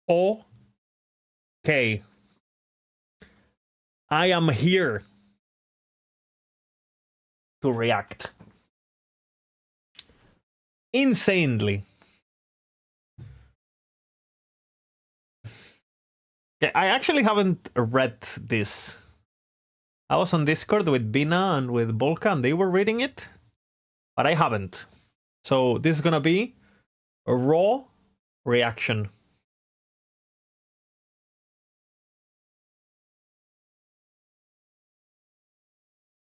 Okay. I am here to react. Insanely. Okay, I actually haven't read this. I was on Discord with Bina and with Volka, and they were reading it, but I haven't. So this is gonna be a raw reaction.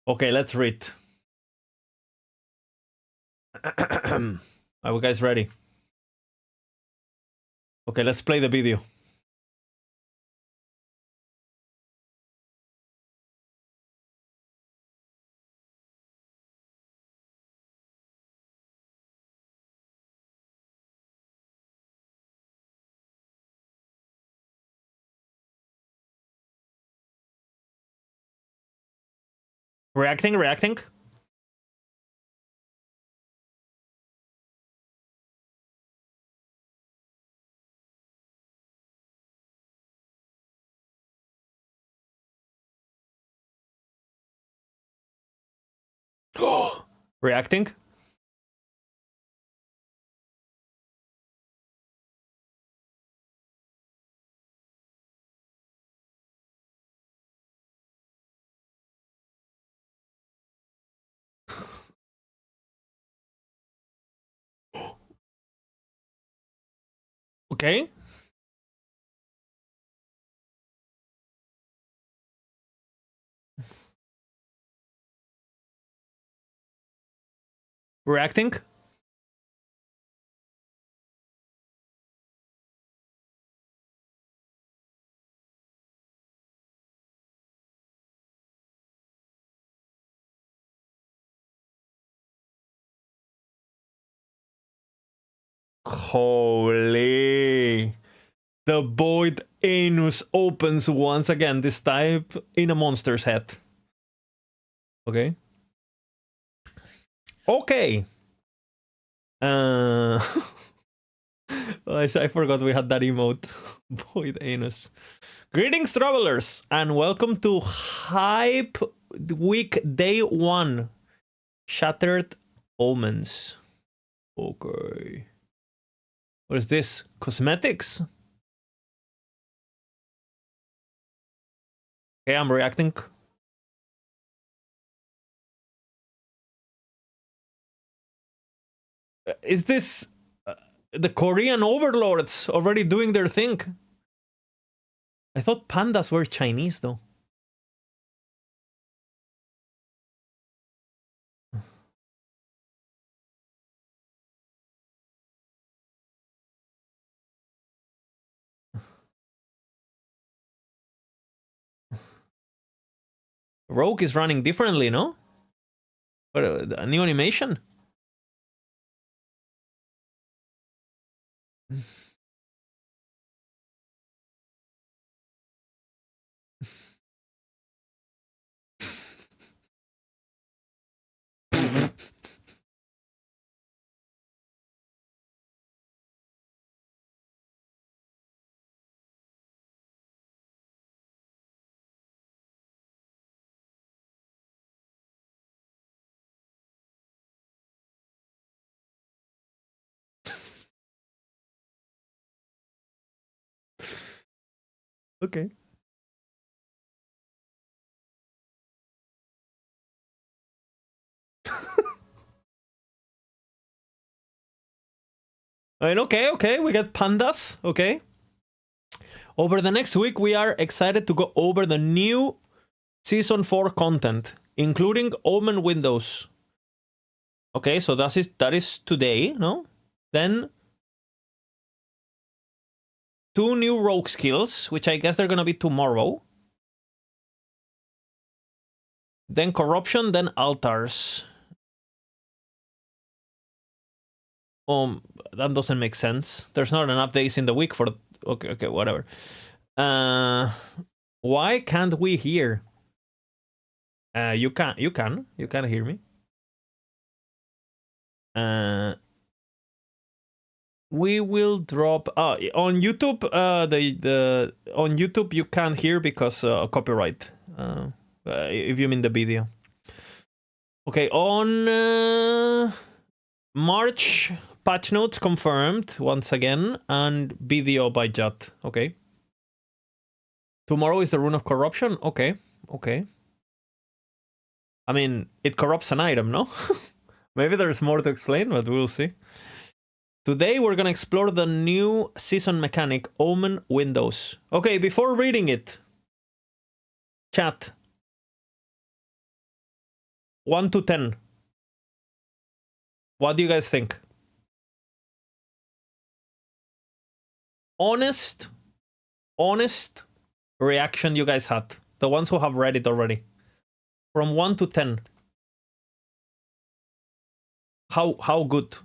Okay, let's read. Are you guys ready? Okay, let's play the video. Reacting. Reacting. Okay. Reacting. Holy. The void anus opens once again, this time in a monster's head. Okay. Okay. I forgot we had that emote. Void anus. Greetings, travelers, and welcome to Hype Week Day 1. Shattered Omens. Okay. What is this? Cosmetics? Okay, I'm reacting. Is this the Korean overlords already doing their thing? I thought pandas were Chinese, though. Rogue is running differently, no? What, a new animation? Okay. I mean, okay, we got pandas, okay. Over the next week, we are excited to go over the new Season 4 content, including Omen Windows. Okay, so that is today, no? Then 2 new rogue skills, which I guess they're gonna be tomorrow. Then corruption, then altars. That doesn't make sense. There's not enough days in the week for... Okay, whatever. Why can't we hear? You can hear me. We will drop on YouTube. The on YouTube you can't hear because copyright. If you mean the video. Okay, on March, patch notes confirmed once again, and video by Jut. Okay. Tomorrow is the Rune of Corruption. Okay. I mean, it corrupts an item, no? Maybe there's more to explain, but we'll see. Today we're gonna explore the new season mechanic, Omen Windows. Okay, before reading it, chat. 1 to 10. What do you guys think? Honest reaction you guys had. The ones who have read it already. From 1 to 10. How good?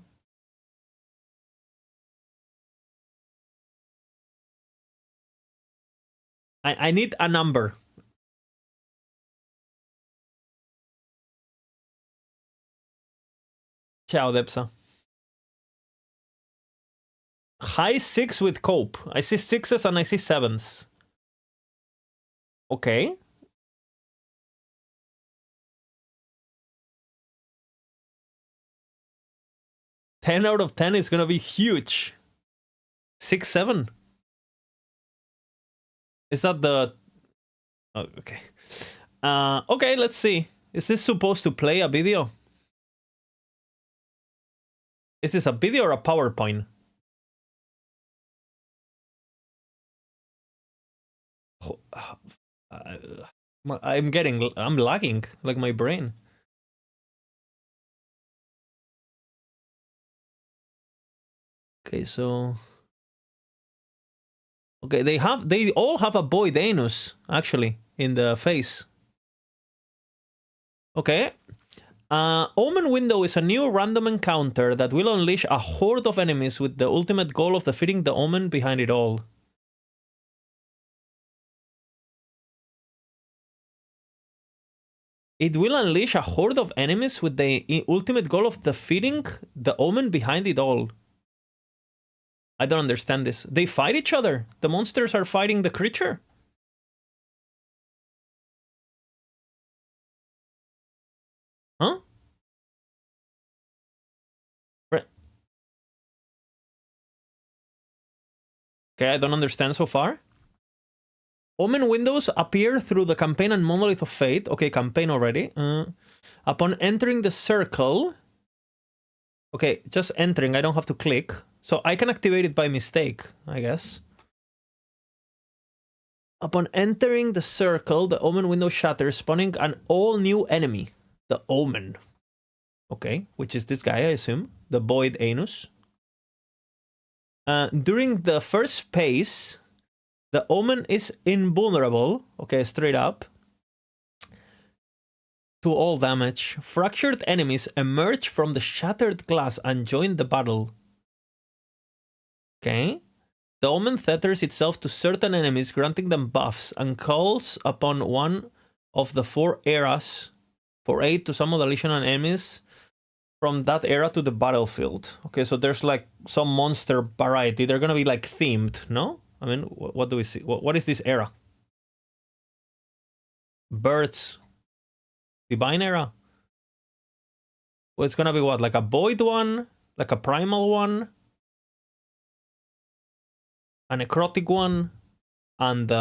I need a number. Ciao, Depsa. High 6 with cope. I see 6s and I see 7s. Okay. Ten out of 10 is gonna be huge. 6, 7. Is that the... Oh, okay. Okay, let's see. Is this supposed to play a video? Is this a video or a PowerPoint? I'm lagging, like my brain. Okay, so... Okay, they all have a Void Anus, actually, in the face. Okay. Omen Window is a new random encounter that will unleash a horde of enemies with the ultimate goal of defeating the Omen behind it all. It will unleash a horde of enemies with the ultimate goal of defeating the Omen behind it all. I don't understand this. They fight each other. The monsters are fighting the creature. Huh? Okay, I don't understand so far. Omen windows appear through the campaign and Monolith of Fate. Okay, campaign already. Upon entering the circle... Okay, just entering. I don't have to click. So I can activate it by mistake, I guess. Upon entering the circle, the Omen window shatters, spawning an all-new enemy. The Omen. Okay, which is this guy, I assume. The Void Anus. During the first phase, the Omen is invulnerable. Okay, straight up. To all damage. Fractured enemies emerge from the shattered glass and join the battle. Okay. The Omen tethers itself to certain enemies, granting them buffs, and calls upon one of the 4 eras for aid to summon additional enemies from that era to the battlefield. Okay, so there's like some monster variety. They're gonna be like themed, no? I mean, what do we see? What is this era? Birds. Divine era. Well, it's gonna be what? Like a void one? Like a primal one? A necrotic one? And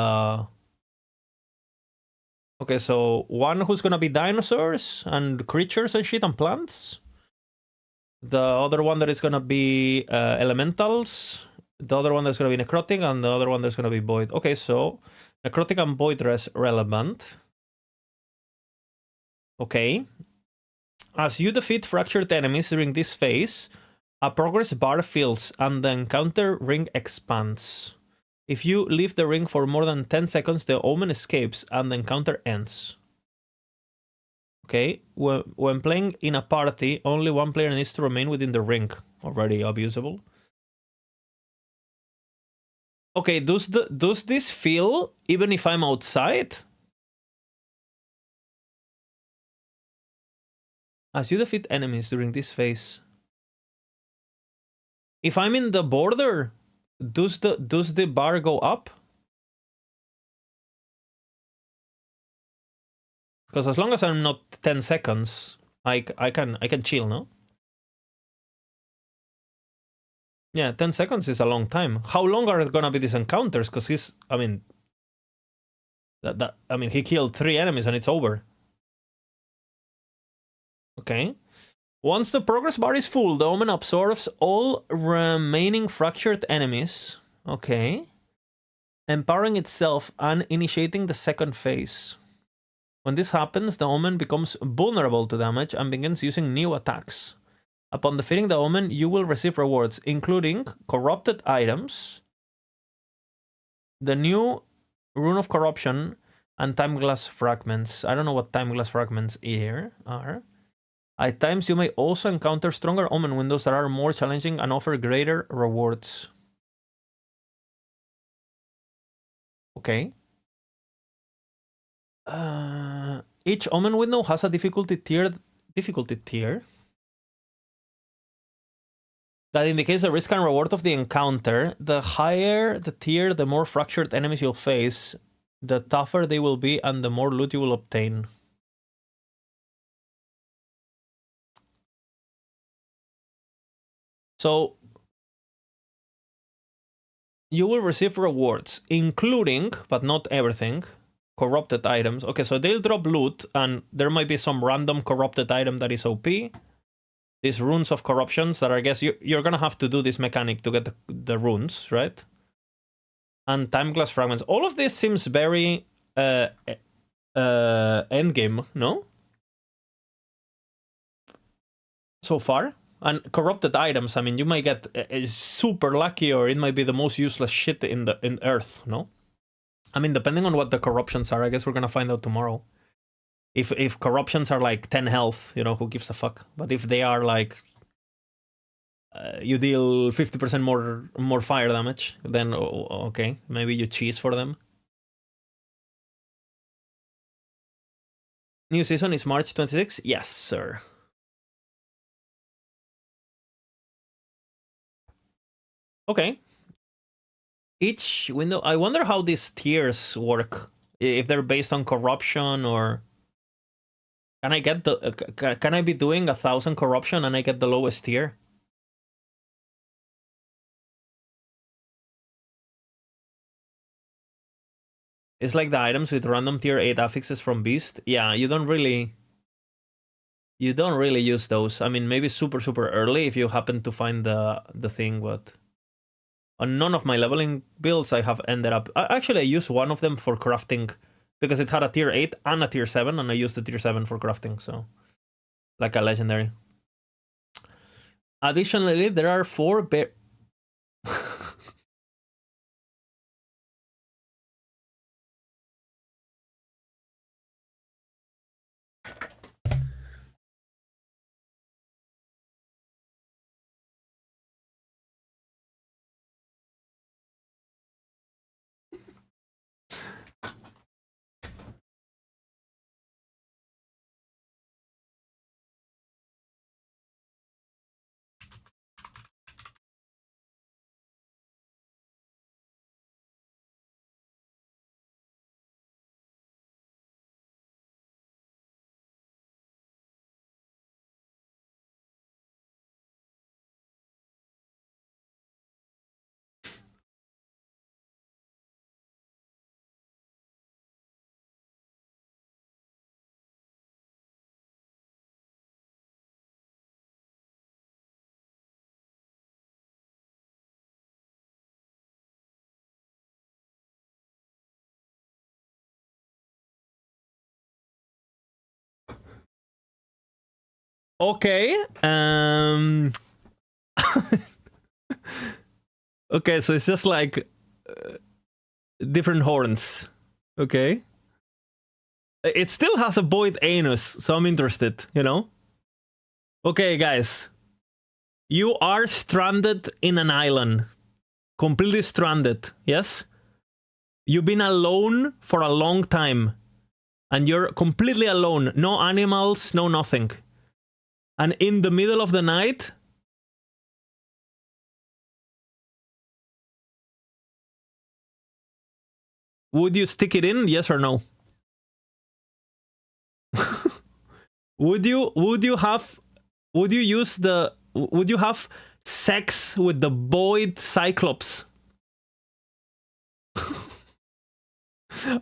okay, so one who's gonna be dinosaurs and creatures and shit and plants. The other one that is gonna be elementals. The other one that's gonna be necrotic, and the other one that's gonna be void. Okay, so necrotic and void res relevant. Okay. As you defeat fractured enemies during this phase, a progress bar fills and the encounter ring expands. If you leave the ring for more than 10 seconds, the Omen escapes and the encounter ends. Okay, when playing in a party, only one player needs to remain within the ring. Already abusable. Okay, does this feel even if I'm outside? As you defeat enemies during this phase, if I'm in the border, does the bar go up? Because as long as I'm not 10 seconds, I can chill, no? Yeah, 10 seconds is a long time. How long are gonna be these encounters? Because he's, I mean, he killed 3 enemies and it's over. Okay. Once the progress bar is full, the Omen absorbs all remaining fractured enemies. Okay. Empowering itself and initiating the second phase. When this happens, the Omen becomes vulnerable to damage and begins using new attacks. Upon defeating the Omen, you will receive rewards, including corrupted items, the new Rune of Corruption, and Time Glass Fragments. I don't know what Time Glass Fragments here are. At times, you may also encounter stronger Omen windows that are more challenging and offer greater rewards. Okay. Each Omen window has a difficulty tier that indicates the risk and reward of the encounter. The higher the tier, the more fractured enemies you'll face, the tougher they will be, and the more loot you will obtain. So you will receive rewards, including, but not everything, corrupted items. Okay, so they'll drop loot, and there might be some random corrupted item that is OP. These runes of corruptions that I guess you're gonna have to do this mechanic to get the runes, right? And time glass fragments. All of this seems very endgame, no? So far. And corrupted items, I mean, you might get super lucky, or it might be the most useless shit in Earth, no? I mean, depending on what the corruptions are, I guess we're gonna find out tomorrow. If corruptions are like 10 health, you know, who gives a fuck? But if they are like you deal 50% more fire damage, then okay, maybe you cheese for them. New season is March 26? Yes, sir. Okay. Each window, I wonder how these tiers work. If they're based on corruption, or can I get the can I be doing 1,000 corruption and I get the lowest tier? It's like the items with random tier 8 affixes from Beast. Yeah, you don't really use those. I mean, maybe super early if you happen to find the thing, but on none of my leveling builds I have ended up. Actually, I used one of them for crafting because it had a tier 8 and a tier 7, and I used the tier 7 for crafting, so like a legendary. Additionally, there are 4 Okay. Okay, so it's just like different horns. Okay. It still has a void anus, so I'm interested, you know? Okay, guys. You are stranded in an island. Completely stranded, yes? You've been alone for a long time. And you're completely alone. No animals, no nothing. And in the middle of the night, would you stick it in? Yes or no? Would you have sex with the Boyd Cyclops?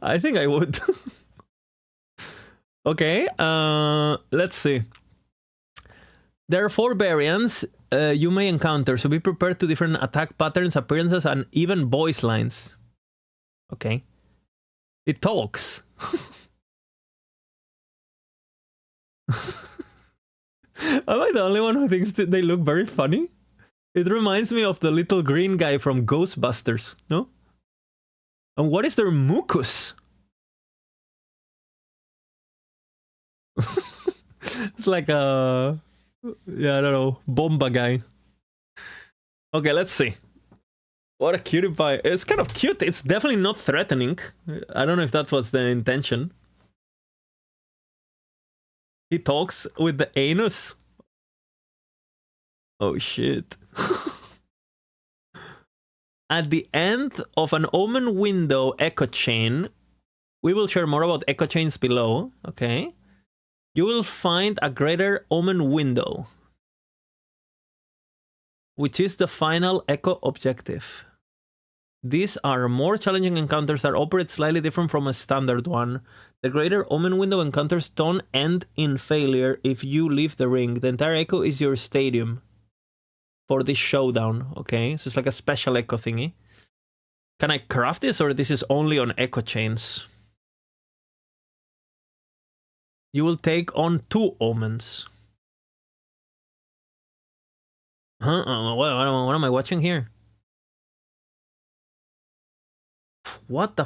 I think I would. Okay, let's see. There are 4 variants you may encounter, so be prepared to different attack patterns, appearances, and even voice lines. Okay. It talks. Am I the only one who thinks that they look very funny? It reminds me of the little green guy from Ghostbusters, no? And what is their mucus? It's like a... yeah, I don't know. Bomba guy. Okay, let's see. What a cutie pie. It's kind of cute. It's definitely not threatening. I don't know if that was the intention. He talks with the anus. Oh shit. At the end of an Omen window echo chain, we will share more about echo chains below, okay? You will find a greater Omen window, which is the final echo objective. These are more challenging encounters that operate slightly different from a standard one. The greater Omen window encounters don't end in failure if you leave the ring. The entire echo is your stadium for this showdown, okay? So it's like a special echo thingy. Can I craft this, or this is only on echo chains? You will take on 2 omens. Huh? What am I watching here? What the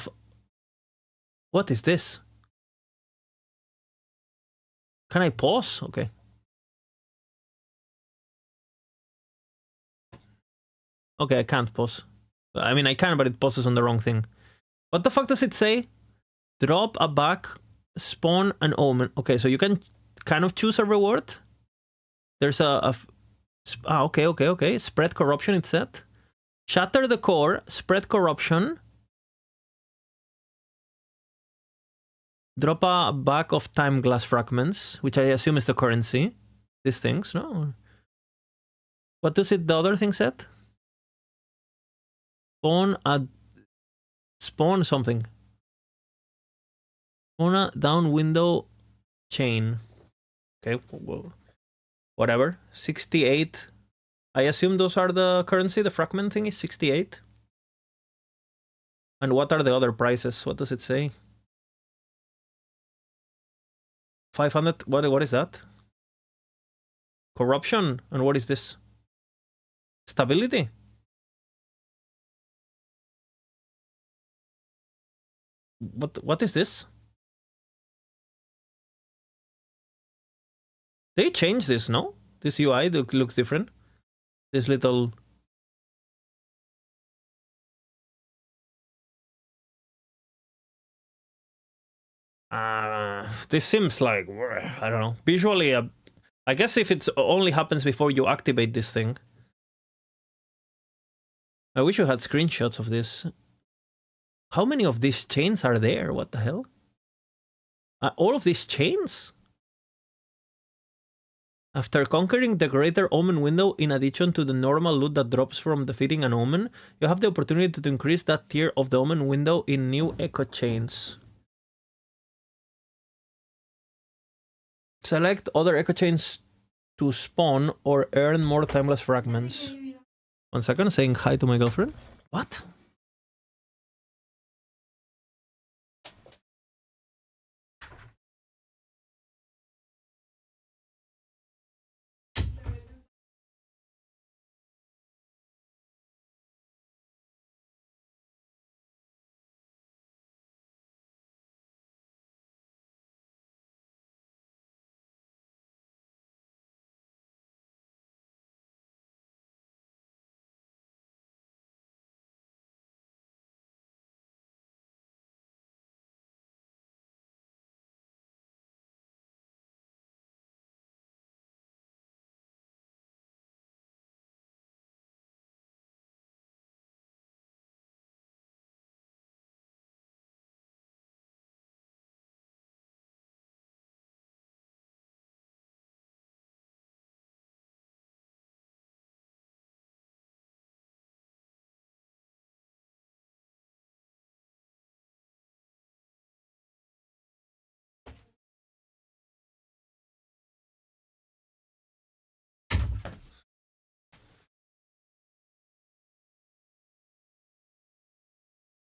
what is this? Can I pause? Okay. Okay, I can't pause. I mean, I can, but it pauses on the wrong thing. What the fuck does it say? Drop a back, spawn an omen. Okay, so you can kind of choose a reward. There's okay. Spread corruption, it said. Shatter the core, spread corruption. Drop a bag of time glass fragments, which I assume is the currency. These things, no? What does it, the other thing said? Spawn something. Spawn a down window chain. Okay, well, whatever. 68. I assume those are the currency. The fragment thing is 68. And what are the other prices? What does it say? 500. What is that? Corruption. And what is this? Stability. What is this? They changed this, no? This UI looks different. This little... this seems like... I don't know. Visually, I guess if it only happens before you activate this thing. I wish you had screenshots of this. How many of these chains are there? What the hell? All of these chains? After conquering the Greater Omen window, in addition to the normal loot that drops from defeating an Omen, you have the opportunity to increase that tier of the Omen window in new echo chains. Select other echo chains to spawn or earn more timeless fragments. 1 second, saying hi to my girlfriend. What?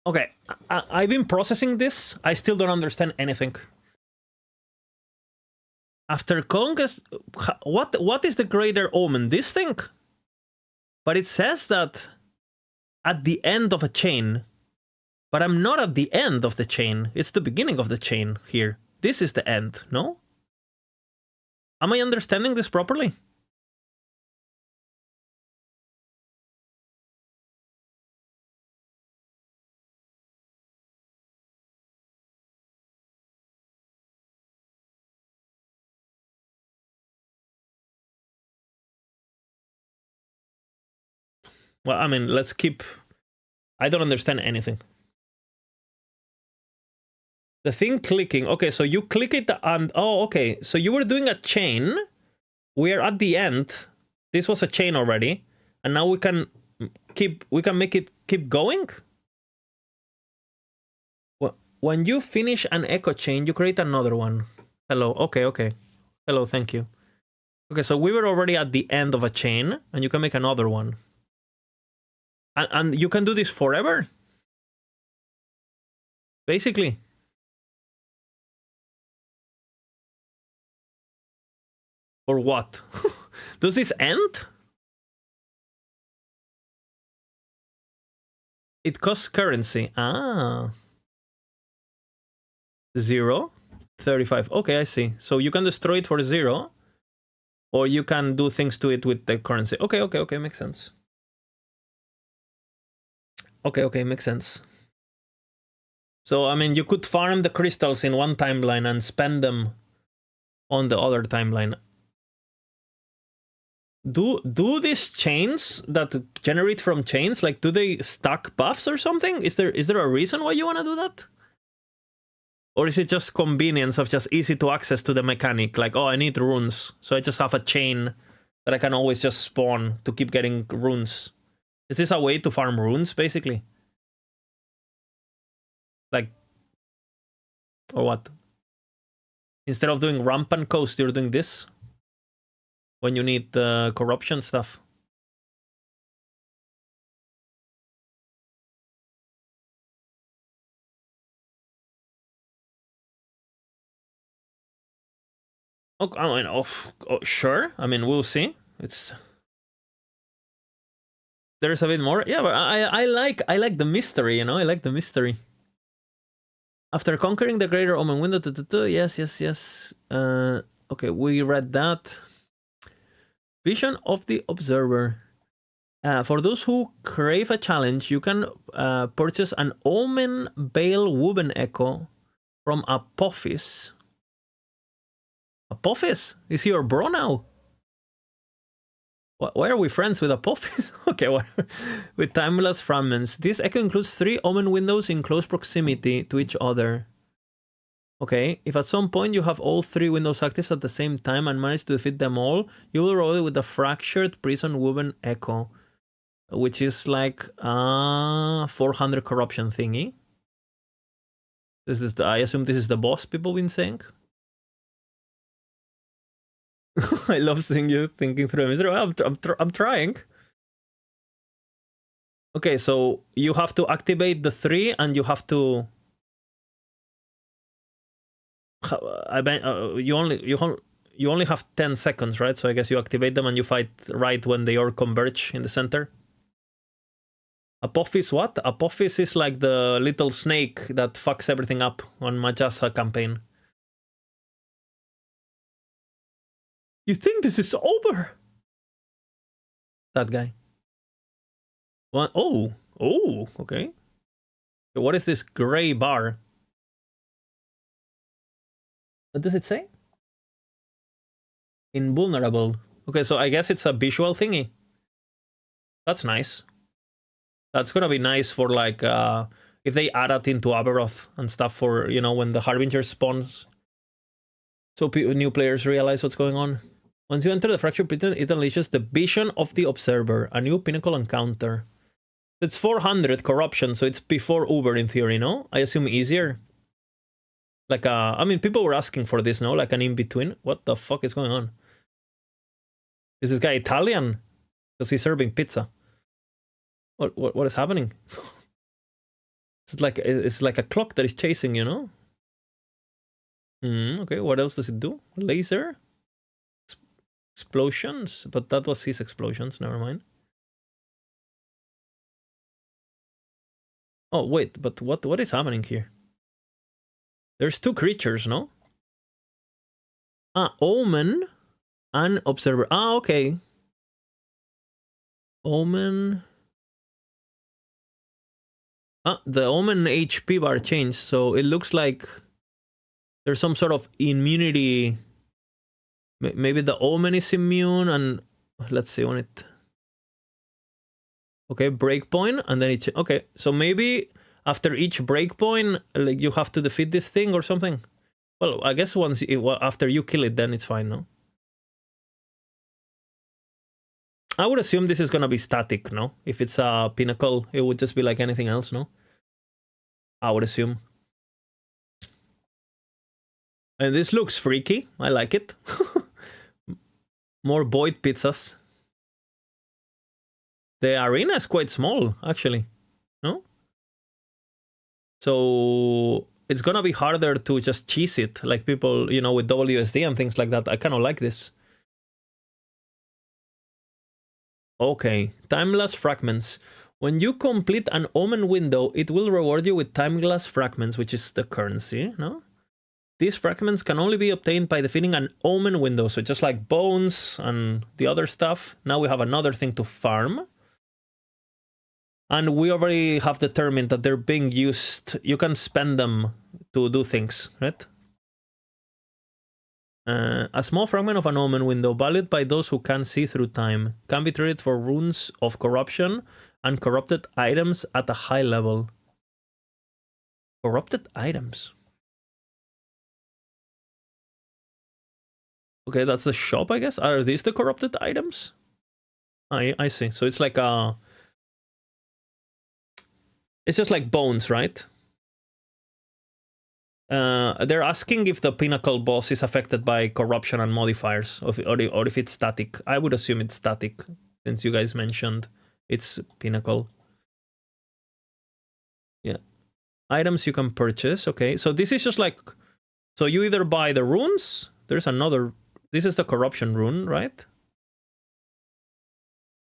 Okay, I've been processing this. I still don't understand anything. After conquest, what is the greater omen? This thing? But it says that at the end of a chain. But I'm not at the end of the chain. It's the beginning of the chain here. This is the end, no? Am I understanding this properly? Well, I mean, let's keep... I don't understand anything. The thing clicking. Okay, so you click it and... Oh, okay. So you were doing a chain. We are at the end. This was a chain already. And now we can make it keep going? When you finish an echo chain, you create another one. Hello. Okay, okay. Hello, thank you. Okay, so we were already at the end of a chain, and you can make another one. And you can do this forever? Basically. Or what? Does this end? It costs currency. Ah. 0? 35. Okay, I see. So you can destroy it for 0. Or you can do things to it with the currency. Okay, okay, okay. Makes sense. Okay, okay. Makes sense. So, I mean, you could farm the crystals in one timeline and spend them on the other timeline. Do these chains that generate from chains, like, do they stack buffs or something? Is there a reason why you want to do that? Or is it just convenience of just easy to access to the mechanic? Like, oh, I need runes, so I just have a chain that I can always just spawn to keep getting runes. Is this a way to farm runes, basically? Like, or what? Instead of doing rampant coast, you're doing this? When you need corruption stuff. Oh, I mean, oh, sure. I mean, we'll see. There's a bit more. Yeah, but I like the mystery, you know? I like the mystery. After conquering the greater omen window, yes. Okay, we read that. Vision of the Observer. For those who crave a challenge, you can purchase an Omen Bale Woven Echo from Apophis. Apophis? Is he your bro now? Why are we friends with Apophis? Okay, with Timeless Fragments. This echo includes 3 Omen windows in close proximity to each other. Okay, if at some point you have all 3 windows active at the same time and manage to defeat them all, you will roll it with the Fractured Prison Woven Echo, which is like 400 corruption thingy. This is I assume this is the boss people been saying. I love seeing you thinking through a mystery. I'm trying. Okay, so you have to activate the 3 and you have to... I bet you only have 10 seconds, right? So I guess you activate them and you fight right when they all converge in the center. Apophis what? Apophis is like the little snake that fucks everything up on Majasa campaign. You think this is over? That guy. What? Oh, okay. What is this gray bar? What does it say? Invulnerable. Okay, so I guess it's a visual thingy. That's nice. That's gonna be nice for, like, if they add that into Aberoth and stuff for, you know, when the Harbinger spawns. So new players realize what's going on. Once you enter the Fractured Prison, it unleashes the Vision of the Observer, a new pinnacle encounter. It's 400 corruption, so it's before Uber in theory, no? I assume easier. Like, I mean, people were asking for this, no? Like an in-between. What the fuck is going on? Is this guy Italian? Because he's serving pizza. What is happening? It's like a clock that is chasing you, no? Okay, what else does it do? Laser? Explosions? But that was his explosions, never mind. Oh, wait, but what is happening here? There's two creatures, no? Omen and Observer. Okay. Omen. The Omen HP bar changed, so it looks like there's some sort of immunity. Maybe the Omen is immune, and let's see when it. Okay, breakpoint, and then it's okay. So maybe after each breakpoint, like you have to defeat this thing or something. Well, I guess after you kill it, then it's fine, no? I would assume this is gonna be static, no? If it's a pinnacle, it would just be like anything else, no? I would assume. And this looks freaky. I like it. More void pizzas. The arena is quite small, actually. No? So it's gonna be harder to just cheese it, like people, you know, with WSD and things like that. I kind of like this. Okay, Timeless Fragments. When you complete an Omen window, it will reward you with Timeless Fragments, which is the currency, no? These fragments can only be obtained by defeating an Omen window, so just like bones and the other stuff. Now we have another thing to farm. And we already have determined that they're being used. You can spend them to do things, right? A small fragment of an Omen window, valued by those who can see through time, can be traded for runes of corruption and corrupted items at a high level. Corrupted items. Okay, that's the shop, I guess. Are these the corrupted items? I see. So it's like a... It's just like bones, right? They're asking if the Pinnacle boss is affected by corruption and modifiers, or if it's static. I would assume it's static, since you guys mentioned it's Pinnacle. Yeah. Items you can purchase, okay. So this is just like... So you either buy the runes, there's another... This is the corruption rune, right?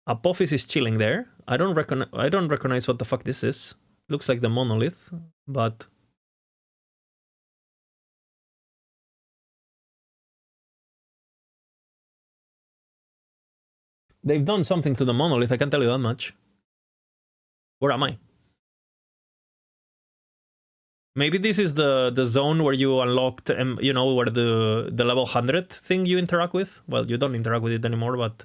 Apophis is chilling there. I don't recognize what the fuck this is. Looks like the monolith, but... They've done something to the monolith, I can tell you that much. Where am I? Maybe this is the zone where you unlocked, you know, where the level 100 thing you interact with. Well, you don't interact with it anymore, but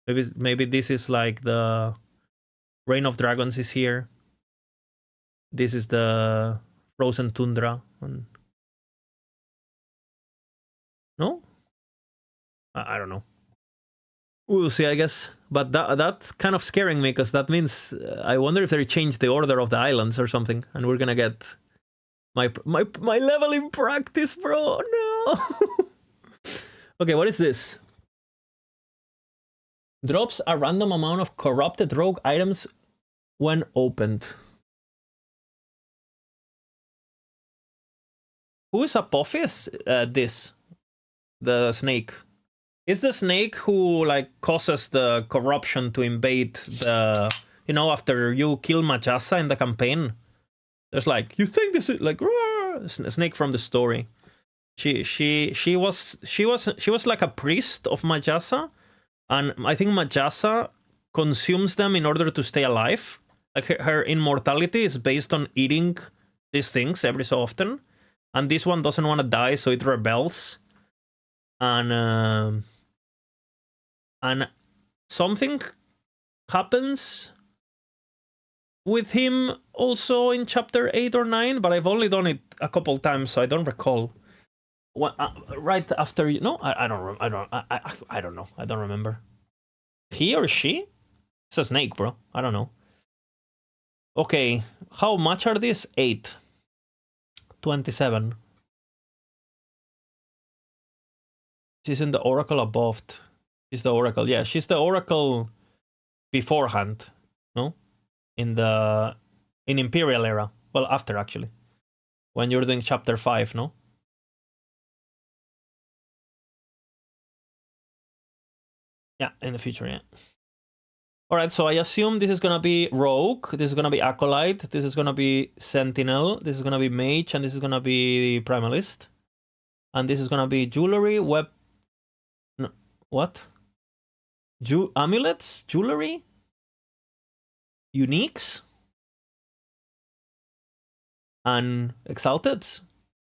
maybe this is like the Reign of Dragons is here. This is the Frozen Tundra. No? I don't know. We'll see, I guess. But that's kind of scaring me, because that means I wonder if they changed the order of the islands or something, and we're gonna get my level in practice, bro. No. Okay, what is this? Drops a random amount of corrupted rogue items when opened. Who is Apophis? This, the snake. Is the snake who like causes the corruption to invade the, you know, after you kill Majasa in the campaign? There's like, you think this is like a snake from the story. She was like a priest of Majasa, and I think Majasa consumes them in order to stay alive. Like her immortality is based on eating these things every so often, and this one doesn't want to die, so it rebels. And something happens with him also in chapter 8 or 9, but I've only done it a couple times, so I don't recall. What, right after, you know, I don't know. I don't remember. He or she? It's a snake, bro. I don't know. Okay, how much are these? 8. 27. She's in the Oracle above. She's the Oracle. Yeah, she's the Oracle beforehand. No? In Imperial era. Well, after actually, when you're doing chapter 5, no? Yeah, in the future, yeah. All right, so I assume this is gonna be Rogue, this is gonna be Acolyte, this is gonna be Sentinel, this is gonna be Mage, and this is gonna be Primalist. And this is gonna be Jewelry, No, what? Amulets? Jewelry? Uniques? And Exalteds?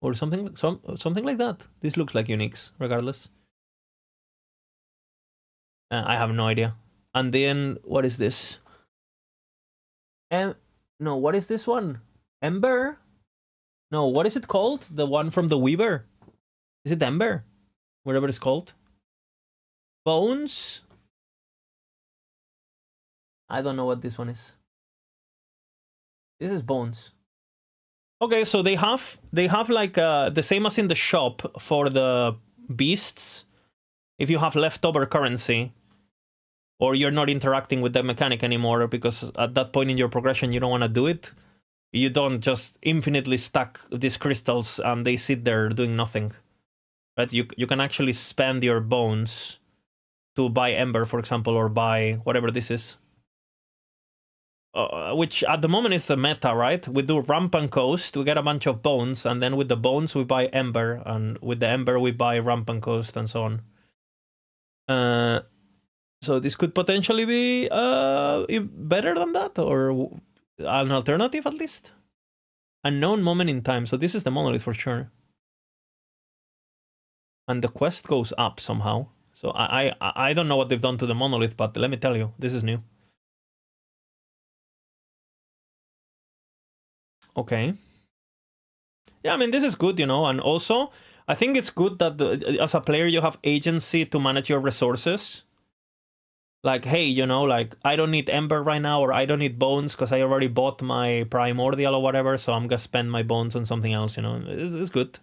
Or something like that. This looks like uniques, regardless. I have no idea. And then, what is this? No, what is this one? Ember? No, what is it called? The one from the Weaver? Is it Ember? Whatever it's called. Bones? I don't know what this one is. This is Bones. Okay, so they have like the same as in the shop for the beasts. If you have leftover currency, or you're not interacting with the mechanic anymore because at that point in your progression you don't want to do it, you don't just infinitely stack these crystals and they sit there doing nothing. Right? You can actually spend your bones to buy Ember, for example, or buy whatever this is. Which at the moment is the meta, right? We do Rampant Coast, we get a bunch of bones, and then with the bones we buy Ember, and with the Ember we buy Rampant Coast, and so on. So this could potentially be better than that, or an alternative at least. Unknown moment in time, so this is the monolith for sure. And the quest goes up somehow. So I don't know what they've done to the monolith, but let me tell you, this is new. Okay. Yeah, I mean, this is good, you know, and also, I think it's good that as a player you have agency to manage your resources. Like, hey, you know, like, I don't need Ember right now, or I don't need bones because I already bought my Primordial or whatever, so I'm gonna spend my bones on something else, you know. It's good.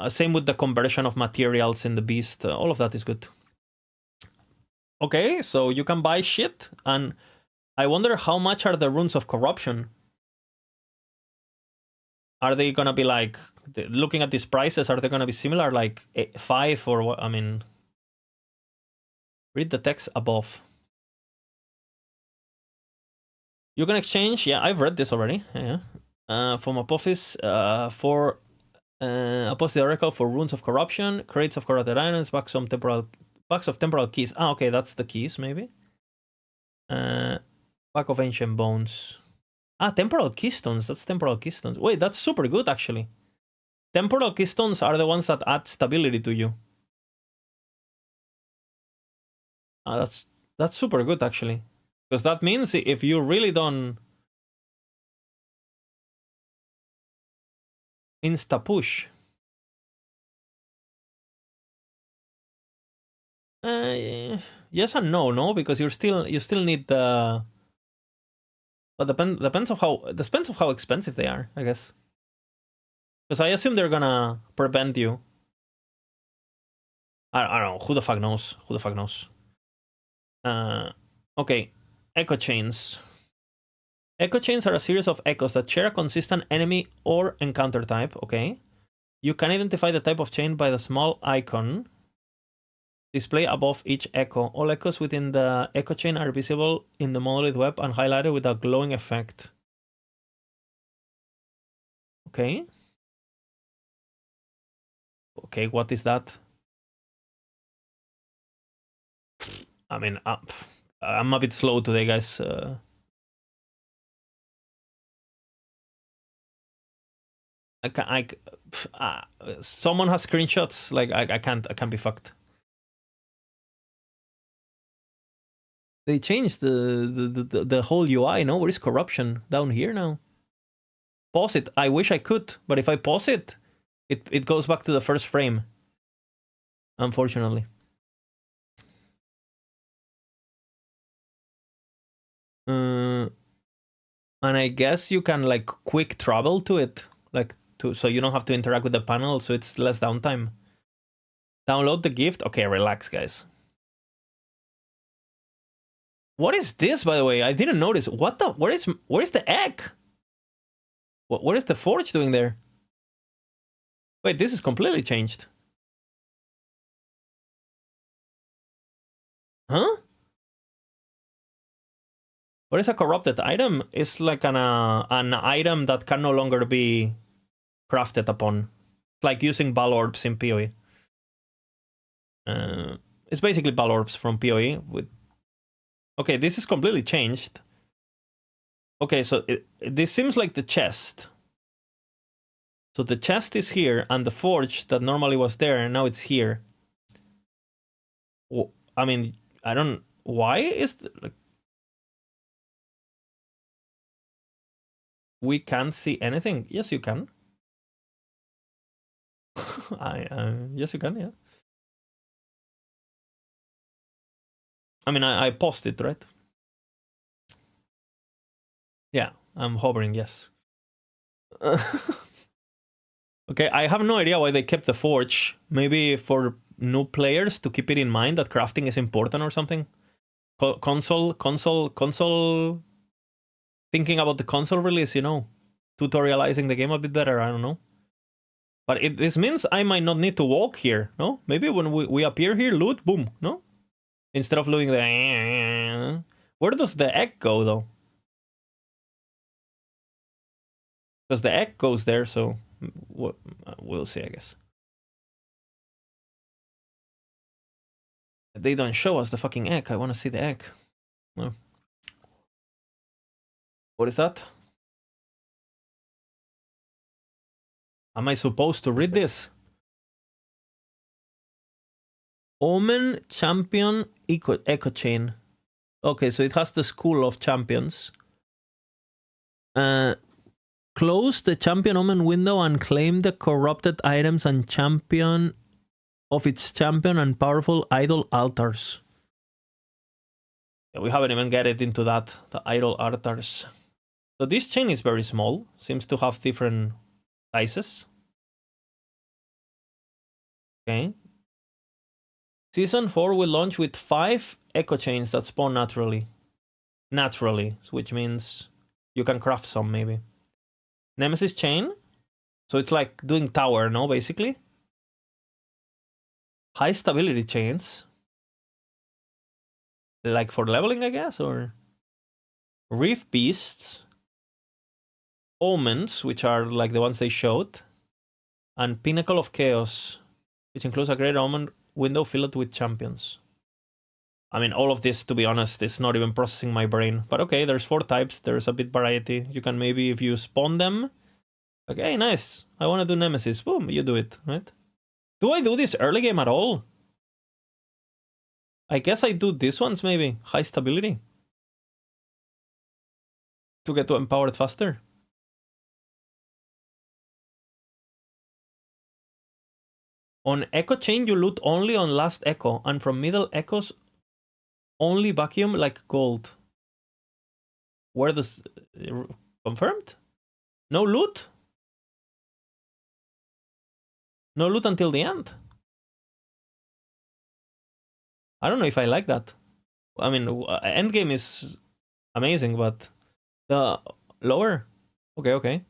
Same with the conversion of materials in the beast. All of that is good. Okay, so you can buy shit, and I wonder how much are the runes of corruption? Are they gonna be like, looking at these prices, are they gonna be similar, like 5 or what? I mean, read the text above. You can exchange, yeah, I've read this already, yeah. From Apophis, for Apostle Oracle for runes of corruption, crates of corrupted items, box of temporal keys. Ah, okay, that's the keys, maybe. Pack of ancient bones. Ah, temporal keystones. That's temporal keystones. Wait, that's super good, actually. Temporal keystones are the ones that add stability to you. That's super good, actually. Because that means if you really don't insta-push... yes and no, because you still need the... But depends of how expensive they are, I guess. Because I assume they're gonna prevent you. I don't know. Who the fuck knows? Who the fuck knows? Okay. Echo chains. Echo chains are a series of echoes that share a consistent enemy or encounter type. Okay. You can identify the type of chain by the small icon displayed above each echo. All echoes within the echo chain are visible in the monolith web and highlighted with a glowing effect. Okay. Okay, what is that? I mean, I'm a bit slow today, guys. Someone has screenshots. Like I can't be fucked. They changed the whole UI. No, where is corruption down here now? Pause it. I wish I could, but if I pause it, it goes back to the first frame. Unfortunately. And I guess you can like quick travel to it, like so you don't have to interact with the panel, so it's less downtime. Download the gift. Okay, relax, guys. What is this, by the way? I didn't notice. What the? Where is the egg? What is the forge doing there? Wait, this is completely changed. Huh? What is a corrupted item? It's like an item that can no longer be crafted upon. Like using Bal Orbs in PoE. It's basically Bal Orbs from PoE. Okay, this is completely changed. Okay, so this seems like the chest. So the chest is here, and the forge that normally was there, and now it's here. I mean, I don't... Why is... we can't see anything. Yes, you can. Yes, you can, yeah. I mean, I paused it, right? Yeah, I'm hovering, yes. Okay, I have no idea why they kept the forge. Maybe for new players to keep it in mind that crafting is important or something. Console. Thinking about the console release, you know, tutorializing the game a bit better. I don't know. But this means I might not need to walk here, no? Maybe when we appear here, loot, boom, no? Instead of looting the... Where does the egg go, though? Because the egg goes there, so... We'll see, I guess. They don't show us the fucking egg. I want to see the egg. No. What is that? Am I supposed to read this? Omen Champion Echo Chain. Okay, so it has the School of Champions. Close the Champion Omen window and claim the corrupted items and champion of its champion and powerful idol altars. Yeah, we haven't even get it into that, the idol altars. So this chain is very small. Seems to have different sizes. Okay. Season 4 will launch with 5 echo chains that spawn naturally. Which means you can craft some, maybe. Nemesis chain. So it's like doing tower, no, basically. High stability chains. Like for leveling, I guess, or... Reef beasts. Omens, which are like the ones they showed. And Pinnacle of Chaos, which includes a great omen window filled with champions. I mean, all of this, to be honest, is not even processing my brain. But okay, there's 4 types. There's a bit variety. You can maybe, if you spawn them... Okay, nice. I want to do Nemesis. Boom, you do it, right? Do I do this early game at all? I guess I do these ones, maybe. High stability. To get to empowered faster. On Echo Chain, you loot only on last Echo. And from middle Echoes, only vacuum like gold. Where does... confirmed? No loot? No loot until the end. I don't know if I like that. I mean, endgame is amazing, but the lower... Okay.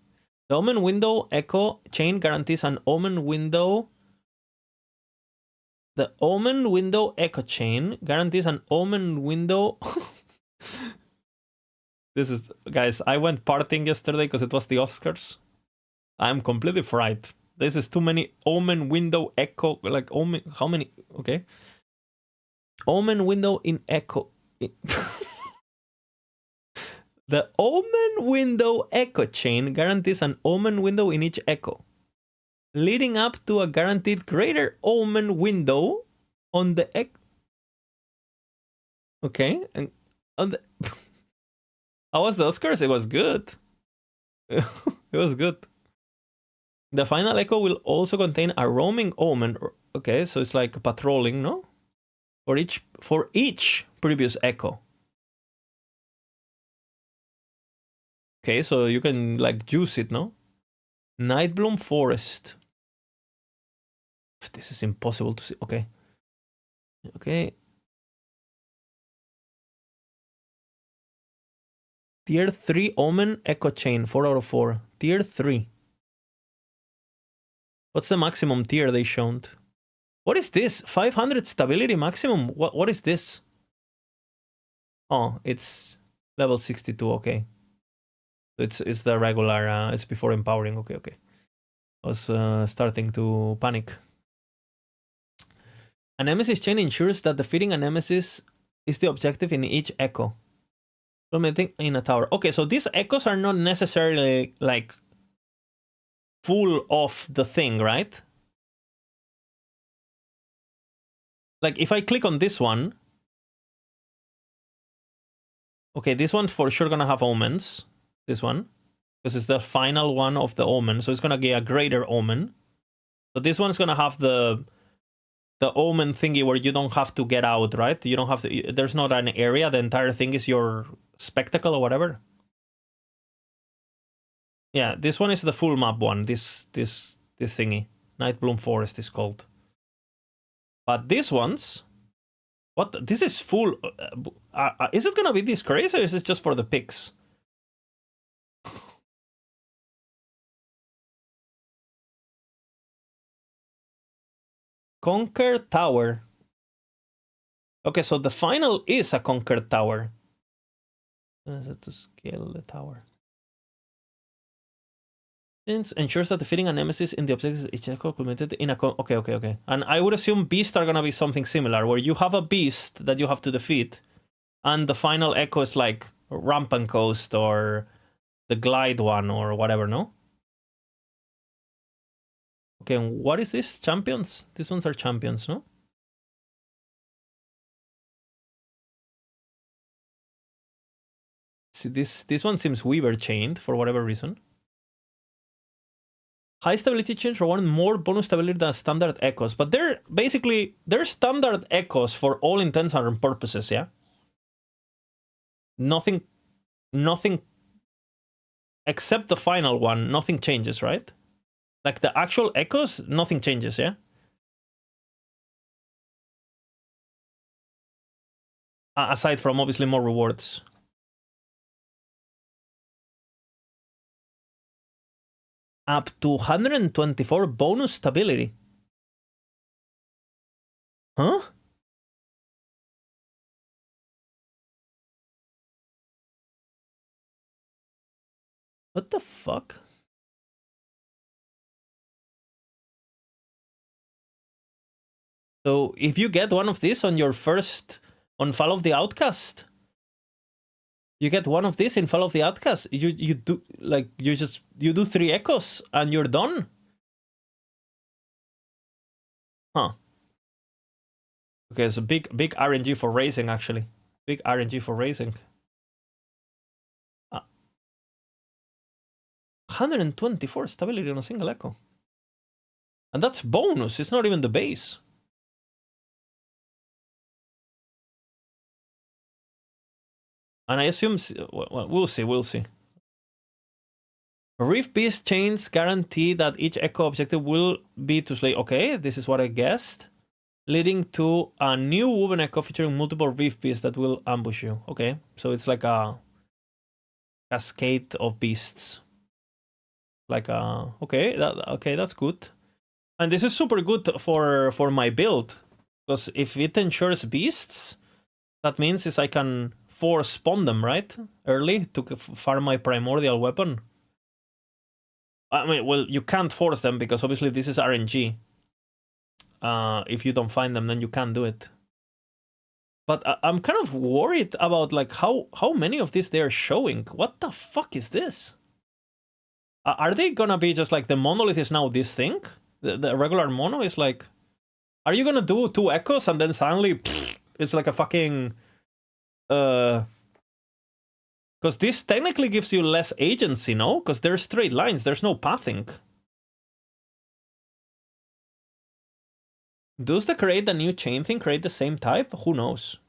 The Omen window echo chain guarantees an Omen window... The Omen window echo chain guarantees an Omen window... This is... Guys, I went partying yesterday because it was the Oscars. I'm completely fried. This is too many Omen window echo... Like, Omen... How many... Okay. Omen window in echo... The Omen window echo chain guarantees an Omen window in each echo, leading up to a guaranteed greater Omen window on the echo. Okay, and on the... How was the Oscars? It was good. It was good. The final echo will also contain a roaming omen. Okay, so it's like patrolling, no? For each previous echo. Okay, so you can like juice it, no? Nightbloom Forest. This is impossible to see. Okay. Okay. Tier 3 Omen Echo Chain, 4 out of 4. Tier 3. What's the maximum tier they showed? What is this? 500 stability maximum? What is this? Oh, it's level 62, okay. It's the regular, it's before empowering, okay. I was starting to panic. A Nemesis chain ensures that defeating a Nemesis is the objective in each echo. In a tower. Okay, so these echoes are not necessarily like full of the thing, right? Like if I click on this one, okay, this one's for sure gonna have omens. This one, because it's the final one of the omen, so it's gonna get a greater omen. So this one's gonna have the omen thingy where you don't have to get out, right? You don't have to. There's not an area. The entire thing is your spectacle or whatever. Yeah, this one is the full map one. This thingy, Nightbloom Forest is called. But these ones, what? This is full. Is it gonna be this crazy, or is it just for the pics? Conquer Tower. Okay, so the final is a Conquer Tower. Is it to scale the tower? Ensures that defeating a nemesis in the objectives each echo committed in a okay. And I would assume beasts are gonna be something similar, where you have a beast that you have to defeat, and the final echo is like Rampant Coast or the Glide one or whatever, no? Okay, and what is this? Champions? These ones are champions, no? See, this one seems Weaver chained for whatever reason. High stability chains reward more bonus stability than standard echoes, but they're standard echoes for all intents and purposes, yeah? Nothing except the final one, nothing changes, right? Like the actual echoes, nothing changes, yeah? Aside from obviously more rewards. Up to 124 bonus stability. Huh? What the fuck? So if you get one of these on your first, on Fall of the Outcast, you get one of these in Fall of the Outcast. You do like you do 3 echoes and you're done. Huh. Okay, it's a big RNG for racing actually. Big RNG for racing. 124 stability on a single echo. And that's bonus, it's not even the base. And I assume, well, we'll see. Reef Beast chains guarantee that each echo objective will be to slay. Okay, this is what I guessed. Leading to a new woven echo featuring multiple Reef Beasts that will ambush you. Okay, so it's like a cascade of beasts. Like a okay, that's good. And this is super good for my build, because if it ensures beasts, that means is I can force spawn them, right? Early to farm my primordial weapon. I mean, well, you can't force them because obviously this is RNG. If you don't find them, then you can't do it. But I'm kind of worried about like how many of these they're showing. What the fuck is this? Are they gonna be just like the monolith is now this thing? The regular mono is like, are you gonna do 2 echoes and then suddenly it's like a fucking because this technically gives you less agency, no? Because there's straight lines, there's no pathing. Does the create the new chain thing create the same type? Who knows?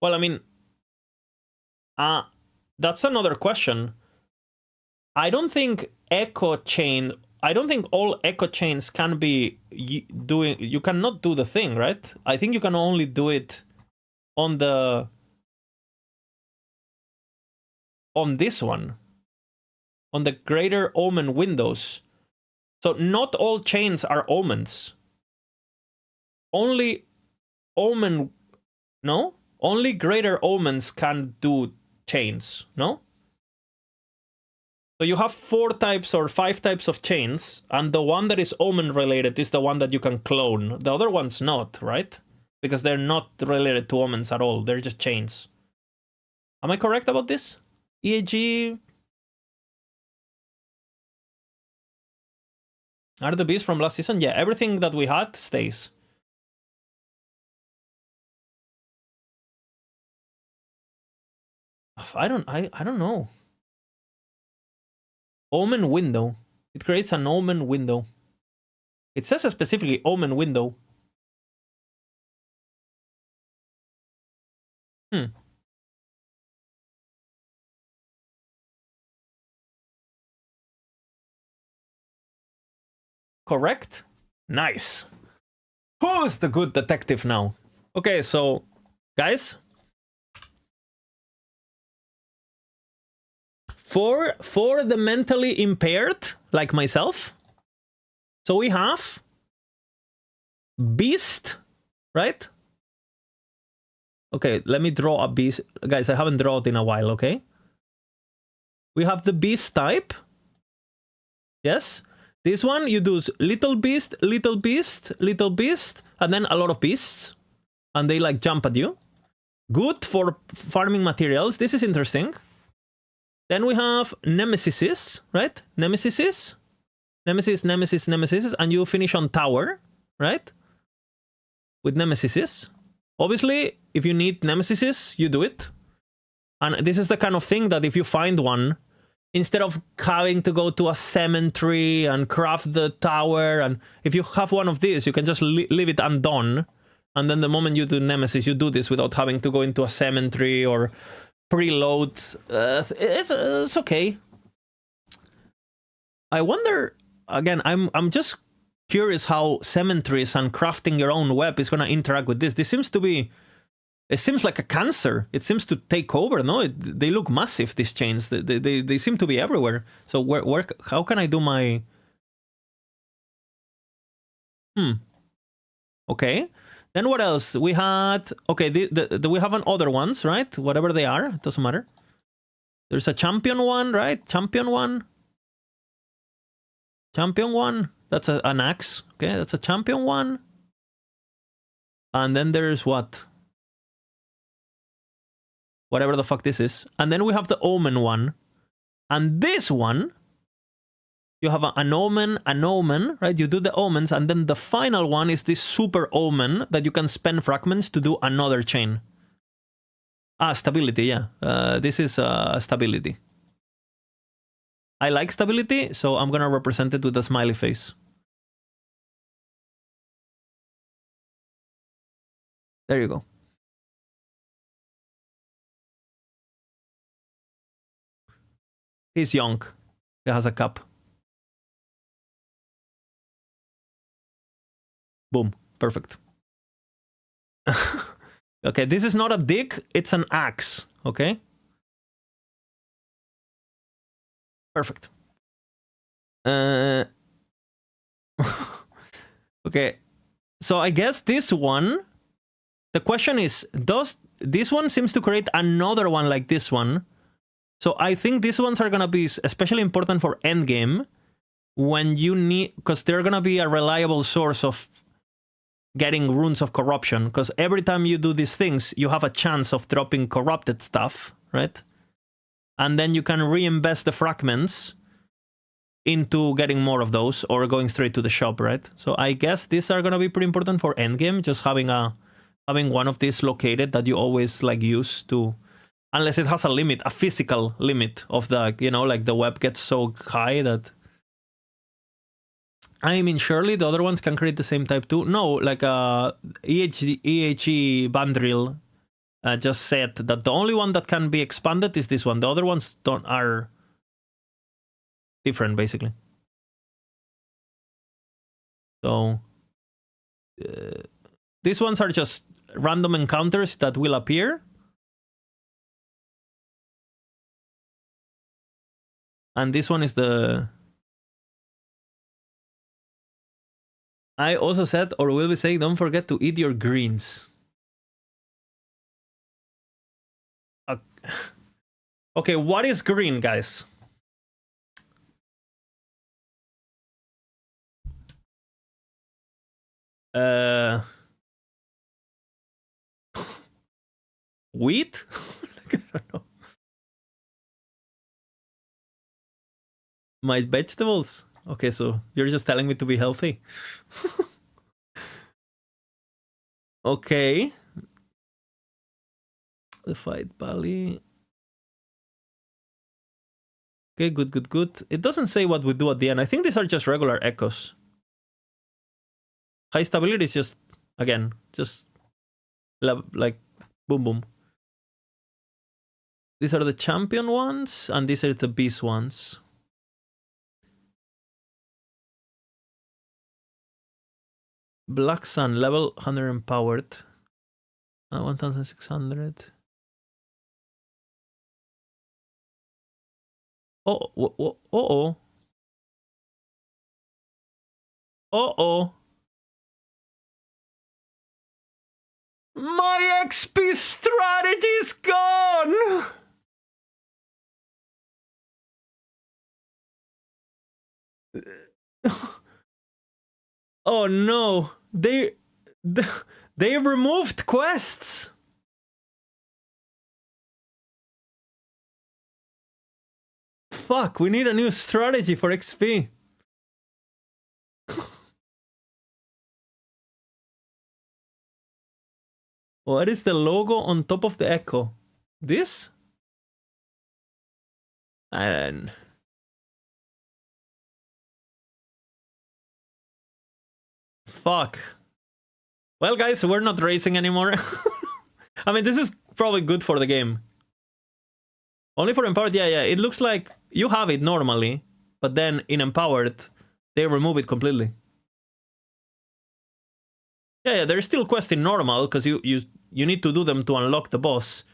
Well, I mean, that's another question. I don't think all echo chains can be doing. You cannot do the thing, right? I think you can only do it on the on this one, on the Greater Omen windows. So not all chains are omens. Only omen, no? Only Greater Omens can do chains, no? So you have 4 types or 5 types of chains, and the one that is omen related is the one that you can clone. The other one's not, right? Because they're not related to omens at all. They're just chains. Am I correct about this? EAG... Are the beasts from last season? Yeah, everything that we had stays. I don't know. Omen window. It creates an omen window. It says specifically omen window. Correct? Nice. Who's the good detective now? Okay, so, guys. For the mentally impaired, like myself, so we have Beast, right? Okay, let me draw a beast. Guys, I haven't drawn it in a while, okay? We have the beast type. Yes. This one, you do little beast, little beast, little beast, and then a lot of beasts. And they like jump at you. Good for farming materials. This is interesting. Then we have Nemesis, right? Nemesis, and you finish on tower, right? With Nemesis. Obviously, if you need Nemesis, you do it. And this is the kind of thing that if you find one, instead of having to go to a cemetery and craft the tower, and if you have one of these, you can just leave it undone. And then the moment you do Nemesis, you do this without having to go into a cemetery or preload. It's okay. I wonder, again, I'm just curious how cemeteries and crafting your own web is going to interact with this. This seems to be, it seems like a cancer. It seems to take over, no? They look massive, these chains. They seem to be everywhere. So how can I do my... Okay. Then what else? We had... Okay, we have other ones, right? Whatever they are, it doesn't matter. There's a champion one, right? Champion one. Champion one. That's an axe. Okay, that's a champion one. And then there's what? Whatever the fuck this is. And then we have the omen one. And this one... You have an omen, right? You do the omens, and then the final one is this super omen that you can spend fragments to do another chain. Stability, yeah. This is stability. I like stability, so I'm gonna represent it with a smiley face. There you go. He's young. He has a cup. Boom. Perfect. Okay, this is not a dick, it's an axe, okay? Perfect. Okay, so I guess this one, the question is, does this one seems to create another one like this one? So I think these ones are gonna be especially important for endgame when you need, because they're gonna be a reliable source of getting runes of corruption, because every time you do these things, you have a chance of dropping corrupted stuff, right? And then you can reinvest the fragments into getting more of those or going straight to the shop, right? So I guess these are gonna be pretty important for endgame, just having one of these located that you always like use to, unless it has a limit, a physical limit of the, you know, like the web gets so high that... I mean, surely the other ones can create the same type too. No, like EHE Bandril just said that the only one that can be expanded is this one. The other ones are different, basically. So these ones are just random encounters that will appear. And this one is the... I also said, or will be saying, don't forget to eat your greens. Okay, what is green, guys? Wheat? I don't know. My vegetables? Okay, so you're just telling me to be healthy. Okay. The Fight Valley. Okay, good. It doesn't say what we do at the end. I think these are just regular echoes. High stability is just, again, just like boom, boom. These are the champion ones, and these are the beast ones. Black Sun, level 100 empowered. 1,600. Uh-oh. My XP strategy is gone! Oh no, they removed quests. Fuck, we need a new strategy for XP. What is the logo on top of the echo? This? And fuck. Well, guys, we're not racing anymore. I mean, this is probably good for the game. Only for Empowered, yeah. It looks like you have it normally, but then in Empowered, they remove it completely. Yeah, there's still quests in normal, because you need to do them to unlock the boss.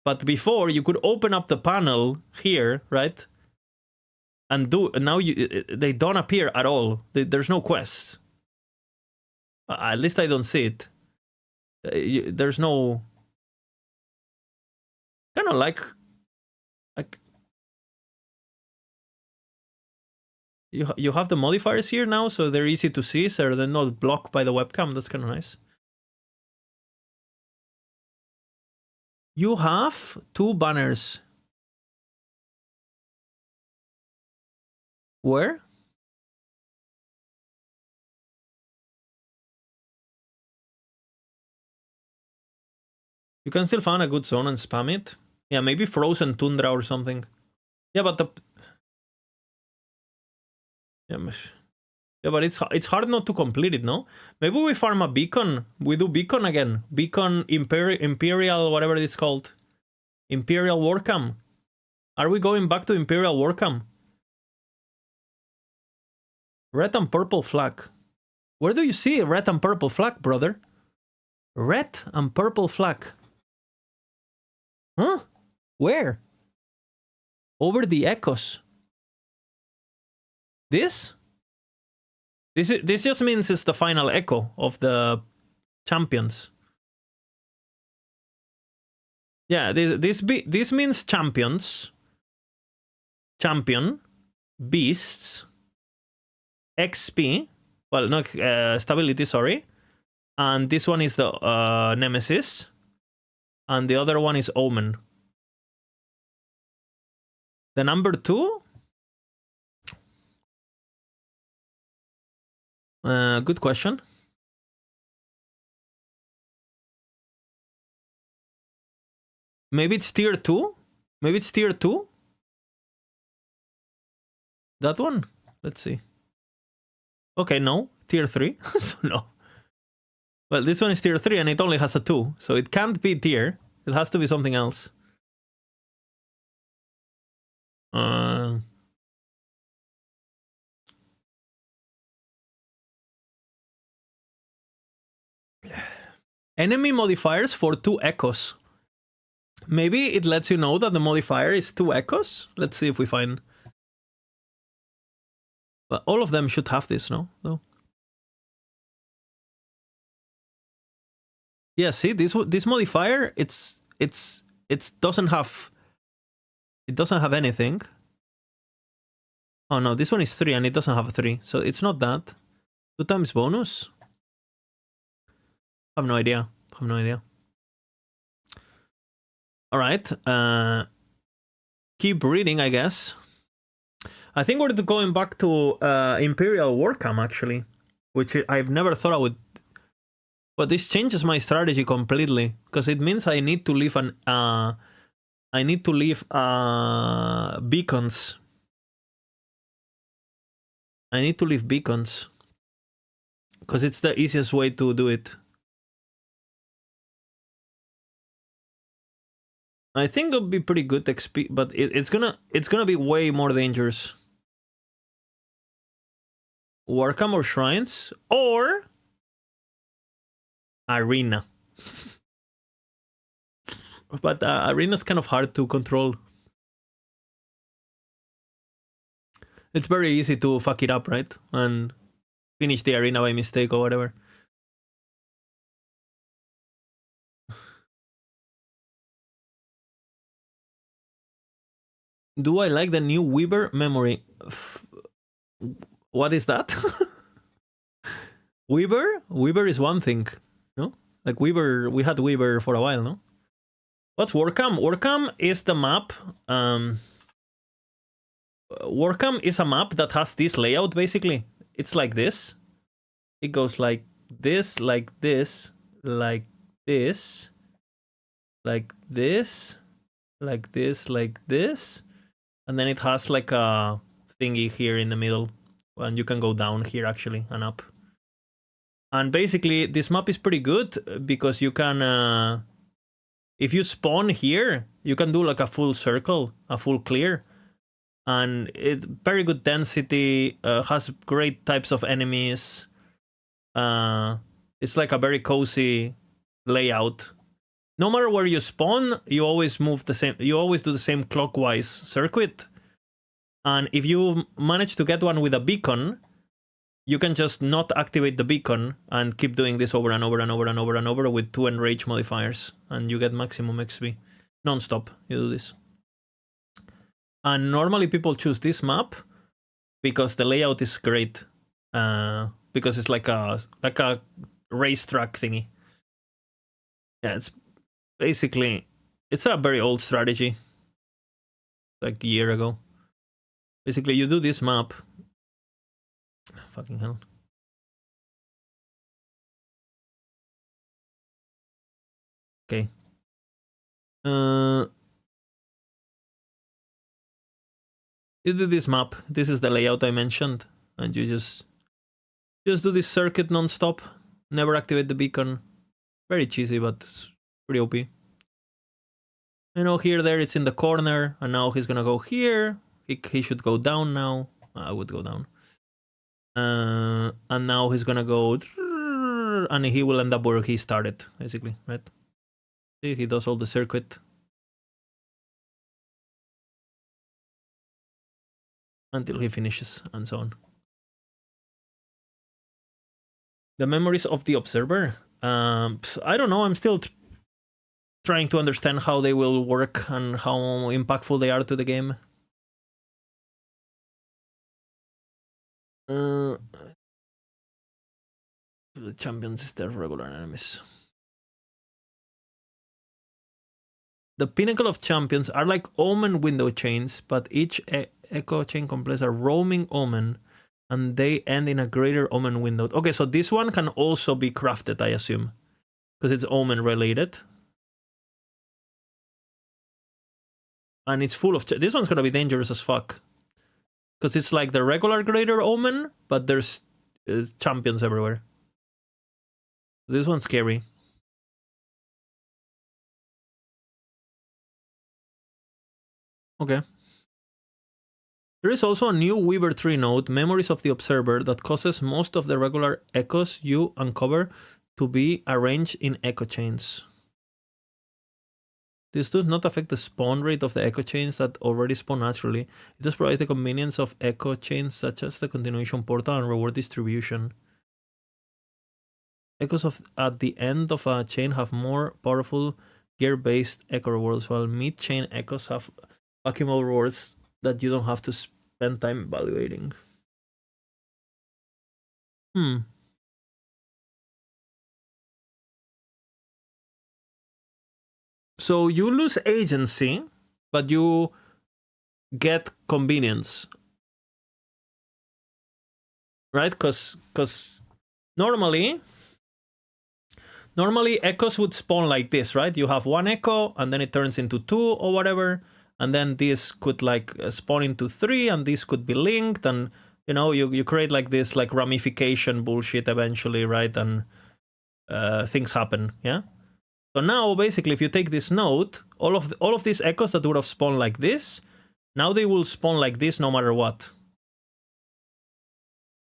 But before, you could open up the panel here, right? And now they don't appear at all. There's no quests. At least I don't see it. There's no... Kind of like you have the modifiers here now, so they're easy to see, so they're not blocked by the webcam. That's kind of nice. You have 2 banners. Where? You can still find a good zone and spam it. Yeah, maybe Frozen Tundra or something. Yeah, but but it's hard not to complete it, no? Maybe we farm a beacon. We do beacon again. Beacon Imperial, whatever it's called. Imperial Warcam. Are we going back to Imperial Warcam? Red and purple flag. Where do you see a red and purple flag, brother? Red and purple flag. Huh? Where? Over the echoes. This just means it's the final echo of the champions. Yeah, this means champions, champion, beasts, XP. Well, no, stability. Sorry, and this one is the Nemesis, and the other one is Omen. The number 2. Good question. Maybe it's tier 2? Maybe it's tier 2? That one? Let's see. Okay, no. Tier 3. So no. Well, this one is tier 3 and it only has a 2. So it can't be tier. It has to be something else. Enemy modifiers for 2 echoes. Maybe it lets you know that the modifier is 2 echoes. Let's see if we find But all of them should have this, no? No. Yeah, see, this modifier, it doesn't have anything. Oh no, this one is 3 and it doesn't have a 3, so it's not that. 2 times bonus? I have no idea. Alright, keep reading, I guess. I think we're going back to Imperial Warcam, actually, which I've never thought I would. But this changes my strategy completely, because it means I need to leave beacons. I need to leave beacons, because it's the easiest way to do it. I think it'll be pretty good XP, but it's gonna be way more dangerous. Warcam or Shrines or Arena. But Arena's kind of hard to control. It's very easy to fuck it up, right? And finish the arena by mistake or whatever. Do I like the new Weaver memory? What is that? Weaver? Weaver is one thing, no? Like Weaver, we had Weaver for a while, no? What's Warcam? Warcam is the map. Warcam is a map that has this layout, basically. It's like this. It goes like this, like this, like this, like this, like this, like this. And then it has like a thingy here in the middle. And you can go down here, actually, and up. And basically, this map is pretty good because you can... if you spawn here, you can do like a full circle, a full clear. And it's very good density, has great types of enemies. It's like a very cozy layout. No matter where you spawn, you always move the same. You always do the same clockwise circuit. And if you manage to get one with a beacon, you can just not activate the beacon and keep doing this over and over and over and over and over with 2 enrage modifiers, and you get maximum XP non-stop. You do this. And normally people choose this map because the layout is great. Because it's like a racetrack thingy. Yeah, it's basically, it's a very old strategy. Like a year ago. Basically, you do this map. Fucking hell. Okay. You do this map. This is the layout I mentioned, and you just do this circuit non-stop. Never activate the beacon. Very cheesy, but it's pretty OP. You know, here, there, it's in the corner, and now he's gonna go here. He should go down now. I would go down. And now he's gonna go, and he will end up where he started, basically, right? See, he does all the circuit. Until he finishes, and so on. The memories of the observer? I don't know, I'm still trying to understand how they will work and how impactful they are to the game. The champions is their regular enemies. The pinnacle of champions are like omen window chains, but each echo chain completes a roaming omen, and they end in a greater omen window. Okay, so this one can also be crafted, I assume, because it's omen related. And it's full of... this one's gonna be dangerous as fuck. Because it's like the regular greater omen, but there's champions everywhere. This one's scary. Okay. There is also a new Weaver 3 node, Memories of the Observer, that causes most of the regular echoes you uncover to be arranged in echo chains. This does not affect the spawn rate of the echo chains that already spawn naturally. It does provide the convenience of echo chains such as the continuation portal and reward distribution. Echoes at the end of a chain have more powerful gear-based echo rewards, while mid-chain echoes have vacuumable rewards that you don't have to spend time evaluating. So you lose agency, but you get convenience, right? Because normally echoes would spawn like this, right? You have one echo and then it turns into two or whatever, and then this could like spawn into three, and this could be linked, and you know, you create like this like ramification bullshit eventually, right? And things happen, yeah. So now basically, if you take this node, all of these echoes that would have spawned like this, now they will spawn like this no matter what.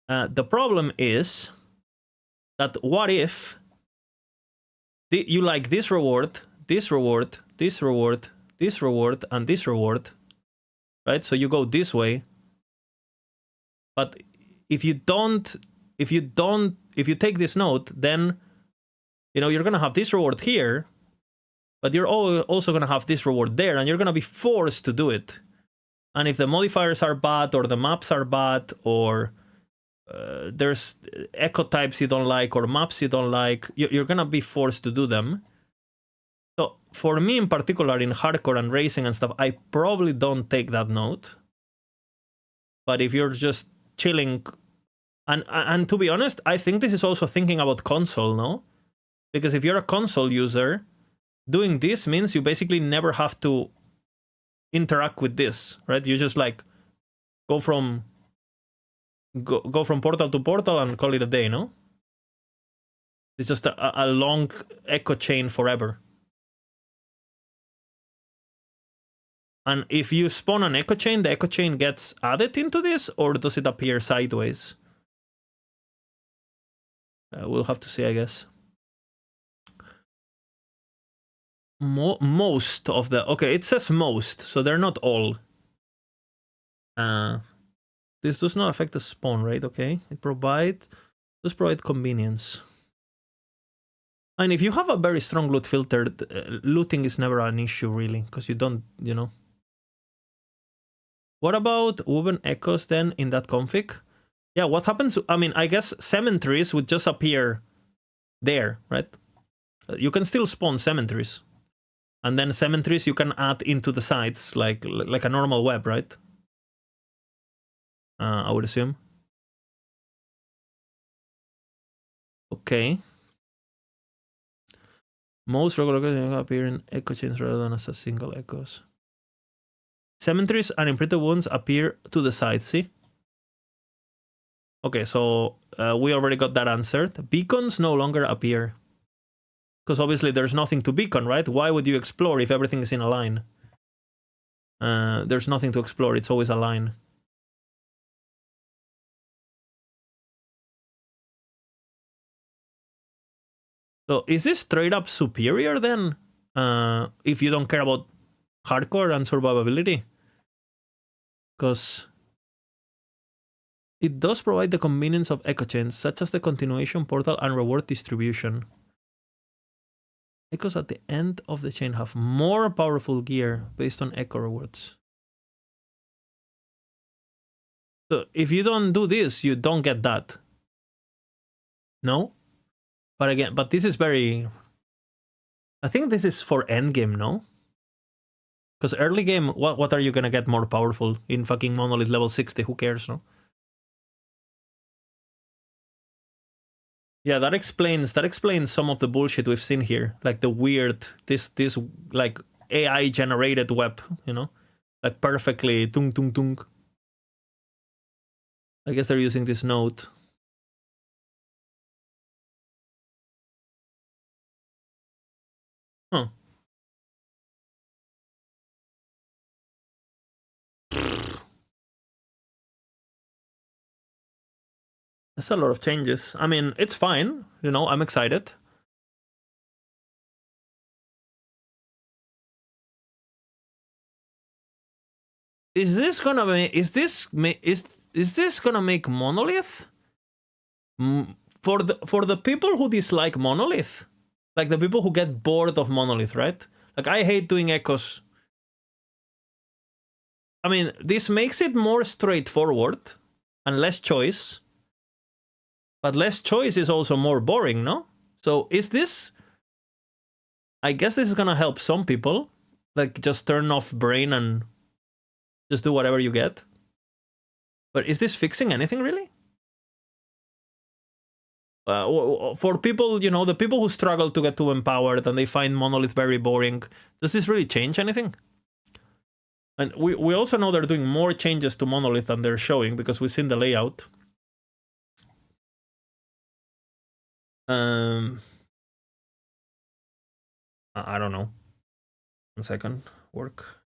The problem is that what if you like this reward, this reward, this reward, this reward, and this reward, right? So you go this way. But if you take this node, then you know you're gonna have this reward here, but you're also gonna have this reward there, and you're gonna be forced to do it. And if the modifiers are bad, or the maps are bad, or there's echo types you don't like, or maps you don't like, you're gonna be forced to do them. So for me in particular, in hardcore and racing and stuff, I probably don't take that node. But if you're just chilling, and to be honest, I think this is also thinking about console, no? Because if you're a console user, doing this means you basically never have to interact with this, right? You just like go from portal to portal and call it a day, no? It's just a long echo chain forever. And if you spawn an echo chain, the echo chain gets added into this, or does it appear sideways? We'll have to see, I guess. Most of the... Okay, it says most, so they're not all. This does not affect the spawn rate, okay? It does provide convenience. And if you have a very strong loot filter, looting is never an issue, really, because you don't, you know. What about woven echoes then in that config? Yeah, what happens? I mean, I guess cemeteries would just appear there, right? You can still spawn cemeteries. And then cemeteries you can add into the sites like a normal web, right? I would assume. Okay. Most regular appear in echo chains rather than as a single echoes. Cemeteries and imprinted wounds appear to the side, see? Okay, so we already got that answered. Beacons no longer appear. Because obviously there's nothing to beacon, right? Why would you explore if everything is in a line? There's nothing to explore, it's always a line. So is this straight up superior then? If you don't care about hardcore and survivability? Because it does provide the convenience of echo chains, such as the continuation portal and reward distribution. Echoes at the end of the chain have more powerful gear based on echo rewards. So if you don't do this, you don't get that. No? But again, but this is very... I think this is for endgame, no? Because early game, what are you gonna get more powerful in fucking Monolith level 60? Who cares, no? Yeah, that explains some of the bullshit we've seen here. Like the weird, this like AI generated web, you know? Like perfectly tung tung tung. I guess they're using this node. Huh. That's a lot of changes. I mean, it's fine. You know, I'm excited. is this gonna make Monolith for the people who dislike Monolith, like the people who get bored of Monolith, right? Like, I hate doing echoes. I mean, this makes it more straightforward and less choice, but less choice is also more boring, no? So is this, I guess this is gonna help some people, like just turn off brain and just do whatever you get. But is this fixing anything, really? For people, you know, the people who struggle to get too empowered and they find Monolith very boring, does this really change anything? And we also know they're doing more changes to Monolith than they're showing, because we've seen the layout. I don't know. 1 second. Work.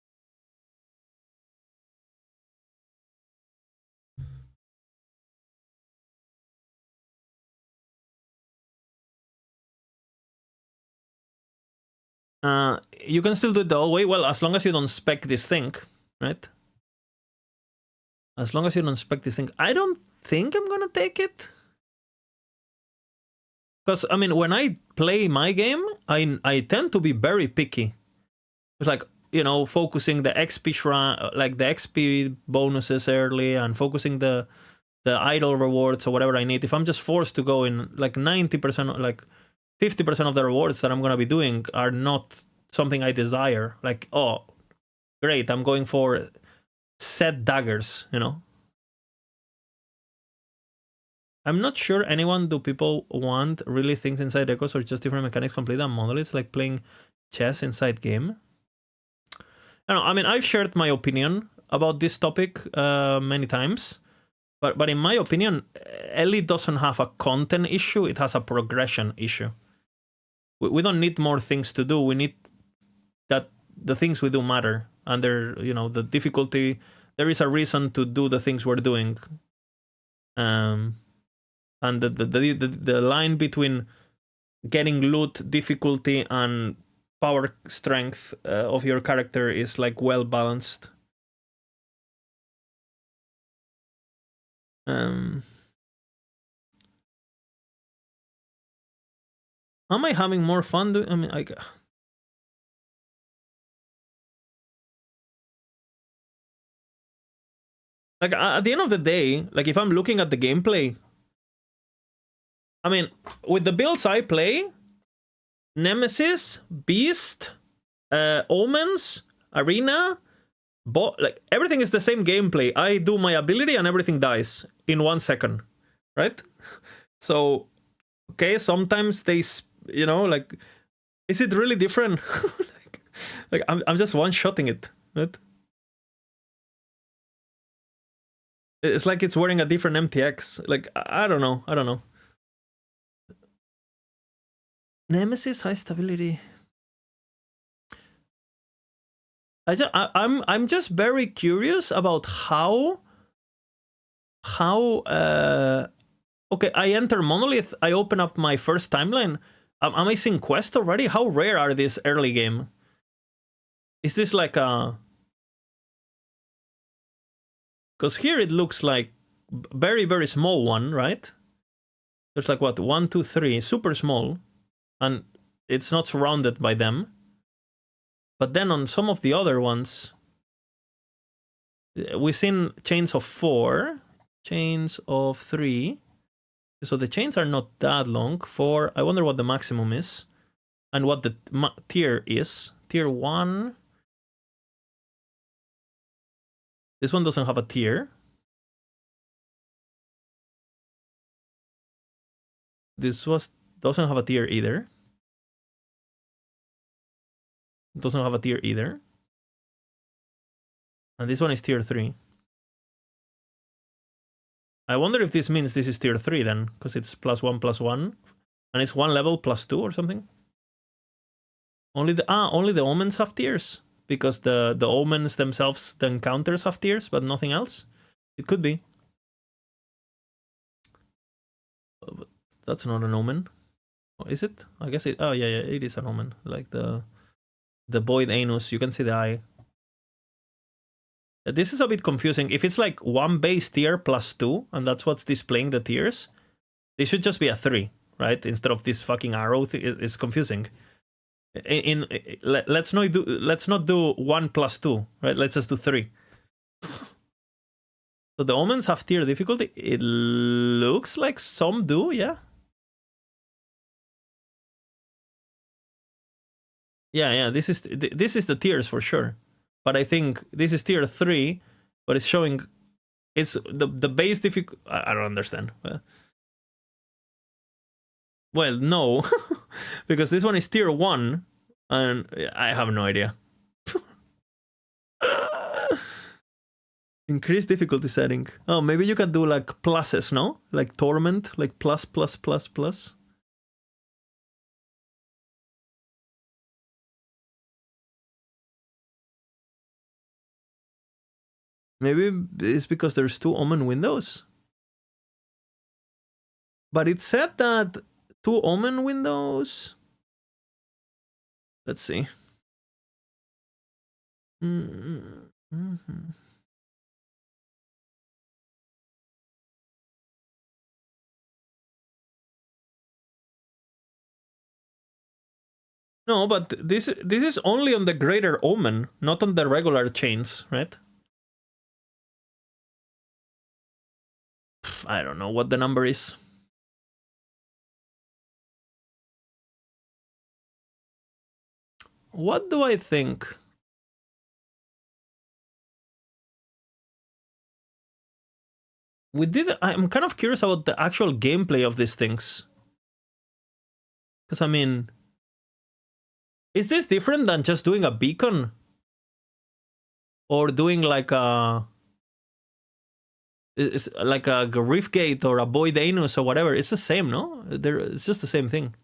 You can still do it the old way. Well, as long as you don't spec this thing, right? As long as you don't spec this thing. I don't think I'm gonna take it. Because, I mean, when I play my game, I tend to be very picky. It's like, you know, focusing the XP shrine, like the XP bonuses early, and focusing the idle rewards or whatever I need. If I'm just forced to go in, like 90%, like 50% of the rewards that I'm going to be doing are not something I desire. Like, oh, great, I'm going for set daggers, you know? I'm not sure anyone, do people want really things inside Echoes or just different mechanics completely on Monoliths, like playing chess inside game? I don't know, I mean, I've shared my opinion about this topic many times, but in my opinion, Elite doesn't have a content issue, it has a progression issue. We don't need more things to do, we need that the things we do matter, and they're, you know, the difficulty, there is a reason to do the things we're doing. And the line between getting loot, difficulty, and power strength of your character is like well balanced. Am I having more fun? I mean, like at the end of the day, like if I'm looking at the gameplay, I mean, with the builds I play, Nemesis, Beast, Omens, Arena, like everything is the same gameplay. I do my ability and everything dies in 1 second, right? So, okay, sometimes they, you know, like, is it really different? like I'm just one-shotting it, right? It's like it's wearing a different MTX. Like, I don't know. Nemesis, high stability. I'm just very curious about how okay, I enter Monolith, I open up my first timeline. Am I seeing quest already? How rare are these early game? Is this like a... Because here it looks like very, very small one, right? There's like, what, 1, 2, 3, super small. And it's not surrounded by them. But then on some of the other ones, we've seen chains of 4, chains of 3. So the chains are not that long. 4, I wonder what the maximum is. And what the tier is. Tier 1. This one doesn't have a tier. This doesn't have a tier either. Doesn't have a tier either. And this one is tier 3. I wonder if this means this is tier 3 then, because it's +1/+1, and it's 1 level +2 or something. Only the omens have tiers, because the omens themselves, the encounters have tiers, but nothing else. It could be. But that's not an omen. Oh, is it? I guess it. Oh yeah, it is an omen. Like the Void Anus. You can see the eye. This is a bit confusing. If it's like one base tier plus 2, and that's what's displaying the tiers, they should just be a 3, right? Instead of this fucking arrow. It's confusing. Let's not do 1 plus 2, right? Let's just do 3. So the omens have tier difficulty. It looks like some do, yeah. Yeah. This is the tiers for sure. But I think this is tier 3, but it's showing it's the base difficult. I don't understand. Well, no, because this one is tier 1, and I have no idea. Increase difficulty setting. Oh, maybe you can do like pluses, no? Like torment, like plus. Maybe it's because there's 2 omen windows. But it said that 2 omen windows. Let's see. No, but this is only on the greater omen, not on the regular chains, right? I don't know what the number is. What do I think? I'm kind of curious about the actual gameplay of these things. Because, I mean, is this different than just doing a beacon? Or doing like a... It's like a Riftgate or a Void Anus or whatever. It's the same, no? It's just the same thing.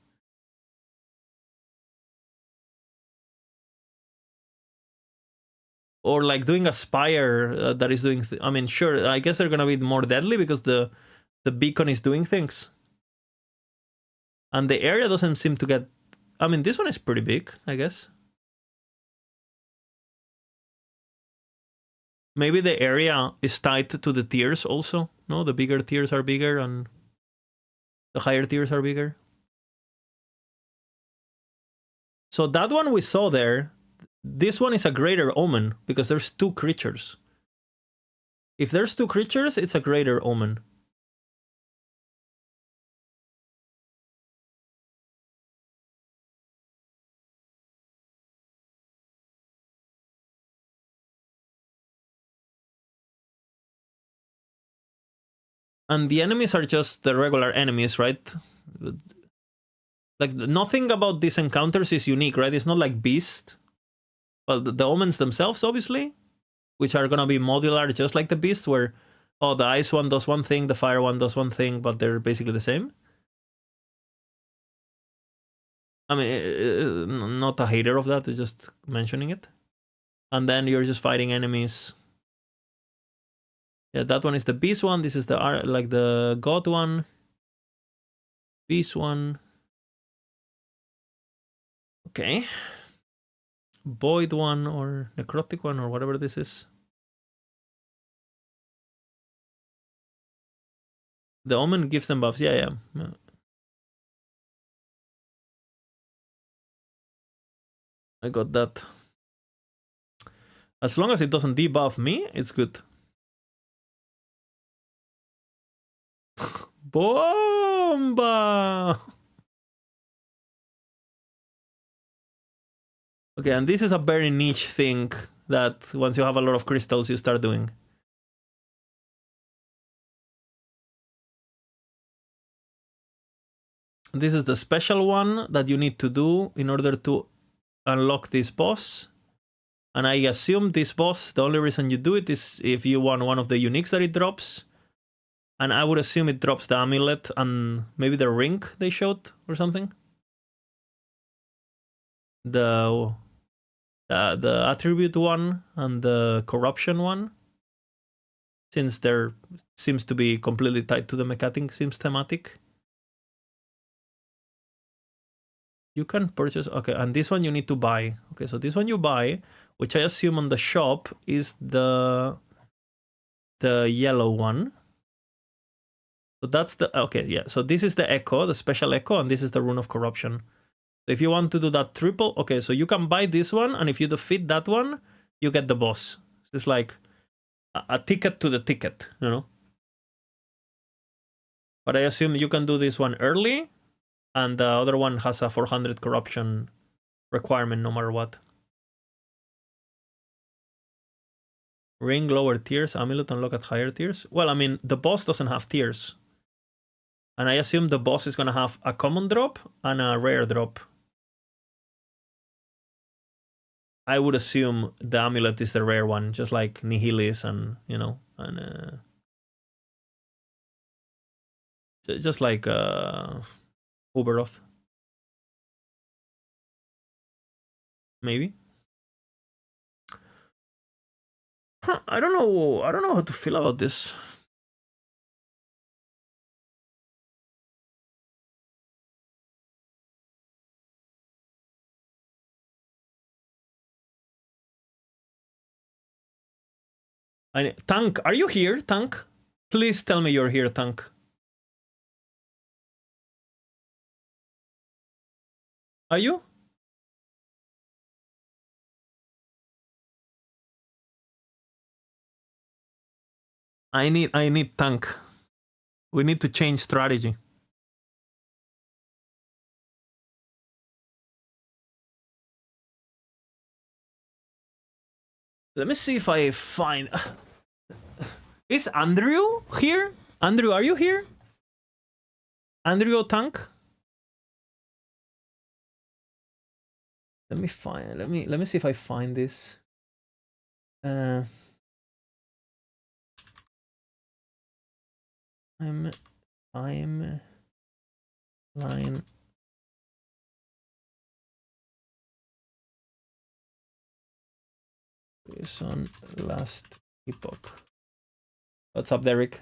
Or like doing a Spire that is doing... I mean, sure, I guess they're going to be more deadly because the beacon is doing things. And the area doesn't seem to get... I mean, this one is pretty big, I guess. Maybe the area is tied to the tiers also. No, the bigger tiers are bigger and the higher tiers are bigger. So that one we saw there, this one is a greater omen because there's 2 creatures. If there's 2 creatures, it's a greater omen. And the enemies are just the regular enemies, right? Like, nothing about these encounters is unique, right? It's not like Beast. Well, the omens themselves, obviously, which are gonna be modular just like the Beast, where, oh, the ice one does one thing, the fire one does one thing, but they're basically the same. I mean, not a hater of that, it's just mentioning it. And then you're just fighting enemies. Yeah, that one is the beast one. This is the like the god one. Beast one. Okay. Void one or necrotic one or whatever this is. The omen gives them buffs. Yeah. I got that. As long as it doesn't debuff me, it's good. Bomba! Okay, and this is a very niche thing that once you have a lot of crystals, you start doing. This is the special one that you need to do in order to unlock this boss. And I assume this boss, the only reason you do it is if you want one of the uniques that it drops. And I would assume it drops the amulet and maybe the ring they showed or something. The attribute one and the corruption one. Since there seems to be completely tied to the mechanic, seems thematic. You can purchase, okay, and this one you need to buy. Okay, so this one you buy. which I assume on the shop is the yellow one. So that's the, okay, yeah. So this is the echo, the special echo, and this is the Rune of Corruption. So if you want to do that triple, okay, so you can buy this one, and if you defeat that one, you get the boss. It's like a ticket to the ticket, you know? But I assume you can do this one early, and the other one has a 400 corruption requirement no matter what. Ring lower tiers, amulet unlock at higher tiers. Well, I mean, the boss doesn't have tiers. And I assume the boss is gonna have a common drop and a rare drop. I would assume the amulet is the rare one, just like Nihilis and, you know, and just like Uberoth. Maybe. Huh, I don't know how to feel about this. Tank, are you here, Tank? Please tell me you're here, Tank. Are you? I need Tank. We need to change strategy. Let me see if I find... Is Andrew here? Andrew, are you here? Andrew Tank? Let me find... Let me see if I find this. I'm line. Is on last epoch. What's up, Derek?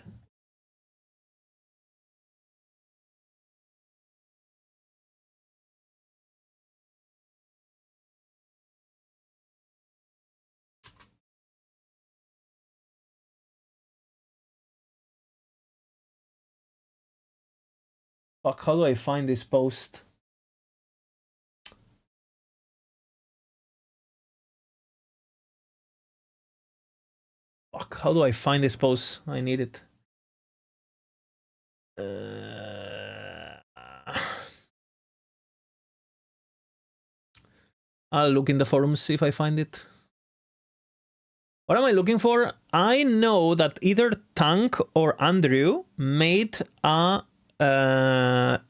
Fuck, how do I find this post? Fuck, how do I find this post? I need it. I'll look in the forums, see if I find it. What am I looking for? I know that either Tank or Andrew made a did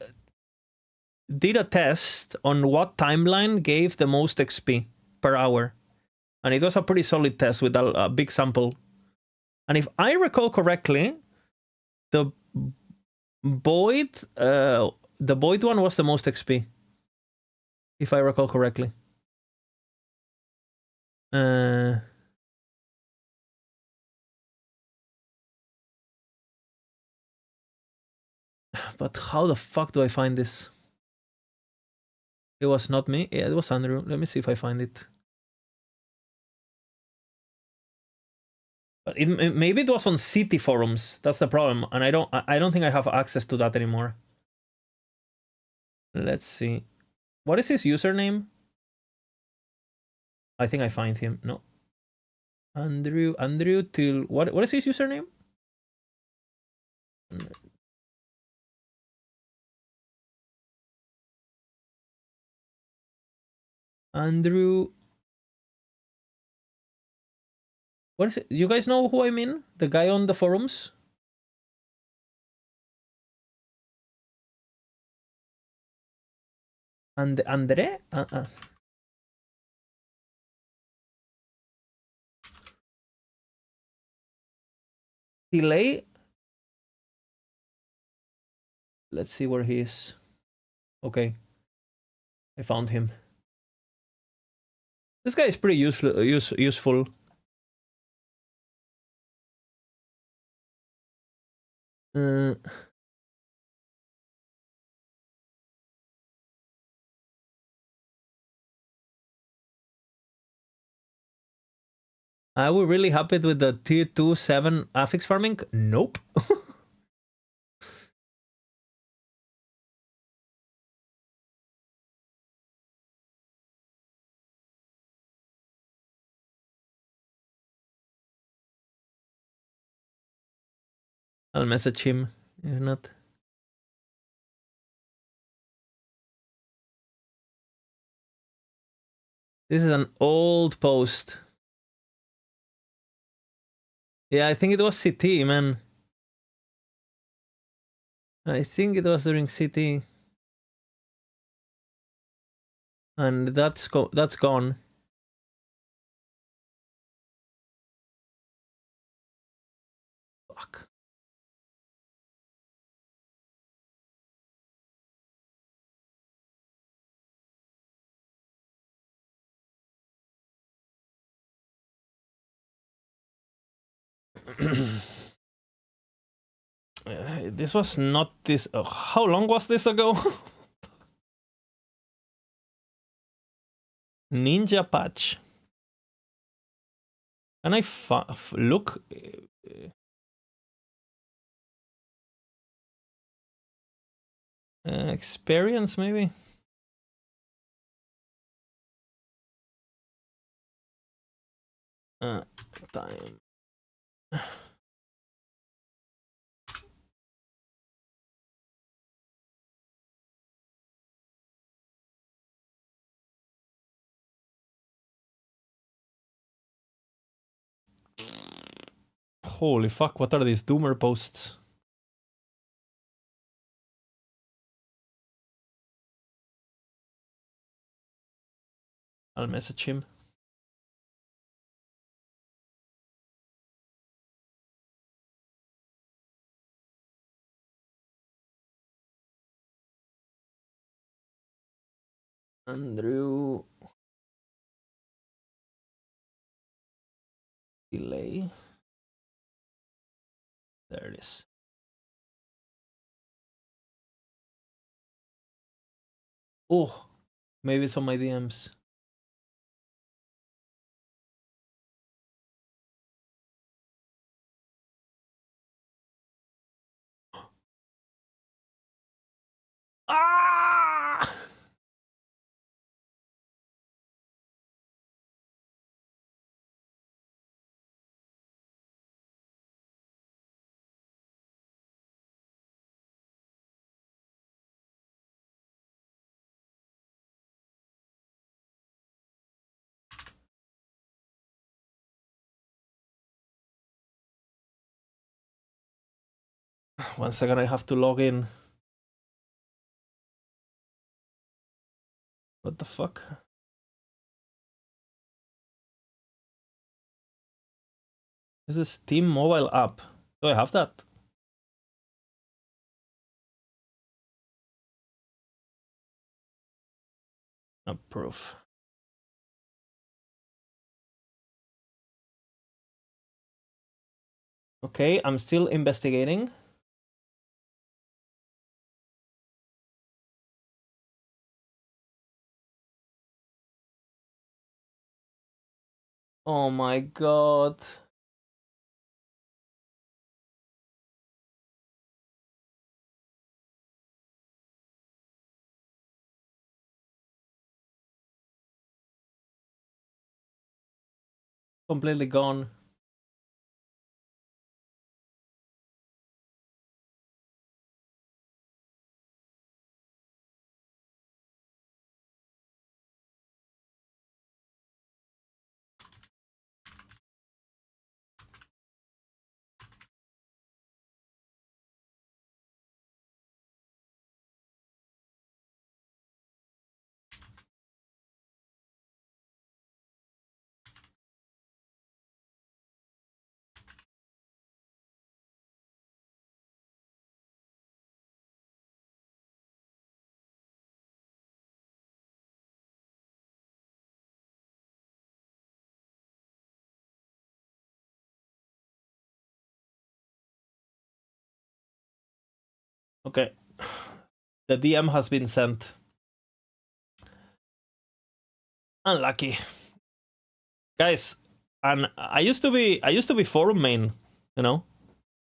a test on what timeline gave the most XP per hour. And it was a pretty solid test with a big sample. And if I recall correctly, the Void one was the most XP. If I recall correctly. But how the fuck do I find this? It was not me. Yeah, it was Andrew. Let me see if I find it. But maybe it was on city forums. That's the problem, and I don't think I have access to that anymore. Let's see. What is his username? I think I find him. No. Andrew till what is his username? Andrew. What is it? You guys know who I mean? The guy on the forums? And Andre? Delay? Let's see where he is. Okay. I found him. This guy is pretty useful. Are we really happy with the tier 2 7 affix farming? Nope. I'll message him if not. This is an old post. Yeah, I think it was CT, man. I think it was during CT. And that's gone. Fuck. This was not this. Oh, how long was this ago? Ninja patch. Can I look? Experience maybe. Time. Holy fuck, what are these doomer posts? I'll message him. Andrew. Delay. There it is. Oh, maybe it's on my DMs. Ah! One second, I have to log in. What the fuck? This is Steam mobile app. Do I have that? Approve. Okay, I'm still investigating. Oh my god. Completely gone. Okay. The DM has been sent. Unlucky. Guys, and I used to be forum main, you know.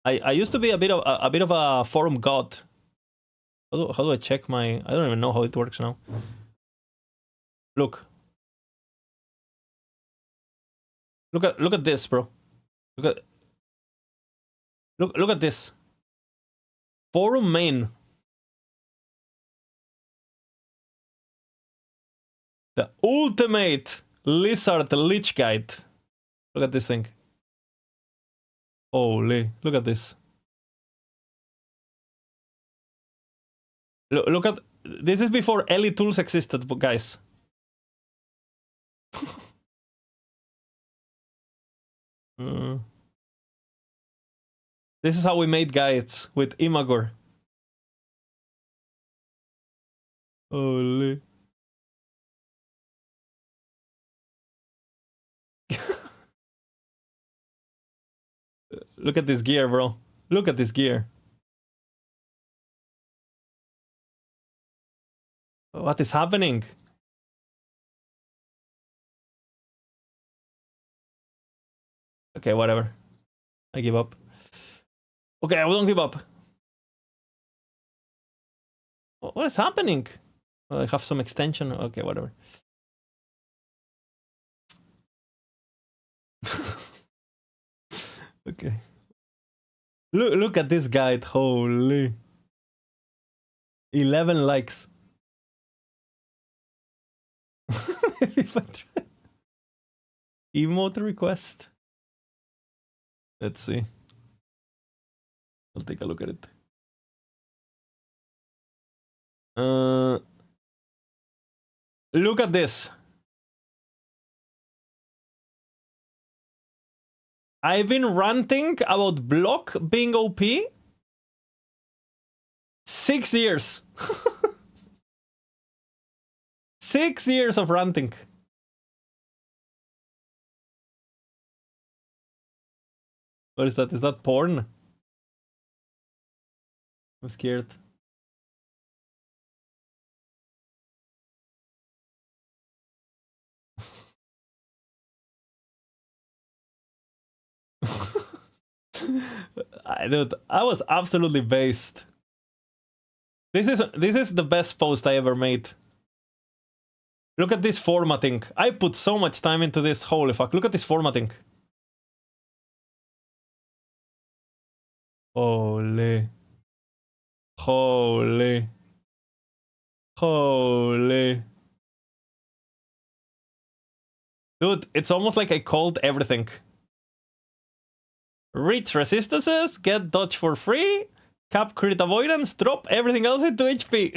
I used to be a bit of a forum god. How do I check my? I don't even know how it works now. Look at this, bro. Look at this. Forum main. The ultimate lizard lich guide. Look at this thing. Holy, look at this. Look at this is before Ellie tools existed, guys. This is how we made guides with Imagor. Holy. Look at this gear, bro. Look at this gear. What is happening? Okay, whatever. I give up. Okay, I won't give up. What is happening? Oh, I have some extension. Okay, whatever. Okay. Look at this guide. Holy. 11 likes. Emote request. Let's see. I'll take a look at it. Look at this. I've been ranting about block being OP 6 years. 6 years of ranting. What is that? Is that porn? I'm scared. Dude, I was absolutely based. This is the best post I ever made. Look at this formatting. I put so much time into this. Holy fuck. Look at this formatting. Holy. Holy. Holy. Dude, it's almost like I called everything. Reach resistances, get dodge for free, cap crit avoidance, drop everything else into HP.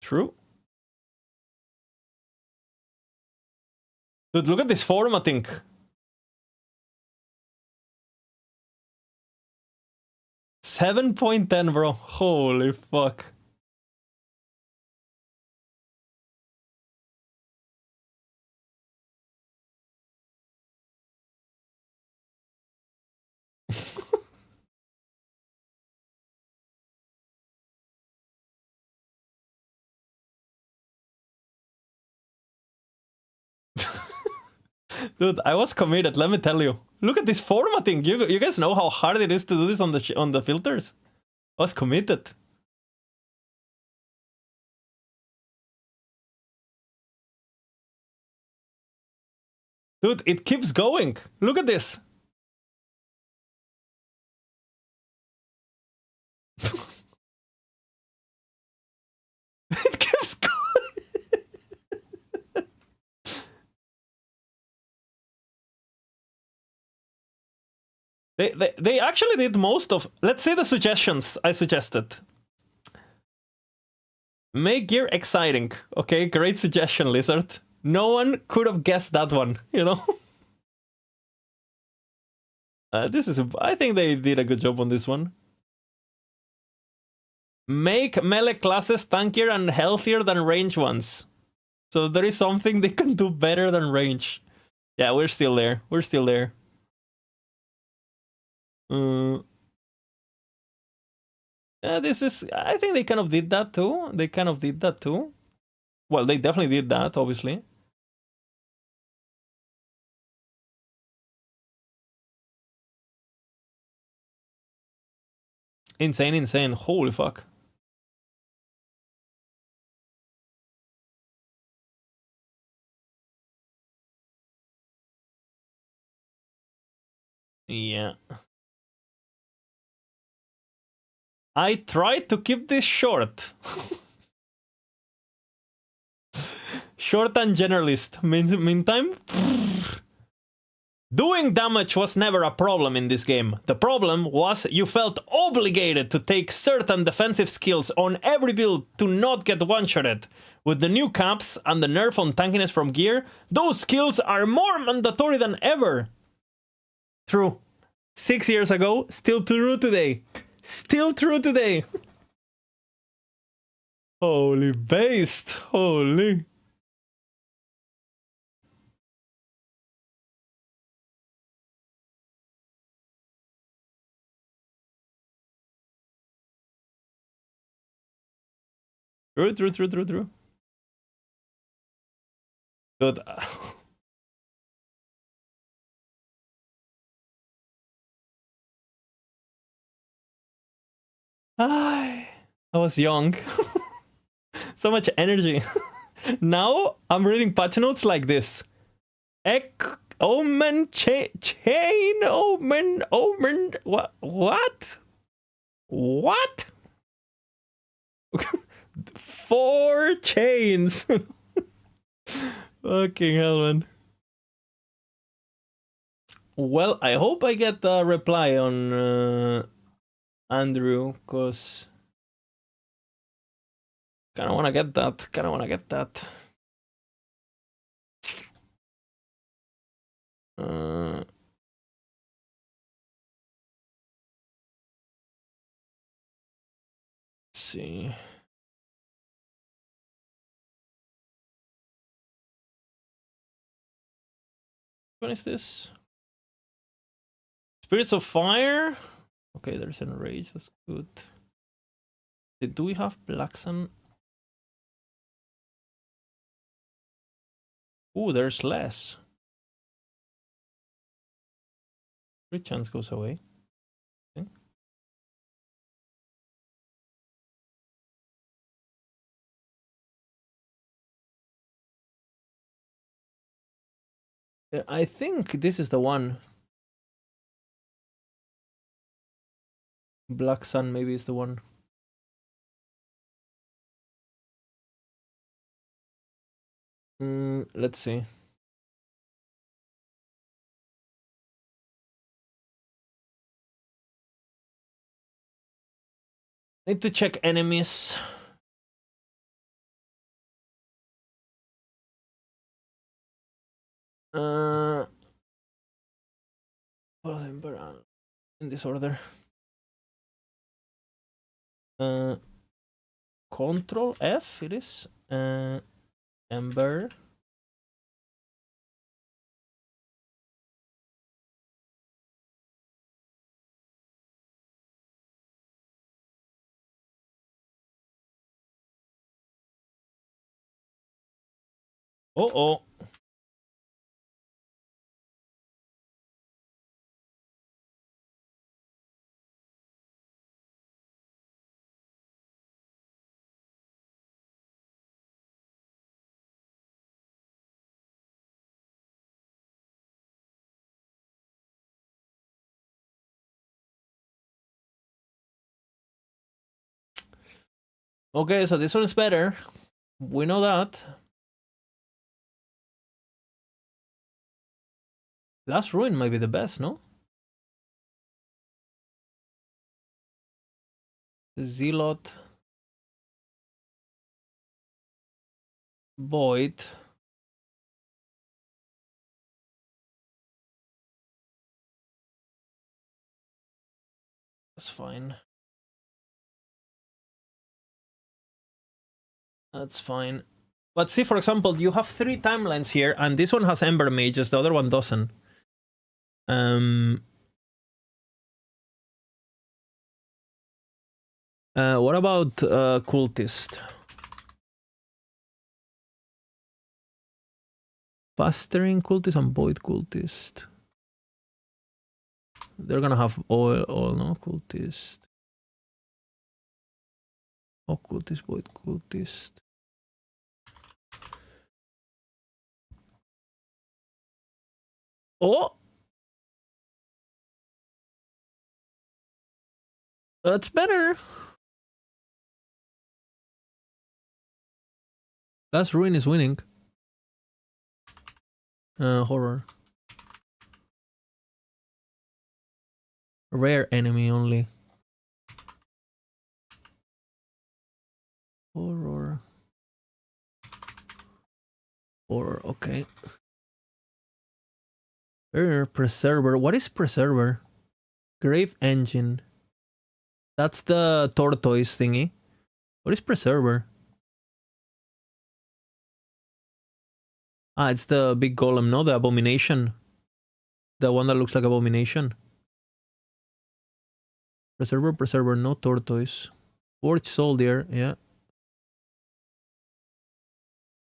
True. Dude, look at this formatting. $7.10, bro. Holy fuck. Dude, I was committed, let me tell you. Look at this formatting. You guys know how hard it is to do this on the filters? I was committed. Dude, it keeps going. Look at this. It keeps going. They actually did most of... Let's see the suggestions I suggested. Make gear exciting. Okay, great suggestion, Lizard. No one could have guessed that one, you know? I think they did a good job on this one. Make melee classes tankier and healthier than range ones. So there is something they can do better than range. Yeah, we're still there. We're still there. Yeah, this is... I think they kind of did that too. They kind of did that too. Well, they definitely did that, obviously. Insane, insane. Holy fuck. Yeah. I tried to keep this short. Short and generalist. Meantime, doing damage was never a problem in this game. The problem was you felt obligated to take certain defensive skills on every build to not get one-shotted. With the new caps and the nerf on tankiness from gear, those skills are more mandatory than ever. True. 6 years ago, still true today. Still true today. Holy based. Holy. True. Good. I was young. So much energy. Now I'm reading patch notes like this. Omen, chain, omen, what? What? 4 chains. Fucking hell, man. Well, I hope I get a reply on Andrew, because kinda wanna get that. Let's see. What is this? Spirits of Fire? Okay, there's an Enrage, that's good. Do we have Black Sun? Ooh, there's less. Crit chance goes away. Okay. I think this is the one. Black Sun maybe is the one. Let's see. Need to check enemies. All of them in this order. Control F it is. Ember. Oh. Okay, so this one is better. We know that. Last Ruin might be the best, no? Zealot. Void. That's fine. That's fine. But see, for example, you have 3 timelines here, and this one has Ember Mages, the other one doesn't. What about Cultist? Fastering Cultist and Void Cultist. They're gonna have oil, no? Cultist. Occultist, Void Cultist. Oh! That's better. Last Ruin is winning. Horror. Rare enemy only. Horror. Horror, okay. Preserver. What is Preserver? Grave Engine. That's the tortoise thingy. What is Preserver? Ah, it's the big golem, no? The Abomination. The one that looks like Abomination. Preserver, no tortoise. Forge Soldier, yeah.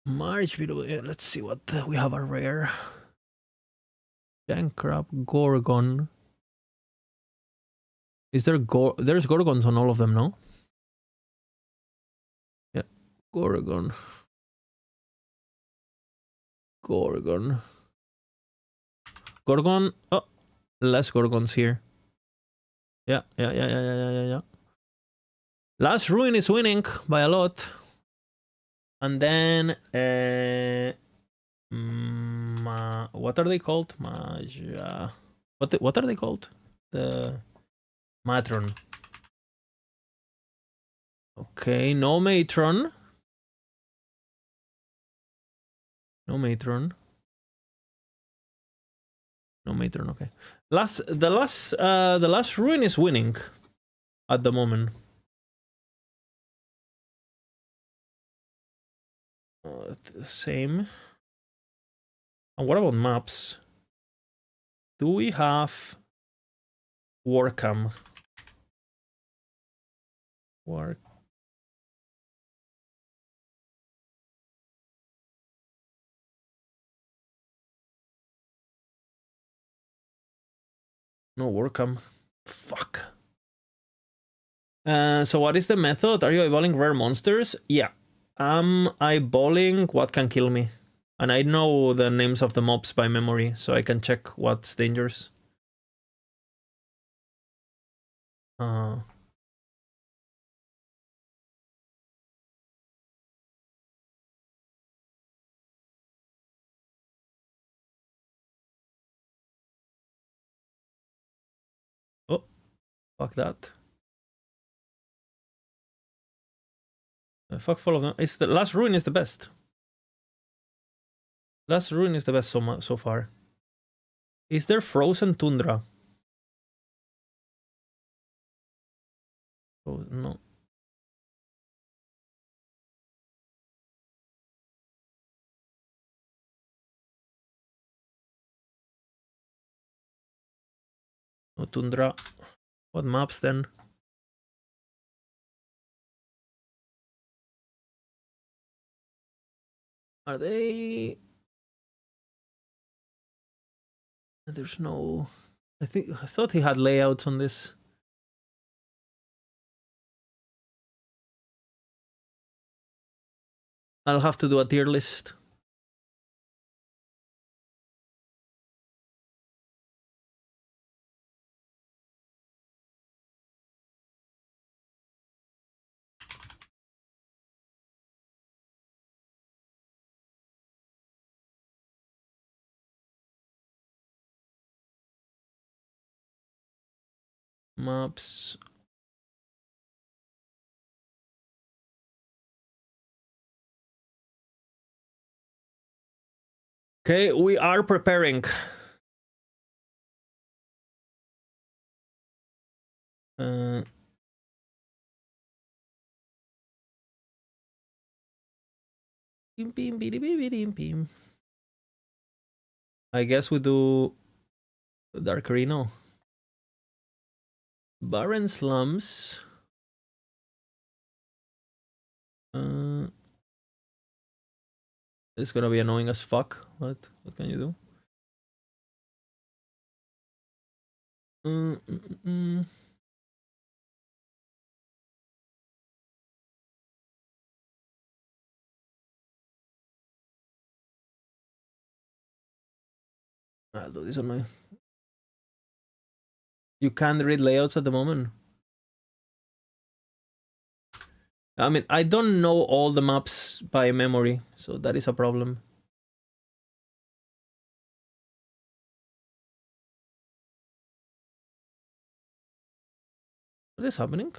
March video, yeah, let's see what we have a rare. Giant Crab, Gorgon. Is there there's Gorgons on all of them, no? Yeah, Gorgon. Gorgon. Oh, less Gorgons here. Yeah. Last Ruin is winning by a lot. And then what are they called? Maja. What are they called? The Matron. Okay, no Matron. No Matron. No Matron, okay. The last Ruin is winning at the moment. Same. And what about maps? Do we have Warcam? No Warcam. Fuck. So what is the method? Are you eyeballing rare monsters? Yeah. I'm eyeballing what can kill me. And I know the names of the mobs by memory, so I can check what's dangerous. No Oh, fuck that. Fuck all of them. It's the last Ruin is the best. Last Ruin is the best so far. Is there Frozen Tundra? Oh, no. No Tundra. What maps then? Are they... There's no... I thought he had layouts on this. I'll have to do a tier list. Maps. Okay, we are preparing. I guess we do Dark Reno. Barren Slums. It's gonna be annoying as fuck. What can you do? I'll do this on my... You can't read layouts at the moment. I mean, I don't know all the maps by memory, so that is a problem. What is happening?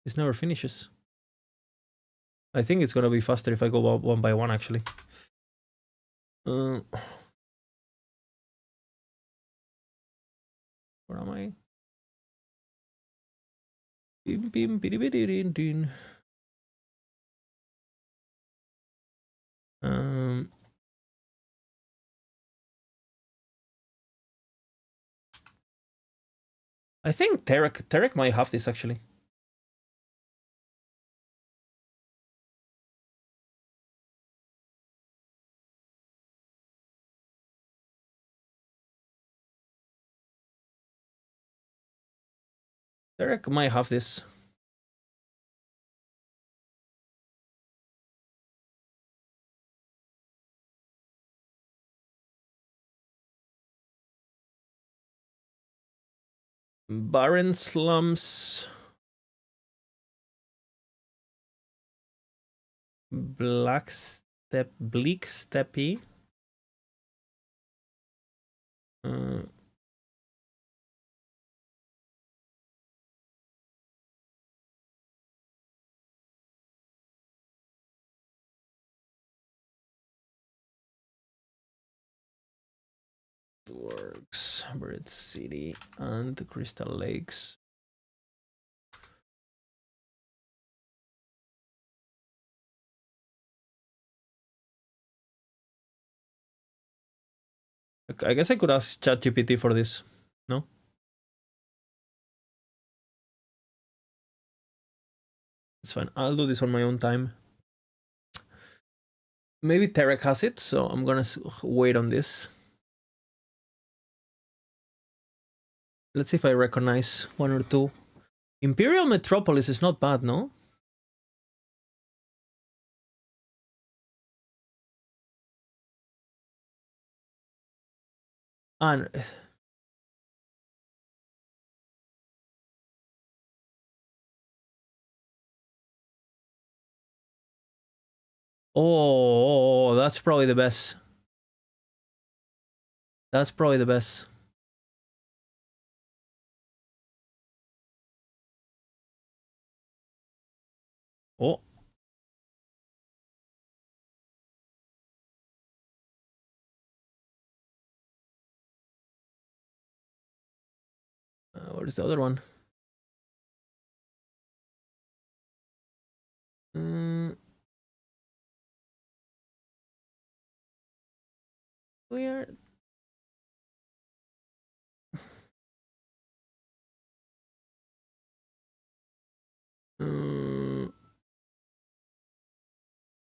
This never finishes. I think it's gonna be faster if I go one by one, actually. Where am I? Bim, bim, bidi, bidi, din, din. I think Tarek might have this, actually. Tarek might have this. Barren Slums. Bleak Steppy. Works, Bird City, and Crystal Lakes. I guess I could ask ChatGPT for this. No? It's fine. I'll do this on my own time. Maybe Tarek has it, so I'm gonna wait on this. Let's see if I recognize one or two. Imperial Metropolis is not bad, no? And oh, that's probably the best. That's probably the best. Oh. Where's the other one? Weird.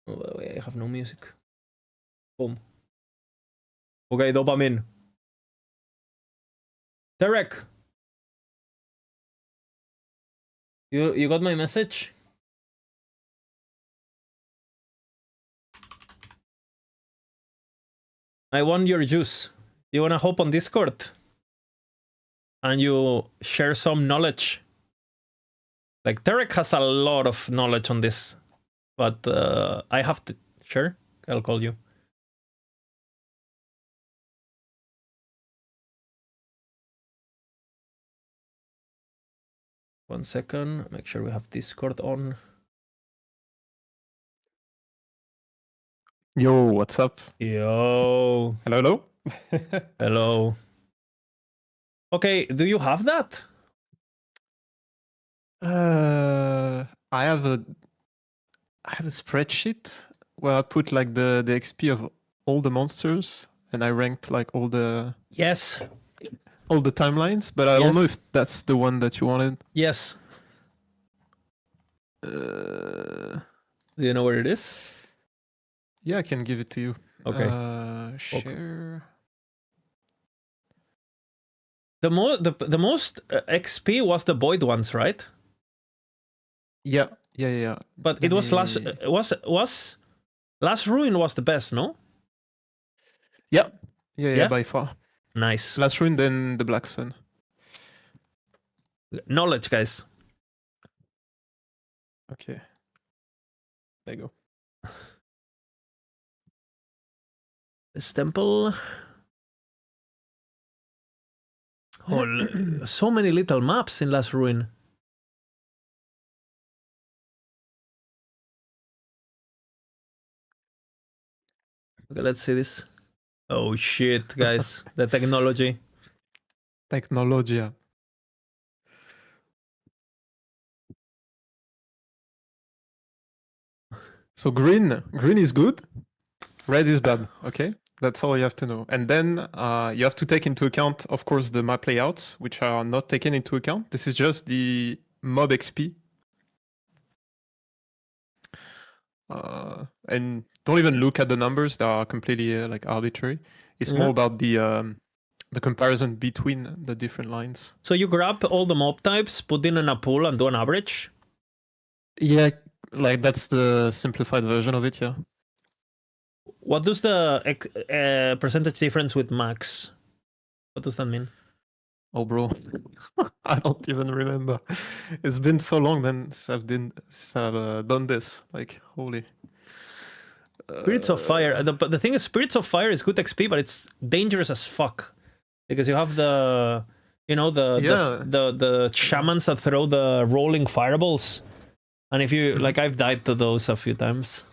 Oh, by the way, I have no music. Boom. Okay, dopamine. Tarek. You got my message? I want your juice. You wanna hop on Discord? And you share some knowledge? Like, Tarek has a lot of knowledge on this. But I have to... Sure, I'll call you. One second, make sure we have Discord on. Yo, what's up? Yo. Hello, hello. Hello. Okay, do you have that? I have a spreadsheet where I put like the XP of all the monsters, and I ranked like all the Yes. all the timelines, but I don't know if that's the one that you wanted. Yes. Do you know where it is? Yeah, I can give it to you. Okay. Share. Okay. The most XP was the Void ones, right? Yeah. But it was last Last Ruin was the best, no? Yeah. Yeah, Yeah? by far. Nice. Last rune, then the Black Sun. Knowledge, guys. Okay. There you go. This temple. Oh, so many little maps in Last Ruin. Okay, let's see this. Oh shit, guys. The technology. Technologia. So green is good. Red is bad. Okay, that's all you have to know. And then you have to take into account, of course, the map layouts, which are not taken into account. This is just the mob XP. And don't even look at the numbers; they are completely like arbitrary. It's more about the comparison between the different lines. So you grab all the mob types, put in a pool, and do an average? Yeah, like that's the simplified version of it, yeah. What does the percentage difference with max? What does that mean? Oh, bro, I don't even remember. It's been so long, man, since I've done this. Like, holy. Spirits of Fire. The thing is, Spirits of Fire is good XP, but it's dangerous as fuck because you have the shamans that throw the rolling fireballs, and if you like, I've died to those a few times.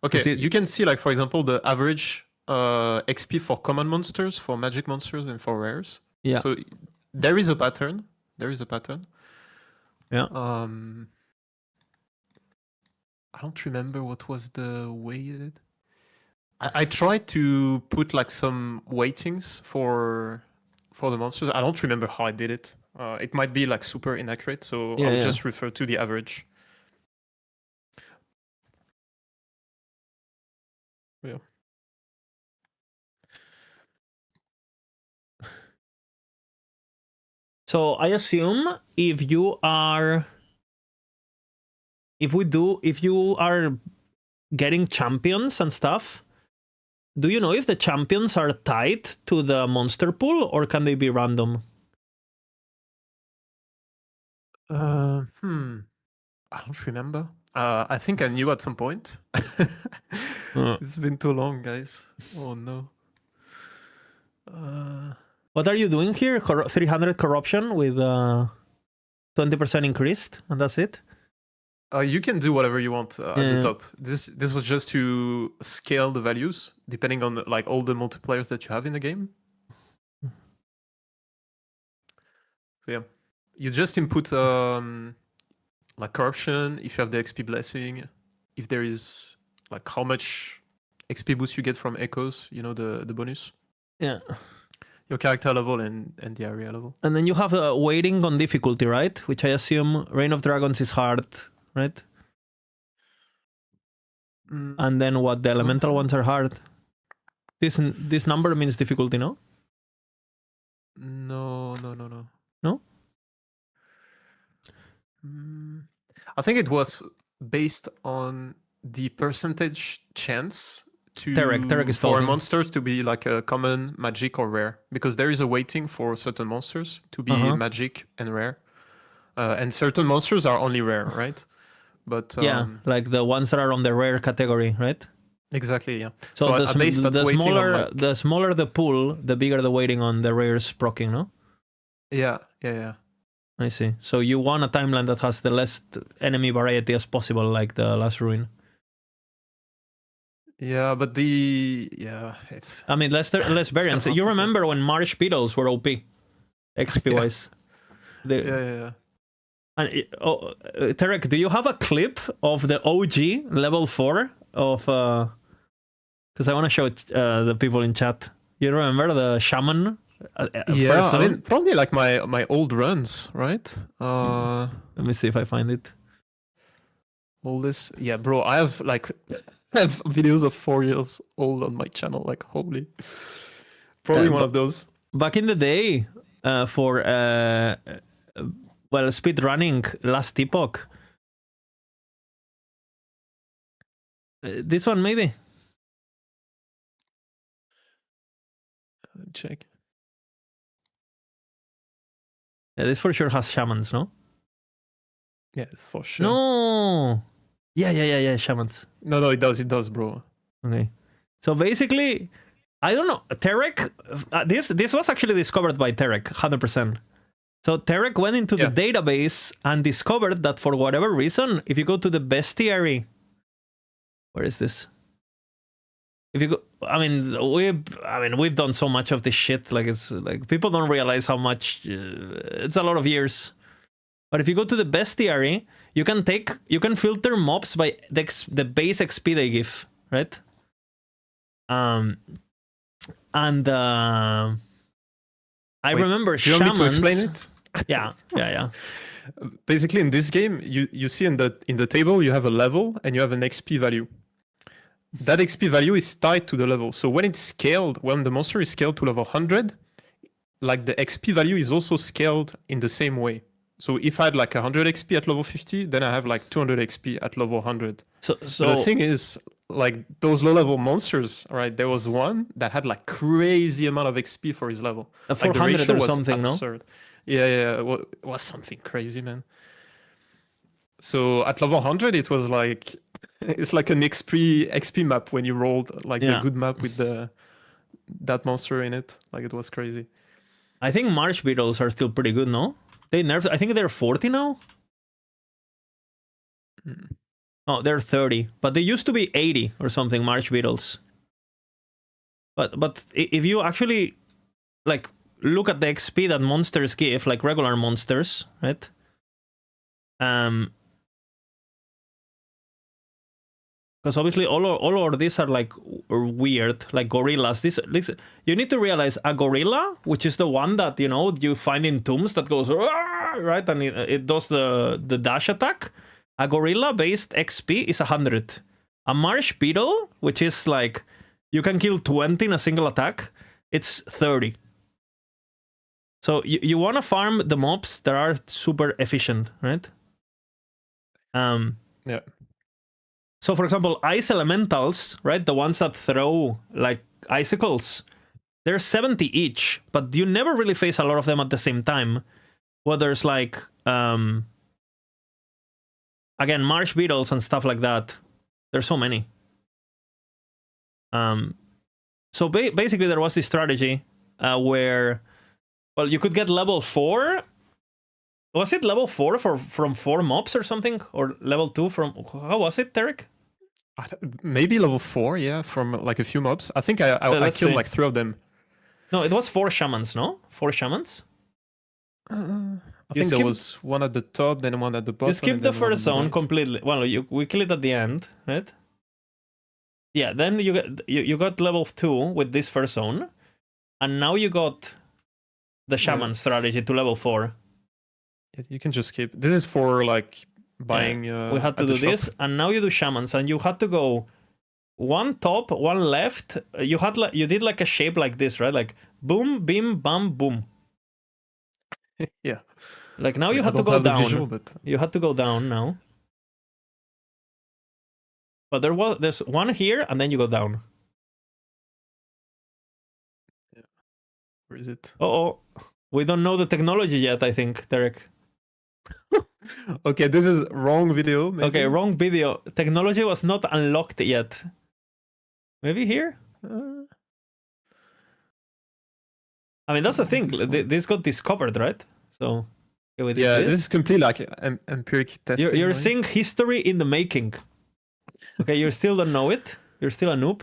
Okay, you can see, like, for example, the average XP for common monsters, for magic monsters, and for rares. Yeah. So there is a pattern. Yeah. I don't remember what was the weighted. I tried to put like some weightings for the monsters. I don't remember how I did it. It might be like super inaccurate, so I'll just refer to the average. Yeah. So I assume if you are getting champions and stuff, do you know if the champions are tied to the monster pool or can they be random? I don't remember. I think I knew at some point. It's been too long, guys. Oh no. What are you doing here? 300 corruption with 20% increased, and that's it? You can do whatever you want at the top. This was just to scale the values depending on like all the multipliers that you have in the game. So yeah, you just input like corruption, if you have the XP blessing, if there is like how much XP boost you get from echoes, you know, the bonus. Yeah. Your character level and the area level. And then you have a weighting on difficulty, right? Which I assume Reign of Dragons is hard, right? And then what? The elemental ones are hard. This number means difficulty, no? No. No? I think it was based on the percentage chance Terek is for monsters to be like a common, magic, or rare. Because there is a weighting for certain monsters to be magic and rare. And certain monsters are only rare, right? But like the ones that are on the rare category, right? Exactly, yeah. So the smaller the pool, the bigger the weighting on the rares proccing, no? Yeah. I see. So you want a timeline that has the less enemy variety as possible, like the Last Ruin. Yeah, but it's... I mean, less variance. You remember when Marsh Beetles were OP, XP-wise? Yeah. And Terek, do you have a clip of the OG level 4 of... Because I want to show the people in chat. You remember the shaman? Yeah, I mean, probably like my old runs, right? Let me see if I find it. All this... Yeah, bro, I have videos of 4 years old on my channel, like holy. Probably one of those. Back in the day, for speed running last epoch. This one maybe. Let me check. Yeah, this for sure has shamans, no? Yes, for sure. No. Yeah. Shamans. No, it does, bro. Okay. So basically, I don't know. Terek, this was actually discovered by Terek, 100%. So Terek went into the database and discovered that for whatever reason, if you go to the bestiary, where is this? If you go, we've done so much of this shit. Like it's like people don't realize how much. It's a lot of years. But if you go to the bestiary, you can filter mobs by the base XP they give, right? I remember do you shamans. want me to explain it? Yeah. Basically, in this game, you see in the table you have a level and you have an XP value. That XP value is tied to the level. So when it's scaled, when the monster is scaled to level 100, like the XP value is also scaled in the same way. So if I had like 100 XP at level 50, then I have like 200 XP at level 100. So the thing is, like those low-level monsters, right? There was one that had like crazy amount of XP for his level. 400 or something, absurd. No? Yeah. It was something crazy, man. So at level 100, it was like it's like an XP map when you rolled like the good map with that monster in it. Like it was crazy. I think Marsh Beetles are still pretty good, no? They nerfed. I think they're 40 now. Oh, they're 30, but they used to be 80 or something. Marsh Beetles. But if you actually like look at the XP that monsters give, like regular monsters, right? Because obviously all of these are like weird, like gorillas. This you need to realize a gorilla, which is the one that you find in tombs that goes right, and it does the dash attack. A gorilla based XP is 100. A marsh beetle, which is like you can kill 20 in a single attack, it's 30. So you want to farm the mobs that are super efficient, right? Yeah. So, for example, ice elementals, right? The ones that throw like icicles, they're 70 each, but you never really face a lot of them at the same time. Well, there's like, again, marsh beetles and stuff like that. There's so many. So basically, there was this strategy where, well, you could get level 4. Was it level 4 from 4 mobs or something? Or level 2 from... How was it, Terek? Maybe level 4, yeah, from like a few mobs. I think I killed like 3 of them. No, it was 4 shamans, no? 4 shamans? I think there was one at the top, then one at the bottom. You skipped the first zone completely. Well, we kill it at the end, right? Yeah, then you got level 2 with this first zone. And now you got the shaman strategy to level 4. You can just skip. This is for like buying. We had to do this, and now you do shamans, and you had to go one top, one left. You did like a shape like this, right? Like boom, beam, bam, boom. Yeah. Like now you had to go down. Visual, but... You had to go down now. But there's one here, and then you go down. Yeah. Where is it? Oh, we don't know the technology yet. I think, Derek. Okay, this is wrong video. Maybe. Okay, wrong video. Technology was not unlocked yet. Maybe here? I mean, that's the thing. This got discovered, right? So, this is completely like empiric testing. You're seeing history in the making. Okay, you still don't know it. You're still a noob.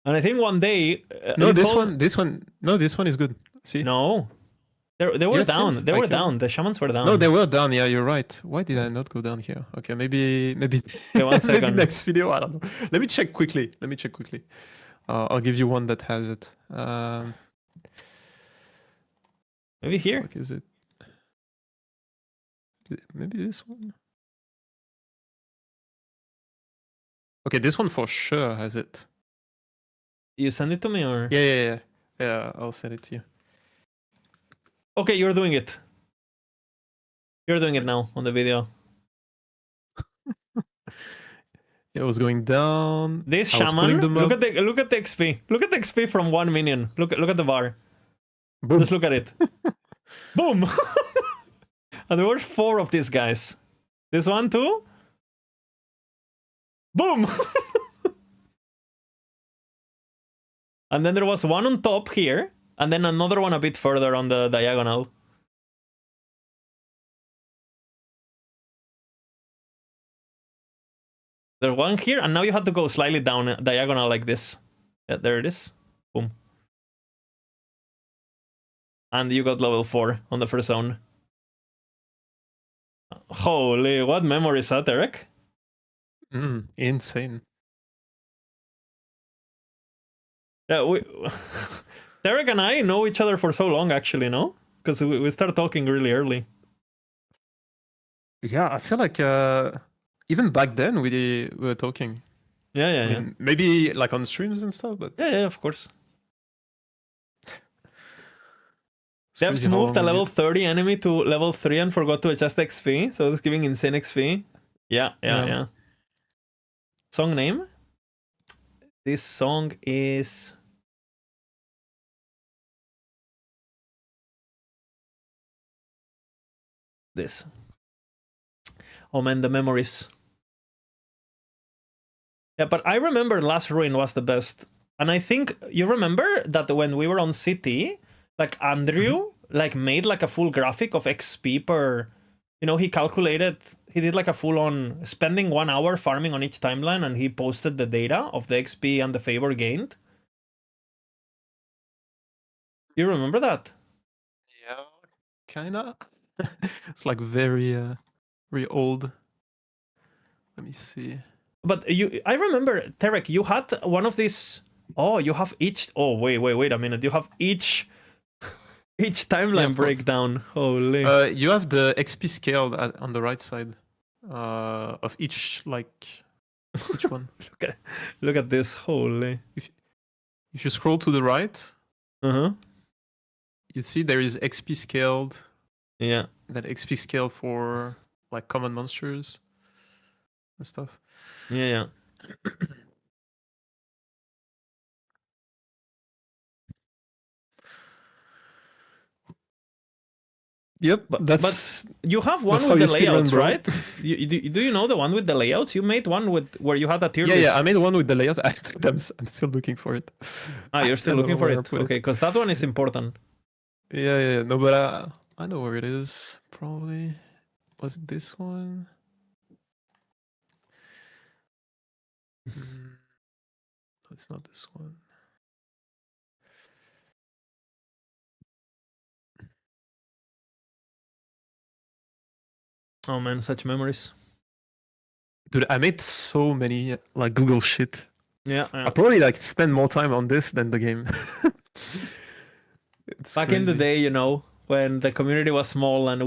And I think one day... this one is good. See? No. They were down. Yes, they were down. The shamans were down. No, they were down. Yeah, you're right. Why did I not go down here? Okay, maybe. Okay, 1 second. Maybe next video. I don't know. Let me check quickly. I'll give you one that has it. Maybe here. What is it? Maybe this one. Okay, this one for sure has it. You send it to me or? Yeah. I'll send it to you. Okay, you're doing it. You're doing it now on the video. It was going down. This I was pulling shaman. them Look up. at the XP. Look at the XP from one minion. Look at the bar. Boom. Just look at it. Boom. And there were 4 of these guys. This one too. Boom. And then there was one on top here, and then another one a bit further on the diagonal. There's one here, and now you have to go slightly down diagonal like this. Yeah, there it is. Boom. And you got level 4 on the first zone. Holy, what memories, huh, Derek? Insane. Yeah, Derek and I know each other for so long, actually, no? Because we started talking really early. Yeah, I feel like even back then we were talking. Yeah, yeah, I yeah. mean, maybe like on streams and stuff, but Yeah, yeah, of course. it's They have crazy how moved a long we level did. 30 enemy to level 3 and forgot to adjust XP, so it's giving insane XP. Yeah, yeah, Yeah. yeah. Song name? This song is... this. Oh man, the memories. Yeah, but I remember Last Ruin was the best. And I think you remember that when we were on City, like Andrew like made like a full graphic of XP per, you know, he calculated, he did like a full on spending 1 hour farming on each timeline, and he posted the data of the XP and the favor gained. You remember that? Yeah, kinda. It's like very old. Let me see. But I remember, Tarek, you had one of these. Oh, you have each. Oh, wait a minute. You have each timeline of course. breakdown. Holy. You have the XP scaled on the right side of each each one. Look at this. Holy. If you scroll to the right, Uh-huh. you see there is XP scaled. Yeah. That XP scale for like common monsters and stuff. Yeah, yeah. Yep, But that's you have one that's with how the you speedrun, layouts, bro. right? Do you know the one with the layouts? You made one with where you had a tier list. yeah. I made one with the layout. I'm still looking for it. You're still I don't looking know for where I it. put Okay, because that one is important. Yeah. No, but I know where it is. Probably was it this one? No, it's not this one. Oh man, such memories. Dude, I made so many like Google shit. Yeah. I probably like spend more time on this than the game. It's Back in the crazy. day, you know, when the community was small and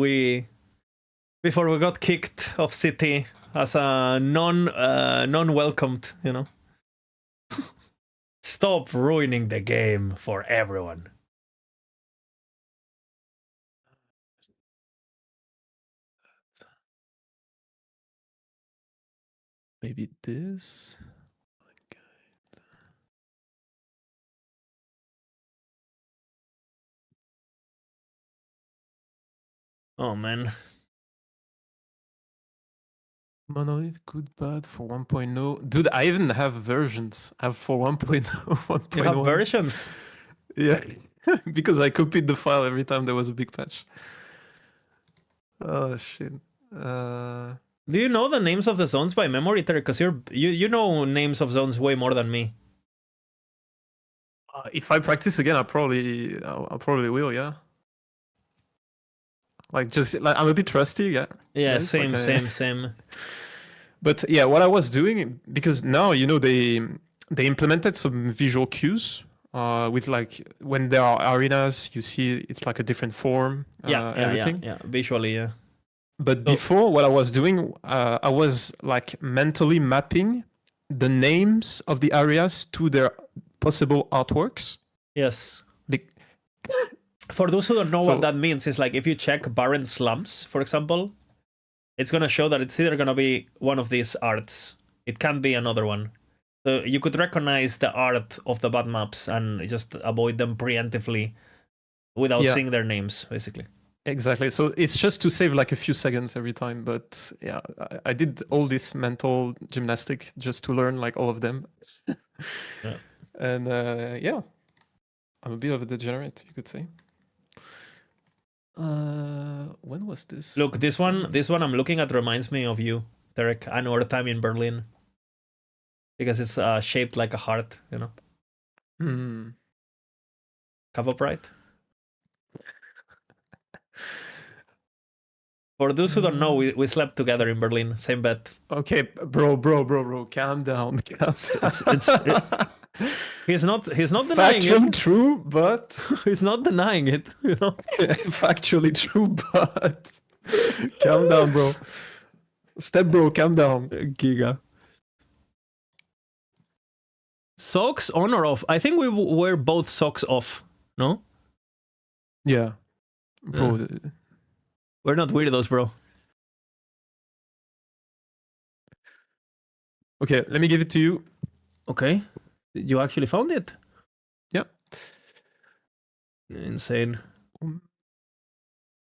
before we got kicked off City as a non-welcomed, you know. Stop ruining the game for everyone. Maybe this. Oh man. Monolith, good, bad for 1.0. Dude, I even have versions. I have for 1.0, 1.1. You have versions. Yeah, because I copied the file every time there was a big patch. Oh shit. Do you know the names of the zones by memory, Terry? Because you know names of zones way more than me. If I practice again, I probably will. Yeah. Like just like I'm a bit rusty. Yeah. Yeah, Guys, same, like same. But yeah, what I was doing, because now you know they implemented some visual cues with like when there are arenas, you see it's like a different form. Everything. Yeah. Visually, yeah. But before, what I was doing, I was like mentally mapping the names of the areas to their possible artworks. Yes. For those who don't know what that means, it's like if you check Barren Slums, for example, it's gonna show that it's either gonna be one of these arts It can't be another one. So you could recognize the art of the bad maps and just avoid them preemptively without Yeah. seeing their names, basically. Exactly. So it's just to save like a few seconds every time. But yeah, I did all this mental gymnastic just to learn like all of them. Yeah. And yeah, I'm a bit of a degenerate, you could say. When was this? Look, this one I'm looking at reminds me of you, Derek, and our time in Berlin. Because it's shaped like a heart, you know. Hmm. Cup of Pride. For those who don't know, we slept together in Berlin, same bed. Okay, bro, calm down. He's not denying Factually it. true, but He's not denying it, you know. factually true, but calm down, bro. Step bro, calm down. Giga. Socks on or off? I think we were both socks off, no? Yeah. Bro. We're not weirdos, bro. Okay, let me give it to you. Okay. You actually found it? Yeah. Insane.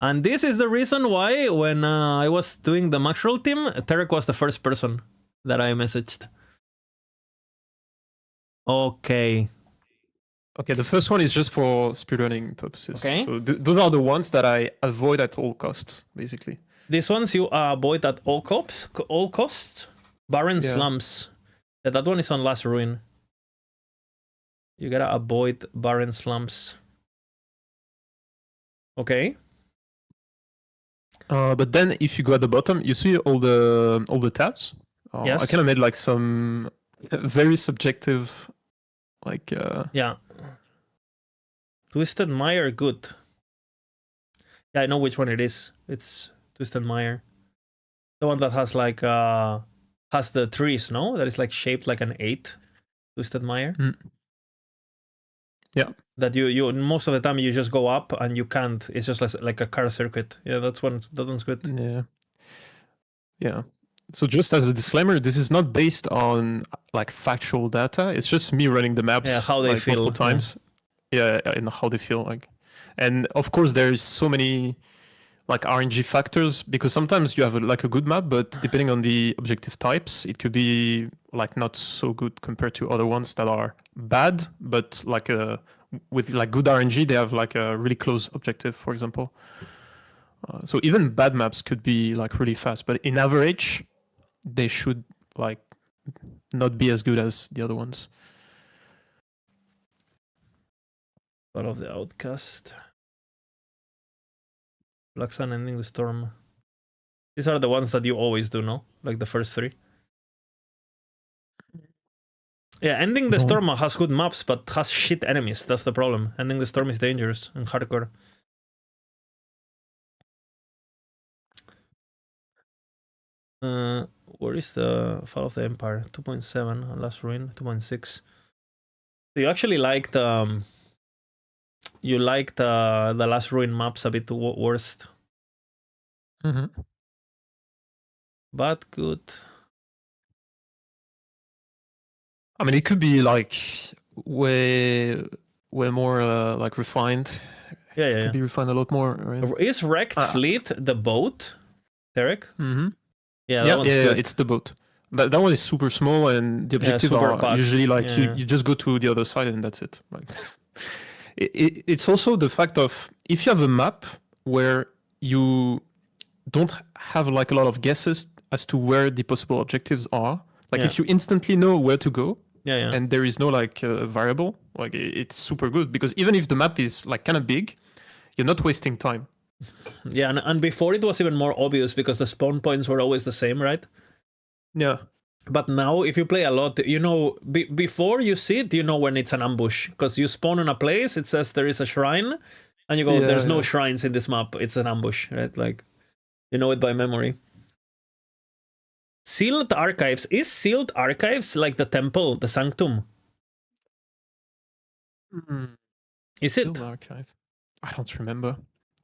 And this is the reason why when I was doing the Maxroll team, Tarek was the first person that I messaged. Okay. Okay, the first one is just for speedrunning purposes. Okay. So those are the ones that I avoid at all costs, basically. These ones you avoid at all costs. Barren Slums. Yeah, that one is on Last Ruin. You gotta avoid Barren Slums. Okay. But then if you go at the bottom, you see all the tabs. Yes. I kind of made like some very subjective, like yeah. Twisted Mire, good. Yeah, I know which one it is. It's Twisted Mire. The one that has like has the trees, no? That is like shaped like an 8. Twisted Mire. Yeah. That you most of the time you just go up and you can't. It's just like a car circuit. Yeah, that one's good. Yeah. Yeah. So just as a disclaimer, this is not based on like factual data. It's just me running the maps. Yeah, how they like, feel multiple times. Yeah, and how they feel like. And of course, there is so many like RNG factors because sometimes you have like a good map, but depending on the objective types, it could be like not so good compared to other ones that are bad, but like with like good RNG, they have like a really close objective, for example. So even bad maps could be like really fast, but in average, they should like not be as good as the other ones. Part of the Outcast. Black Sun, Ending the Storm. These are the ones that you always do, no? Like the first 3. Yeah, Ending the Storm has good maps, but has shit enemies. That's the problem. Ending the Storm is dangerous and hardcore. Where is the Fall of the Empire? 2.7, Last Ruin, 2.6. So you actually liked the Last Ruin maps a bit worst. Mm-hmm. But good. I mean, it could be like way more like refined. Yeah, It could be refined a lot more. Right? Is Wrecked Fleet the boat, Derek? Mm-hmm. Yeah, it's the boat. That one is super small, and the objectives are packed. usually like you just go to the other side and that's it. Like, it's also the fact of if you have a map where you don't have like a lot of guesses as to where the possible objectives are. Like if you instantly know where to go, and there is no like variable, like it's super good because even if the map is like kind of big, you're not wasting time. Yeah, and before it was even more obvious because the spawn points were always the same, right? Yeah. But now, if you play a lot, you know, before you see it, you know when it's an ambush because you spawn in a place, it says there is a shrine, and you go, "There's no shrines in this map. It's an ambush," right? Like, you know it by memory. Sealed Archives. Is Sealed Archives like the temple, the sanctum? Is it? Sealed Archive. I don't remember.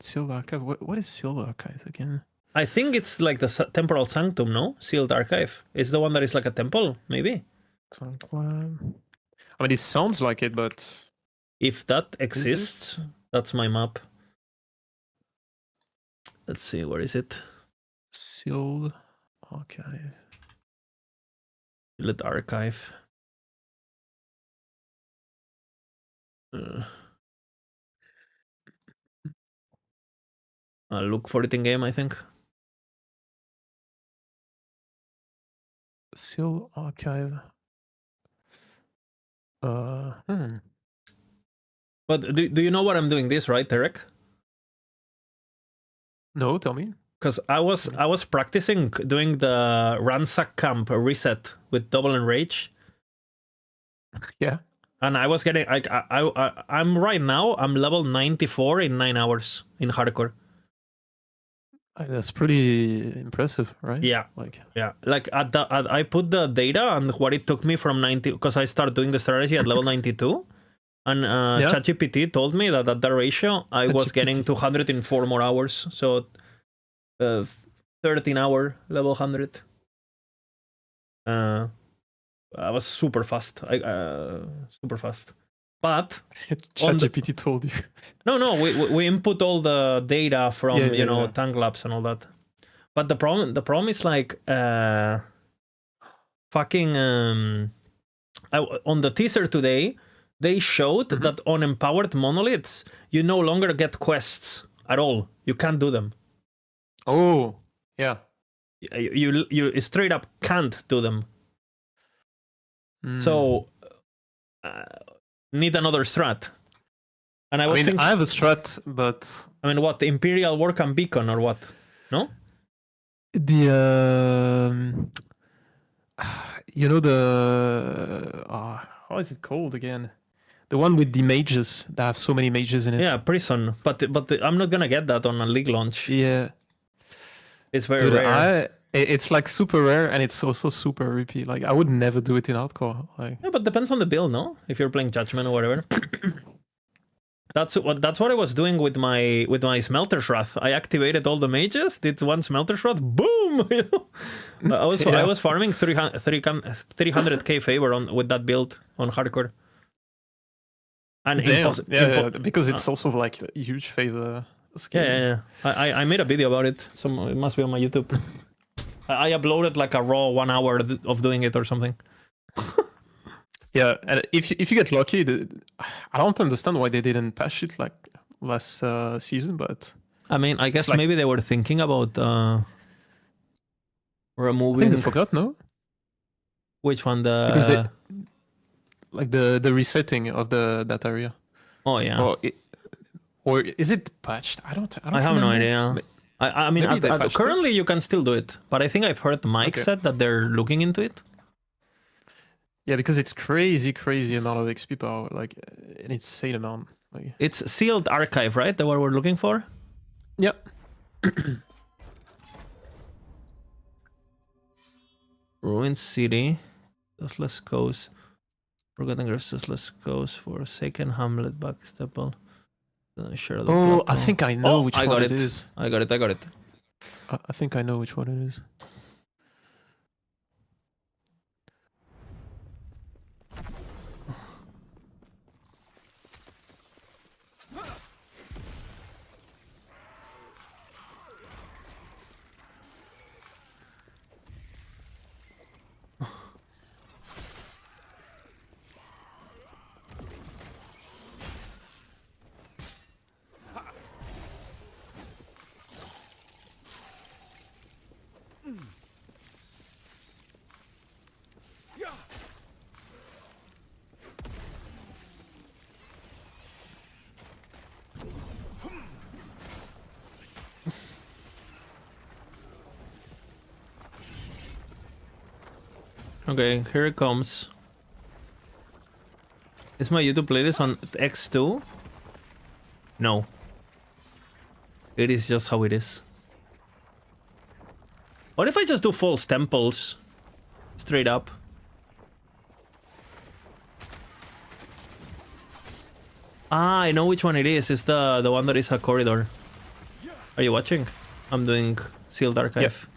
Sealed Archive. What is Sealed Archive again? I think it's like the Temporal Sanctum, no? Sealed Archive. It's the one that is like a temple, maybe. I mean, it sounds like it, but If that exists, that's my map. Let's see, where is it? Sealed Archive. Sealed Archive. I'll look for it in game, I think. Sealed Archive. But do you know what I'm doing this, right, Derek? No, tell me. Because I was practicing doing the ransack camp reset with double enrage. Yeah. And I was getting I'm right now I'm level 94 in 9 hours in hardcore. That's pretty impressive, right? Yeah. Like I put the data and what it took me from 90, because I started doing the strategy at level 92. And ChatGPT told me that at that ratio, I was getting 204 more hours. So 13 hour level 100. I was super fast. Super fast. But ChatGPT told you. No, we input all the data from Tank Labs and all that. But the problem is like fucking on the teaser today, they showed that on empowered monoliths, you no longer get quests at all. You can't do them. Oh, yeah. You straight up can't do them. So need another strat. And I was thinking, I have a strat, but I mean, what, Imperial Work and Beacon or what? No. The how is it called again? The one with the mages that have so many mages in it. Yeah, Prison. But I'm not gonna get that on a league launch. Yeah, it's very rare. It's like super rare, and it's also super repeat. Like I would never do it in hardcore. Like yeah, but depends on the build, no? If you're playing Judgment or whatever. That's what I was doing with my Smelter's Wrath. I activated all the mages, did one Smelter's Wrath, boom! I was farming 300k favor with that build on hardcore. And because it's also like a huge favor. Yeah. I made a video about it, so it must be on my YouTube. I uploaded like a raw 1 hour of doing it or something. Yeah, and if you get lucky, I don't understand why they didn't patch it like last season, but I mean, I guess maybe they were thinking about removing. I think they forgot, no? Which one? Because the resetting of that area. Oh yeah. Or is it patched? I have no idea. I mean, currently you can still do it, but I think I've heard Mike said that they're looking into it. Yeah, because it's crazy amount of XP power, like an insane amount. Like it's Sealed Archive, right? The one we're looking for. Yep. Ruined City, Dustless Coast, Forgotten Graves, Dustless Coast, Forsaken Hamlet, Backstable. I think I know which one it is. I got it. I think I know which one it is. Okay, here it comes. Is my YouTube playlist on X2? No. It is just how it is. What if I just do false temples? Straight up. Ah, I know which one it is. It's the one that is a corridor. Are you watching? I'm doing Sealed Archive.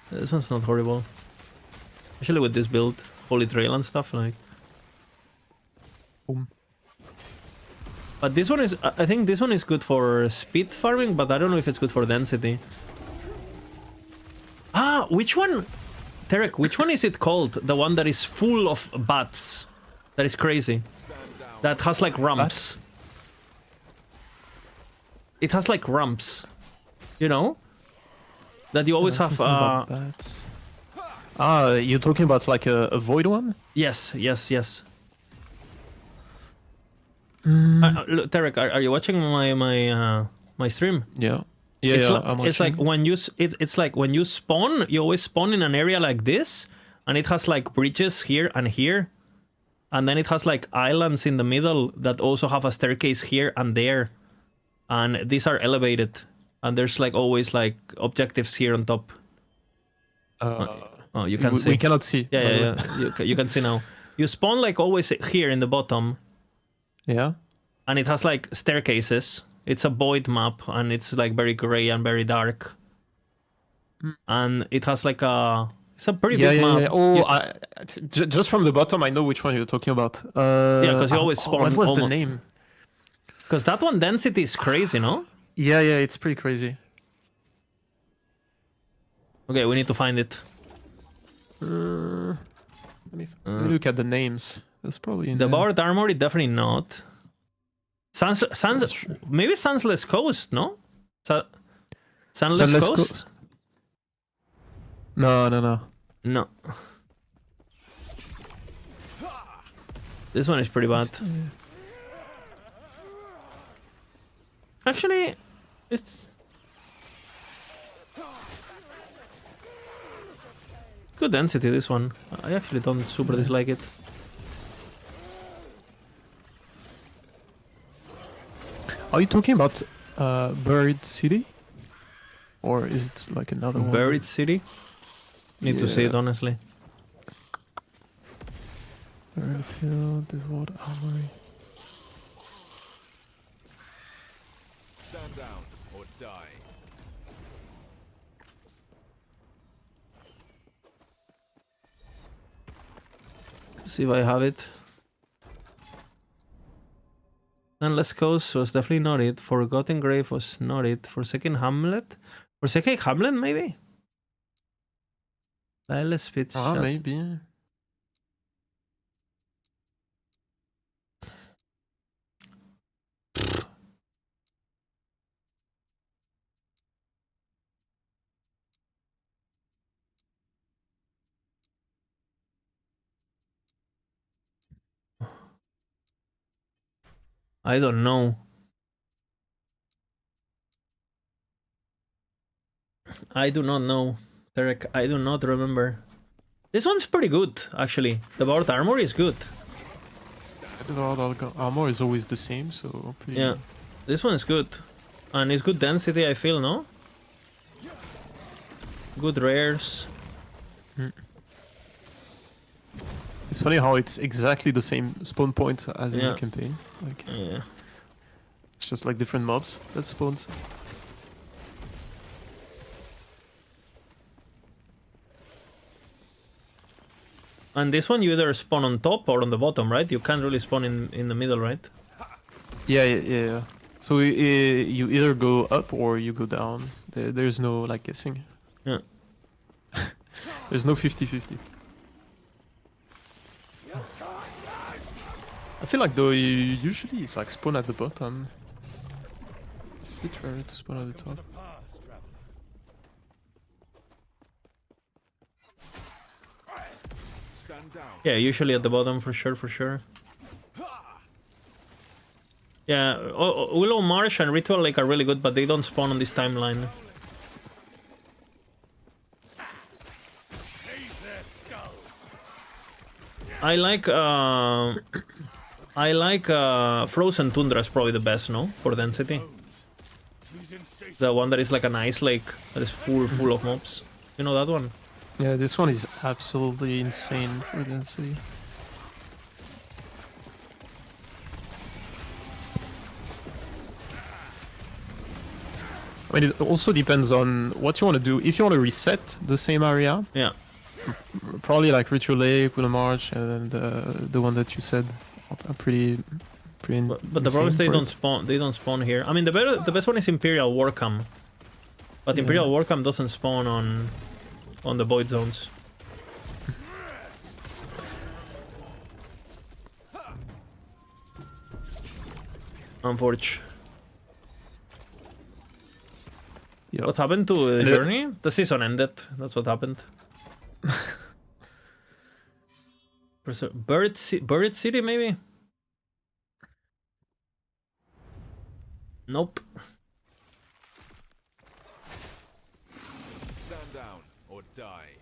This one's not horrible. Especially with this build, Holy Trail and stuff, like. Boom. But this one is, I think this one is good for speed farming, but I don't know if it's good for density. Ah, which one? Terek, which one is it called? The one that is full of bats. That is crazy. That has like ramps. Bats? It has like ramps. You know? That you always have... bats. Ah, you're talking about like a void one? Yes, yes, yes. Mm. Terek, are you watching my stream? Yeah. It's like when you it's like when you spawn, you always spawn in an area like this, and it has like bridges here and here, and then it has like islands in the middle that also have a staircase here and there, and these are elevated, and there's like always like objectives here on top. Oh, you can see. We cannot see. Yeah. You can see now. You spawn like always here in the bottom. Yeah. And it has like staircases. It's a void map, and it's like very gray and very dark. And it has like it's a pretty big map. Yeah. Oh, just from the bottom, I know which one you're talking about. Yeah, because you always spawn. What was the name? Because that one density is crazy, no? Yeah, it's pretty crazy. Okay, we need to find it. Let me look at the names. That's probably in the there. Devoured Armory, definitely not. Maybe Sunless Coast, no? Sunless Coast? No. No. This one is pretty bad. Actually, it's good density, this one. I actually don't super dislike it. Are you talking about Buried City? Or is it like another one? Buried City? Need to see it, honestly. Buried Field, Devoured Armory. Stand down or die. See if I have it. Sunless Coast was definitely not it. Forgotten Grave was not it. Forsaken Hamlet? Forsaken Hamlet, maybe? Lilith Pit Shot. Maybe. I don't know. I do not know. Derek, I do not remember. This one's pretty good, actually. The Devoured Armory is good. Devoured Armor is always the same, so... Pretty... Yeah, this one is good. And it's good density, I feel, no? Good rares. It's funny how it's exactly the same spawn point as in the campaign. Like, yeah. It's just like different mobs that spawns. And this one you either spawn on top or on the bottom, right? You can't really spawn in the middle, right? Yeah. So you either go up or you go down. There's no like guessing. Yeah. There's no 50-50. I feel like though usually it's like spawn at the bottom. It's a bit rare to spawn at the top. Yeah, usually at the bottom for sure. Yeah, Willow Marsh and Ritual Lake are really good, but they don't spawn on this timeline. I like Frozen Tundra is probably the best, no? For density. The one that is like an ice lake that is full of mobs. You know that one? Yeah, this one is absolutely insane for density. I mean, it also depends on what you want to do. If you want to reset the same area, Yeah. probably like Ritual Lake, Willow March, and the one that you said are pretty But the problem is they insane for don't spawn. They don't spawn here. I mean, the best one is Imperial Warcam, but Yeah. Imperial Warcam doesn't spawn on the void zones. Unfortunate. Yeah. What happened to the And journey? The season ended. That's what happened. Buried City, maybe? Nope. Stand down or die.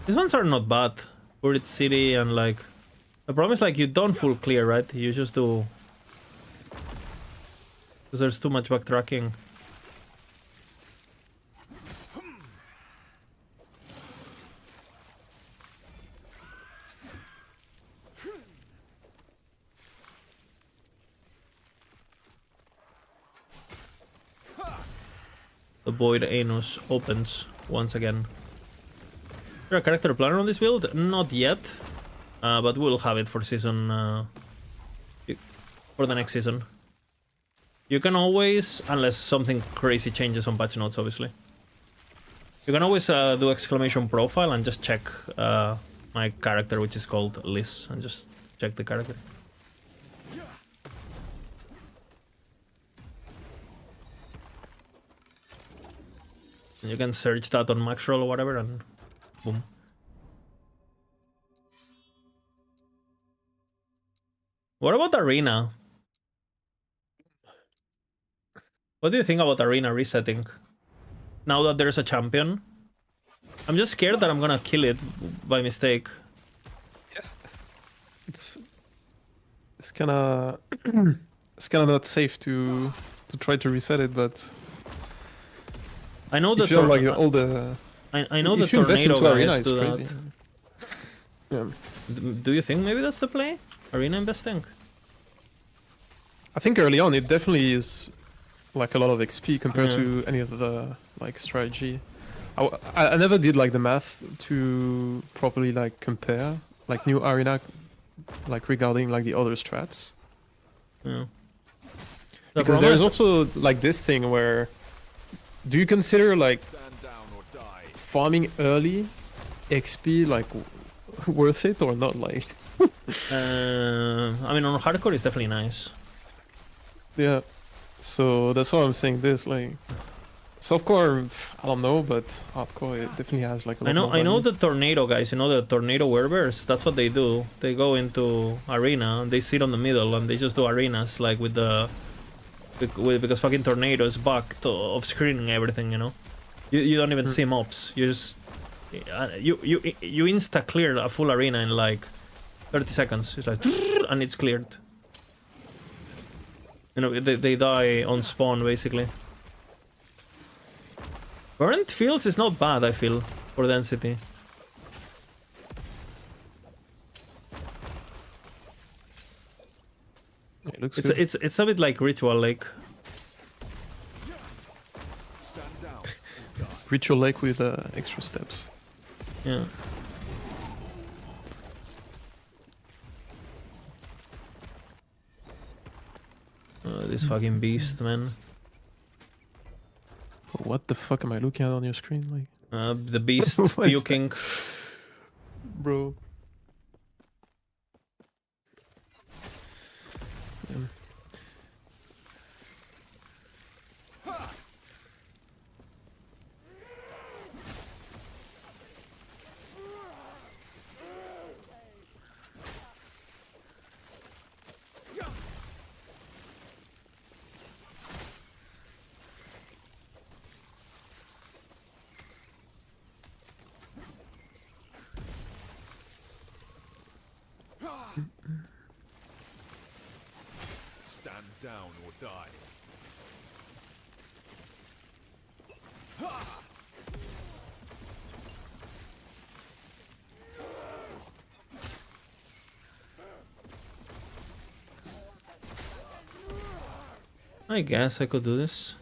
These ones are not bad. Buried City and like... The problem is like you don't full clear, right? You just do... Because there's too much backtracking. The Void Anus opens once again. Is there a character planner on this build? Not yet. But we'll have it for season... for the next season. You can always, unless something crazy changes on patch notes, obviously. You can always do exclamation profile and just check my character, which is called Liz, and just check the character. And you can search that on Maxroll or whatever, and boom. What about Arena? What do you think about Arena resetting? Now that there's a champion? I'm just scared that I'm gonna kill it by mistake. It's kind of it's kind of not safe to try to reset it, but I know the if you have like all the I know the if you invest tornado into Arena, guys it's do crazy. that. Yeah. Do you think maybe that's the play? Arena investing? I think early on it definitely is like a lot of XP compared Yeah. to any of the like strategy. I never did like the math to properly like compare like new Arena like regarding like the other strats. Yeah. Because there's also like this thing where do you consider like Stand down or die. farming early XP like worth it or not? Like I mean, on hardcore it's definitely nice. yeah, so that's why I'm saying this. Like softcore, I don't know, but hardcore it definitely has like a lot more I know value. the tornado guys. You know the tornado werebears. That's what they do. They go into arena and they sit on the middle and they just do arenas like with the because fucking tornadoes backed off screen and everything. You know, you don't even see mobs. You just you insta clear a full arena in like 30 seconds. It's like and it's cleared. You know, they die on spawn basically. Burnt Fields is not bad, I feel, for density. It looks It's good. it's a bit like Ritual Lake. Stand down or die. Ritual Lake with extra steps. Yeah. This fucking beast, man. What the fuck am I looking at on your screen? Like, The beast What is that? puking. bro. Stand down or die. I guess I could do this.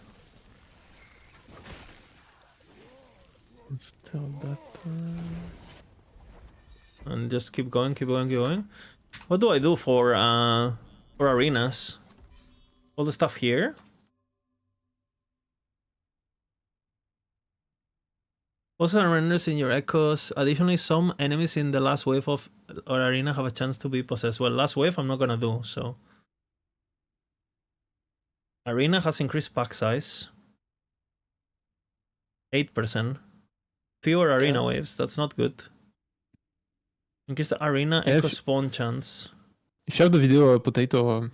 Let's tell that. And just keep going, keep going, keep going. What do I do for arenas? All the stuff here? Also surrenders in your echoes. Additionally, some enemies in the last wave of our arena have a chance to be possessed. Well, last wave I'm not gonna do, so. Arena has increased pack size. 8%. Fewer arena waves, that's not good. Increase the arena Yeah, echo spawn chance. If you have the video, Potato.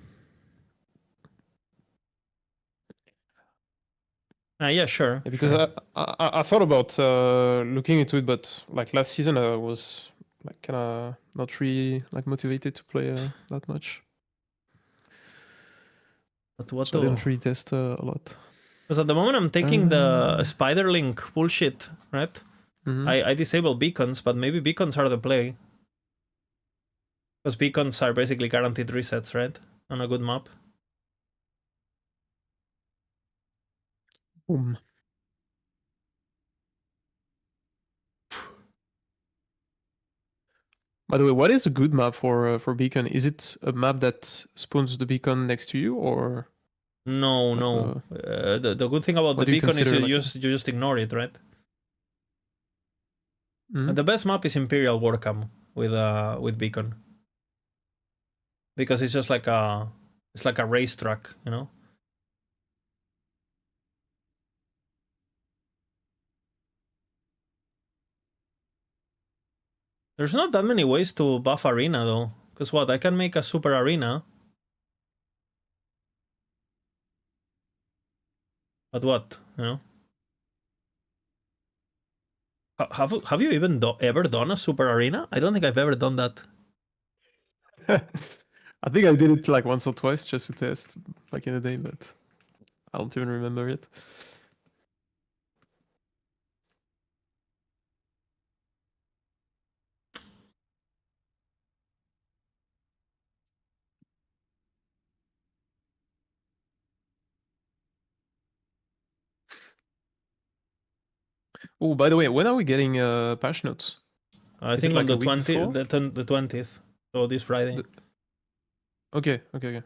Yeah, sure. Yeah, because sure. I thought about looking into it, but like last season I was like kind of not really like motivated to play that much. But what So I didn't really test a lot. Because at the moment I'm taking the spider link bullshit, right? Mhm. I disable beacons, but maybe beacons are the play. Because beacons are basically guaranteed resets, right? On a good map. Boom. By the way, what is a good map for beacon? Is it a map that spawns the beacon next to you, or No, like, no. The good thing about the what do you beacon is consider you like just ignore it, right? Mhm. The best map is Imperial Warcam with beacon. Because it's just like a racetrack, you know? There's not that many ways to buff arena though. Because what? I can make a super arena. But what? You know? Have you even ever done a super arena? I don't think I've ever done that. I think I did it like once or twice just to test back in the day, but I don't even remember it. Oh, by the way, when are we getting patch notes? I Is it think on like a the week 20th, before? the 20th. So this Friday. Okay, okay, okay.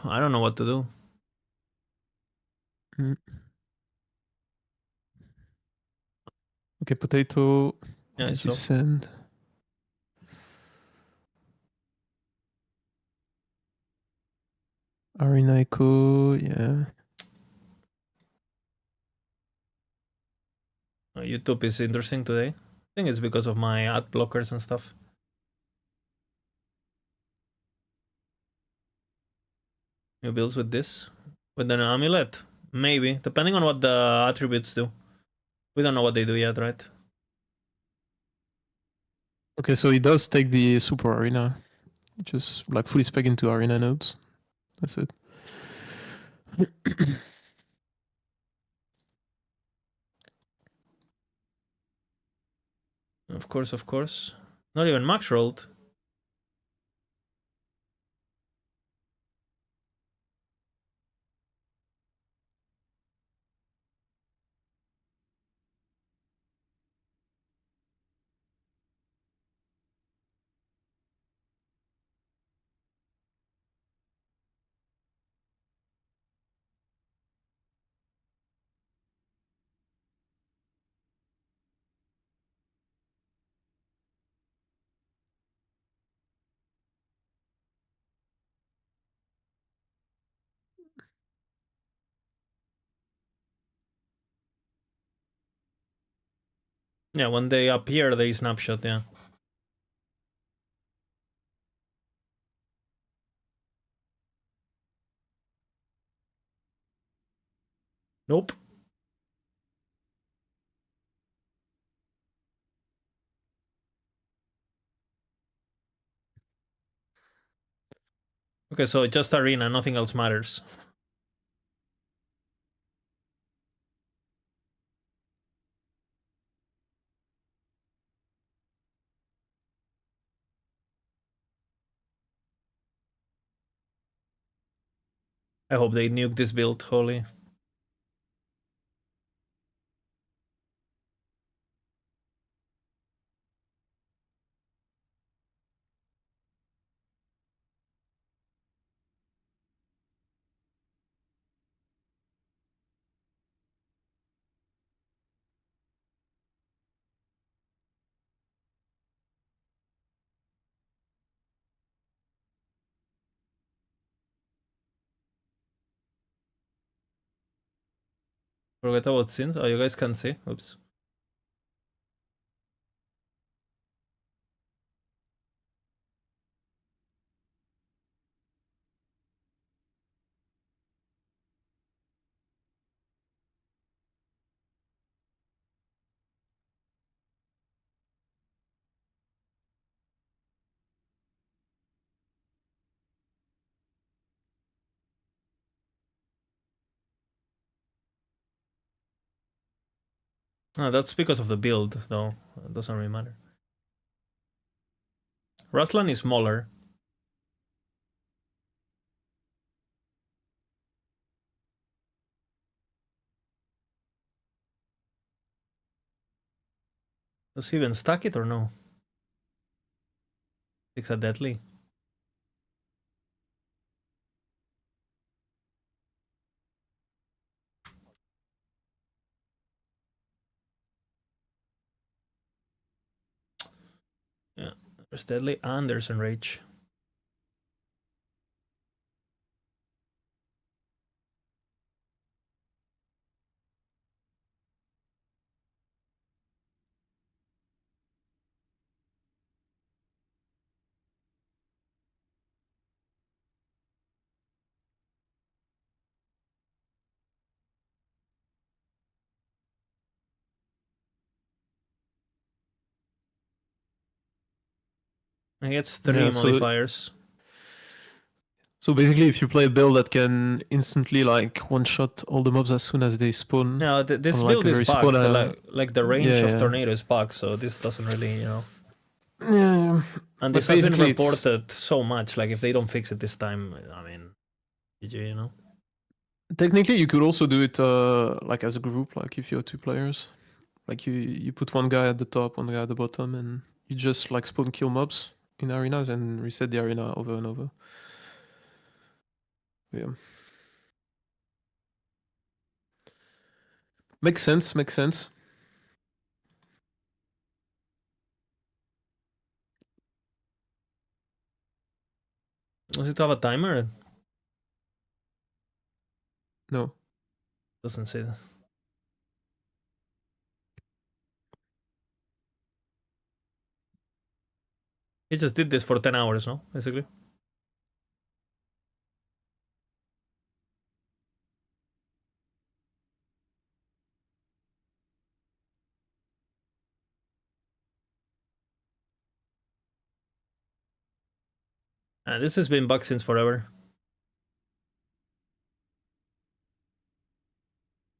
I don't know what to do. Mm. Okay, Potato. What Yeah, did you so send? Arena Echo, yeah. YouTube is interesting today. I think it's because of my ad blockers and stuff. New builds with this. With an amulet. Maybe. Depending on what the attributes do. We don't know what they do yet, right? Okay, so it does take the Super Arena. Just like fully spec into Arena nodes. That's it. Of course, of course. Not even max rolled. Yeah, when they appear, they snapshot, yeah. Nope. Okay, so just arena, nothing else matters. I hope they nuke this build, holy. Forget about sins. Oh, you guys can see. Oops. Oh, that's because of the build, though. It doesn't really matter. Ruslan is smaller. Does he even stack it or no? It's a deadly. Yeah, there's deadly and there's enrage. He gets 3 Yeah, so- modifiers. So basically, if you play a build that can instantly like one-shot all the mobs as soon as they spawn, No, this Unlike build a is very bugged. spawn, Like the range yeah, of yeah. tornado is bugged, so this doesn't really, you know. yeah, And But this has been basically it's- reported so much. Like if they don't fix it this time, I mean, GG, you know. technically you could also do it like as a group, like if you're 2 players, like you put one guy at the top, one guy at the bottom, and you just like spawn kill mobs in arenas and reset the arena over and over. Yeah. Makes sense, makes sense. Does it have a timer? No. Doesn't say that. He just did this for 10 hours, no? Basically. And this has been bugged since forever.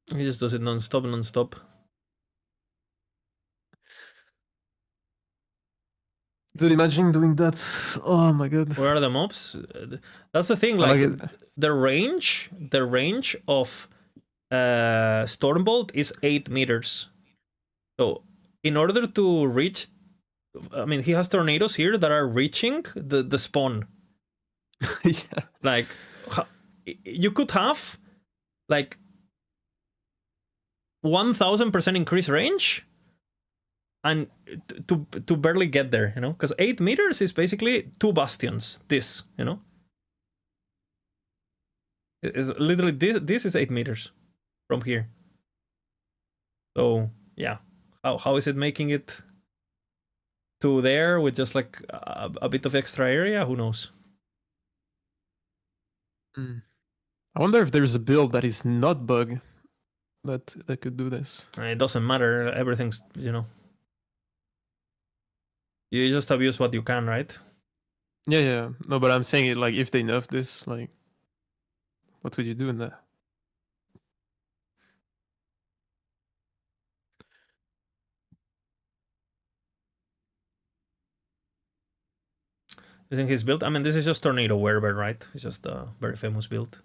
He just does it non-stop, non-stop. Dude, imagine doing that. Oh my god. Where are the mobs? That's the thing. I Like like it. the range of Stormbolt is 8 meters. So in order to reach, I mean, he has tornadoes here that are reaching the spawn. Yeah. Like you could have like 1000% increased range and to barely get there, you know, because 8 meters is basically 2 bastions. This, you know, is literally this is 8 meters from here. So yeah, how is it making it to there with just like a bit of extra area? Who knows? I wonder if there's a build that is not bug that could do this. It doesn't matter. Everything's, you know, you just abuse what you can, right? Yeah, yeah. No, but I'm saying it like if they nerf this, like, what would you do in there? You think his build? I mean, this is just Tornado Werebear, right? It's just a very famous build.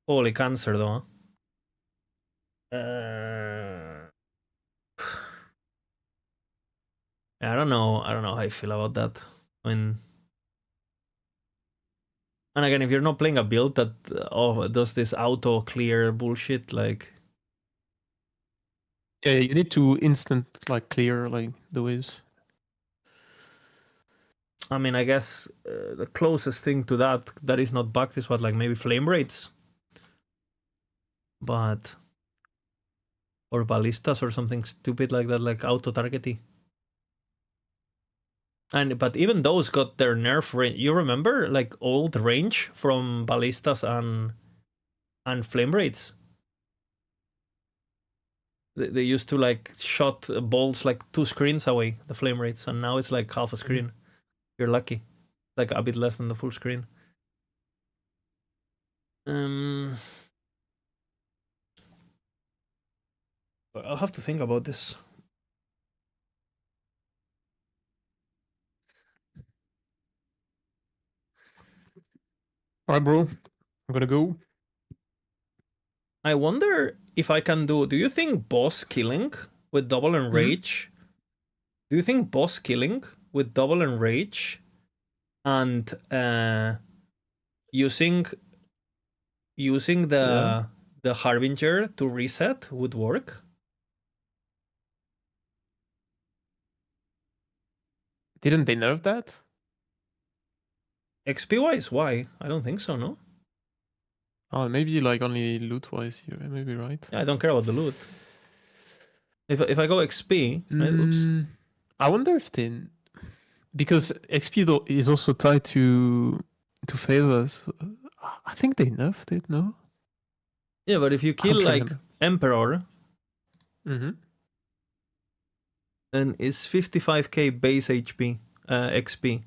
Holy cancer, though. I don't know. I don't know how I feel about that. I mean, and again, if you're not playing a build that does this auto clear bullshit, like Yeah, you need to instant like clear like the waves. I mean, I guess the closest thing to that is not bugged is what, like maybe flame rates, but or ballistas or something stupid like that, like auto targety. And but even those got their nerf range. You remember like old range from ballistas and flame rates? They used to like shot balls like 2 screens away, the flame rates, and now it's like half a screen. You're lucky, like a bit less than the full screen. I'll have to think about this. All right, bro. I'm gonna go. I wonder if I can do. Do you think boss killing with double enrage? Do you think boss killing with double enrage and using Yeah. the harbinger to reset would work? Didn't they nerf that? XP wise, why? I don't think so. No. Oh, maybe like only loot wise. You may be right. Yeah, I don't care about the loot. If I go XP, right? Oops. I wonder if they, because XP is also tied to favors. I think they nerfed it. No. Yeah, but if you I don't kill like remember. Emperor, Mm-hmm. then it's 55k base HP, XP,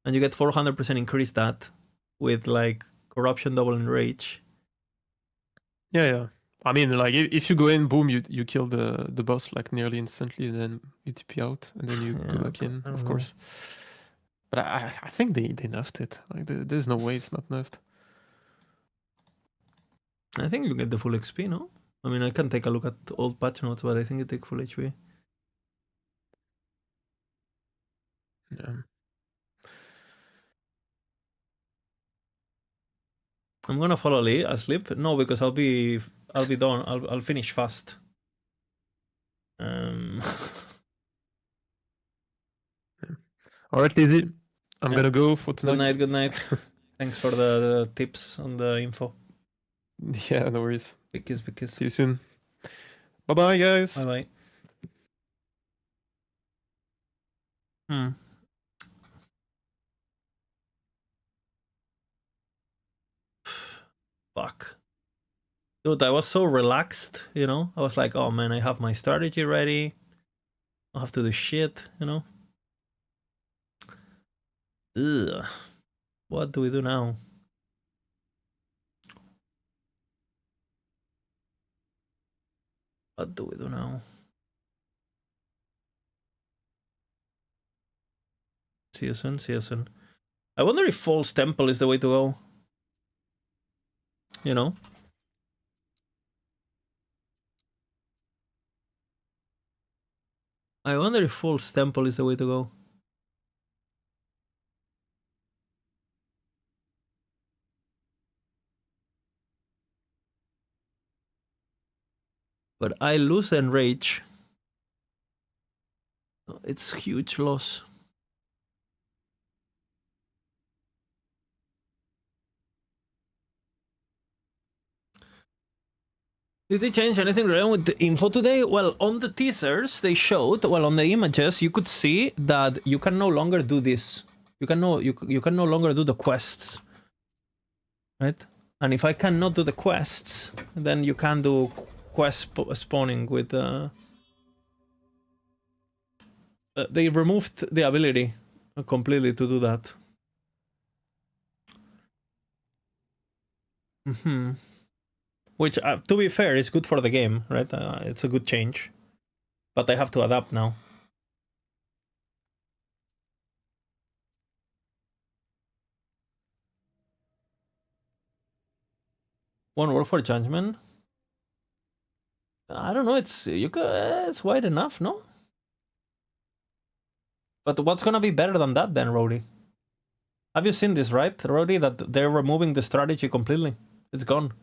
and you get 400% increase that with like corruption double enrage. Yeah, yeah. I mean, like if you go in, boom, you kill the boss like nearly instantly, then you TP out, and then you go back in, of course. But I think they nerfed it. Like there's no way it's not nerfed. I think you get the full XP, no? I mean, I can take a look at old patch notes, but I think you take full HP. Yeah. I'm gonna follow Lee asleep. No, because I'll be done. I'll finish fast. All right, Lizzie. I'm gonna go for tonight. Good night. Thanks for the tips on the info. Yeah, no worries. Because. See you soon. Bye bye, guys. Bye bye. Fuck. Dude, I was so relaxed, you know? I was like, oh man, I have my strategy ready. I don't have to do shit, you know? Ugh. What do we do now? What do we do now? See you soon, see you soon. I wonder if False Temple is the way to go. You know? I wonder if False Temple is the way to go. But I lose Enrage. It's huge loss. Did they change anything relevant with the info today? Well, on the teasers they showed, well, on the images, you could see that you can no longer do this. You can no longer do the quests, right? And if I cannot do the quests, then you can do quest spawning with. They removed the ability completely to do that. Which, to be fair, is good for the game, right? It's a good change. But I have to adapt now. One word for judgment. I don't know. It's wide enough, no? But what's gonna be better than that then, Rody? Have you seen this, right, Rody? That they're removing the strategy completely. It's gone.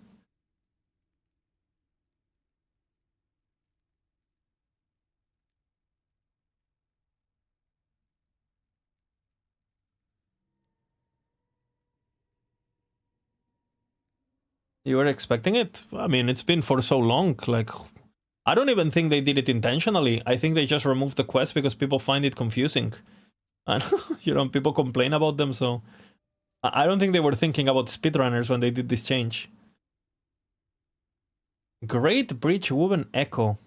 You were expecting it? I mean, it's been for so long. Like, I don't even think they did it intentionally. I think they just removed the quest because people find it confusing. And, people complain about them, so... I don't think they were thinking about speedrunners when they did this change. Great Bridge Woven Echo.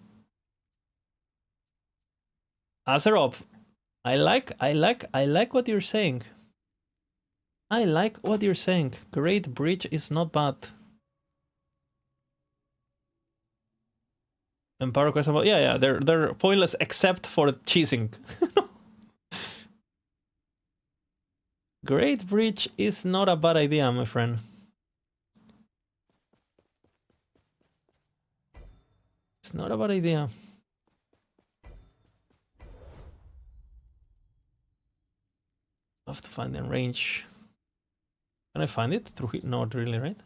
Azerov, I like what you're saying. I like what you're saying. Great Bridge is not bad. Empower question about they're pointless except for cheesing. Great Bridge is not a bad idea, my friend. It's not a bad idea. I have to find the range. Can I find it through it? Not really, right?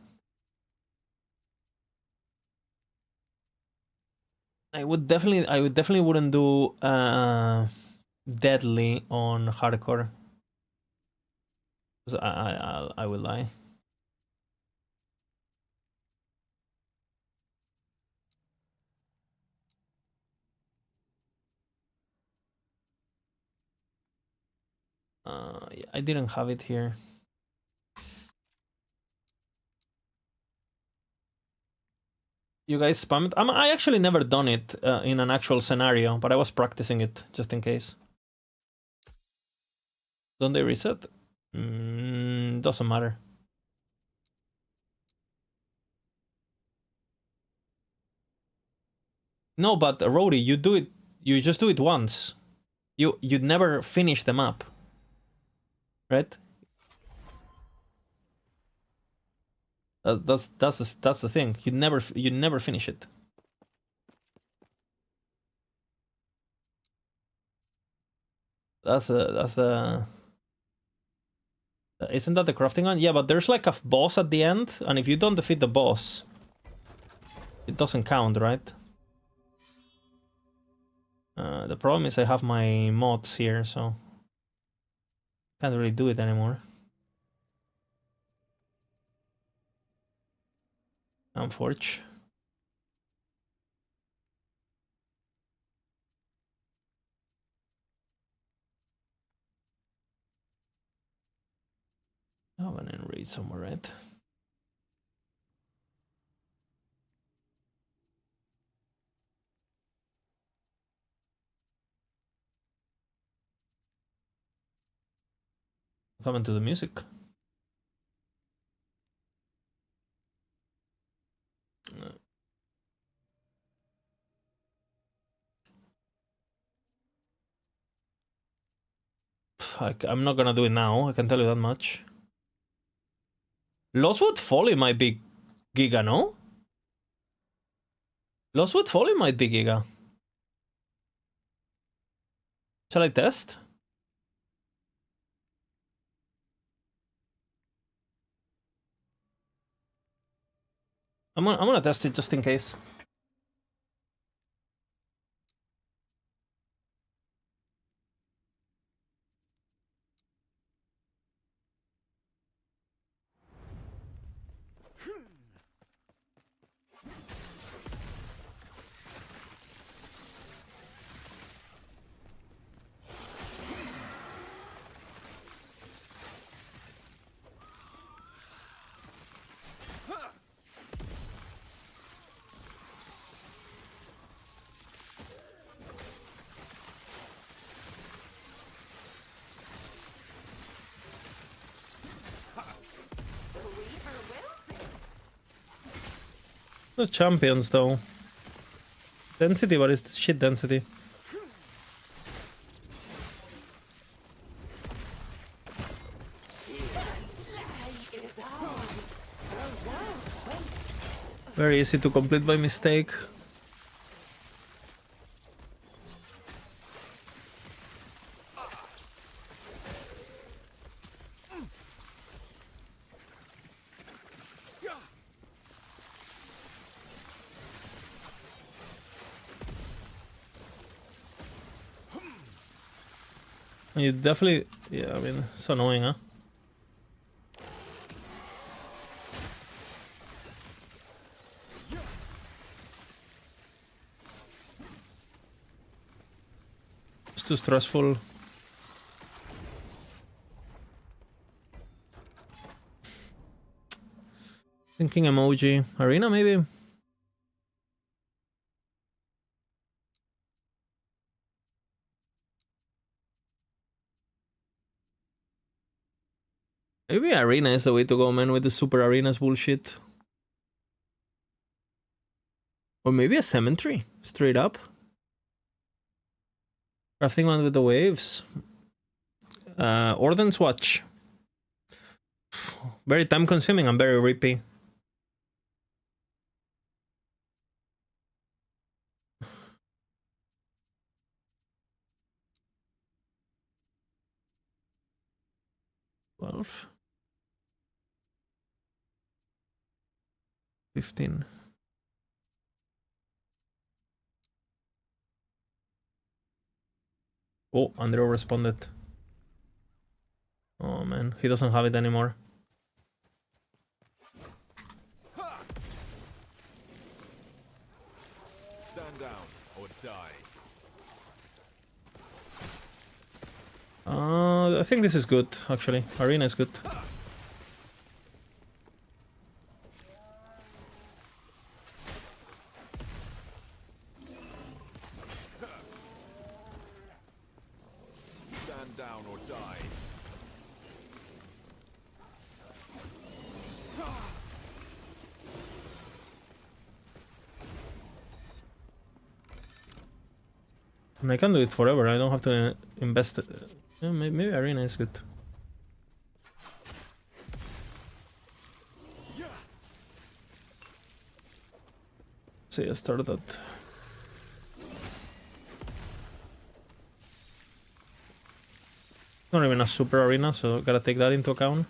I would definitely wouldn't do deadly on hardcore. I will lie. I didn't have it here. You guys spammed? I actually never done it in an actual scenario, but I was practicing it just in case. Don't they reset? Doesn't matter. No, but Rody, you just do it once. You'd never finish the map. Right? That's the thing. You never finish it. That's the isn't that the crafting one? Yeah, but there's like a boss at the end, and if you don't defeat the boss, it doesn't count, right? The problem is I have my mods here, so can't really do it anymore. Unfortunately. I have an enrage somewhere, right? What happened to the music? I'm not gonna do it now, I can tell you that much. Lostwood Folly might be Giga, no? Lostwood Folly might be Giga. Shall I test? I'm gonna test it just in case. The champions though. Density, what is shit density? Very easy to complete by mistake. You definitely, yeah, I mean, it's annoying, huh? It's too stressful. Thinking emoji. Arena, maybe? Maybe Arena is the way to go, man, with the super arenas bullshit. Or maybe a cemetery, straight up. Crafting one with the waves. Orden's Watch. Very time consuming and very rippy. $12. 15. Oh, Andrew responded. Oh man, he doesn't have it anymore. Stand down or die. I think this is good, actually. Arena is good. Stand down or die. And I can do it forever. I don't have to invest. Yeah, maybe Arena is good. So yeah, start that. Not even a super arena, so gotta take that into account.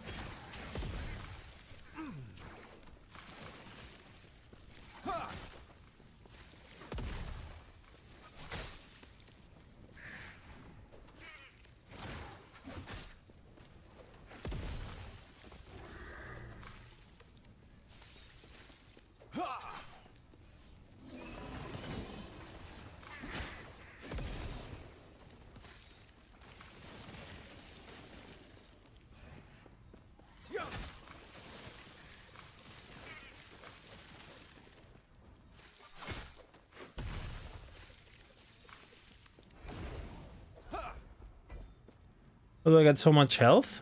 How do I get so much health?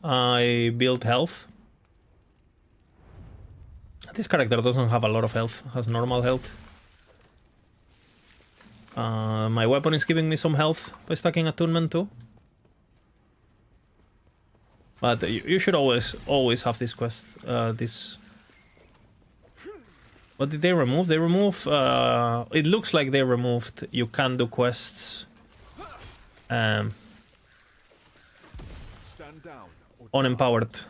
I build health. This character doesn't have a lot of health, has normal health. My weapon is giving me some health by stacking attunement too. But you should always have this quest. What did they remove? They remove. It looks like they removed. You can do quests. Stand down or Unempowered.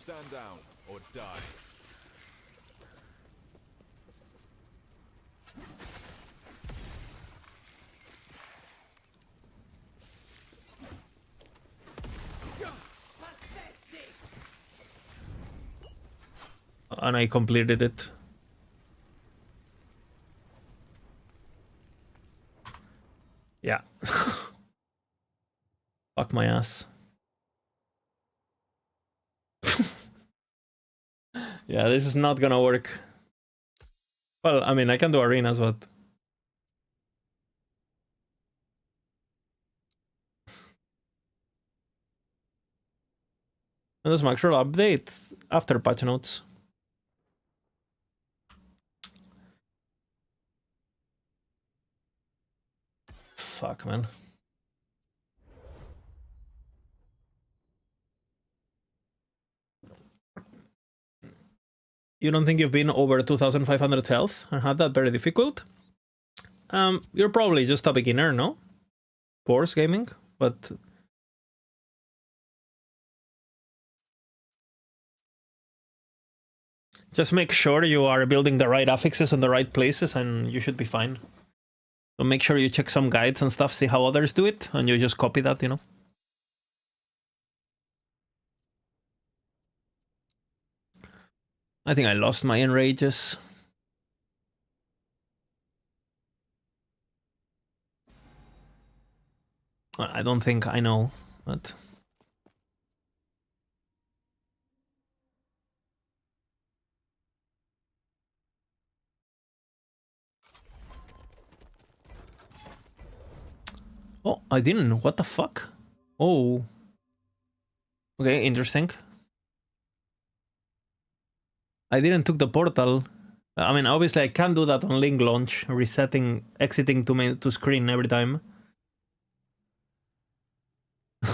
stand down or die. And I completed it. Yeah. Fuck my ass. Yeah, this is not gonna work. Well, I mean, I can do arenas, but... Windows Maxwell update after patch notes. Fuck, man. You don't think you've been over 2,500 health and had that very difficult? You're probably just a beginner, no? Force gaming, but... Just make sure you are building the right affixes in the right places and you should be fine. So make sure you check some guides and stuff, see how others do it, and you just copy that, you know? I think I lost my enrages. I don't think I know, but... Oh, I didn't. What the fuck? Oh. Okay, interesting. I didn't took the portal. I mean, obviously I can't do that on link launch, resetting, exiting to screen every time.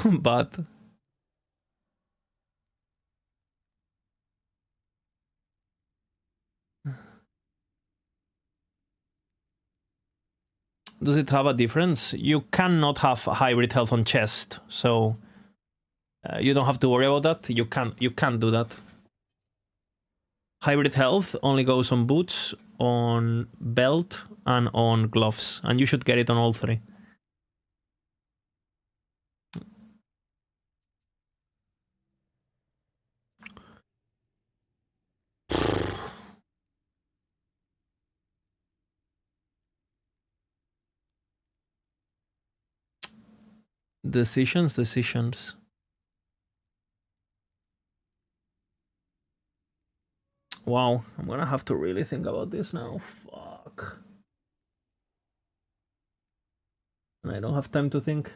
But... Does it have a difference? You cannot have hybrid health on chest, so you don't have to worry about that. You can't do that. Hybrid health only goes on boots, on belt, and on gloves, and you should get it on all three. Decisions. Wow, I'm gonna have to really think about this now. Fuck. And I don't have time to think.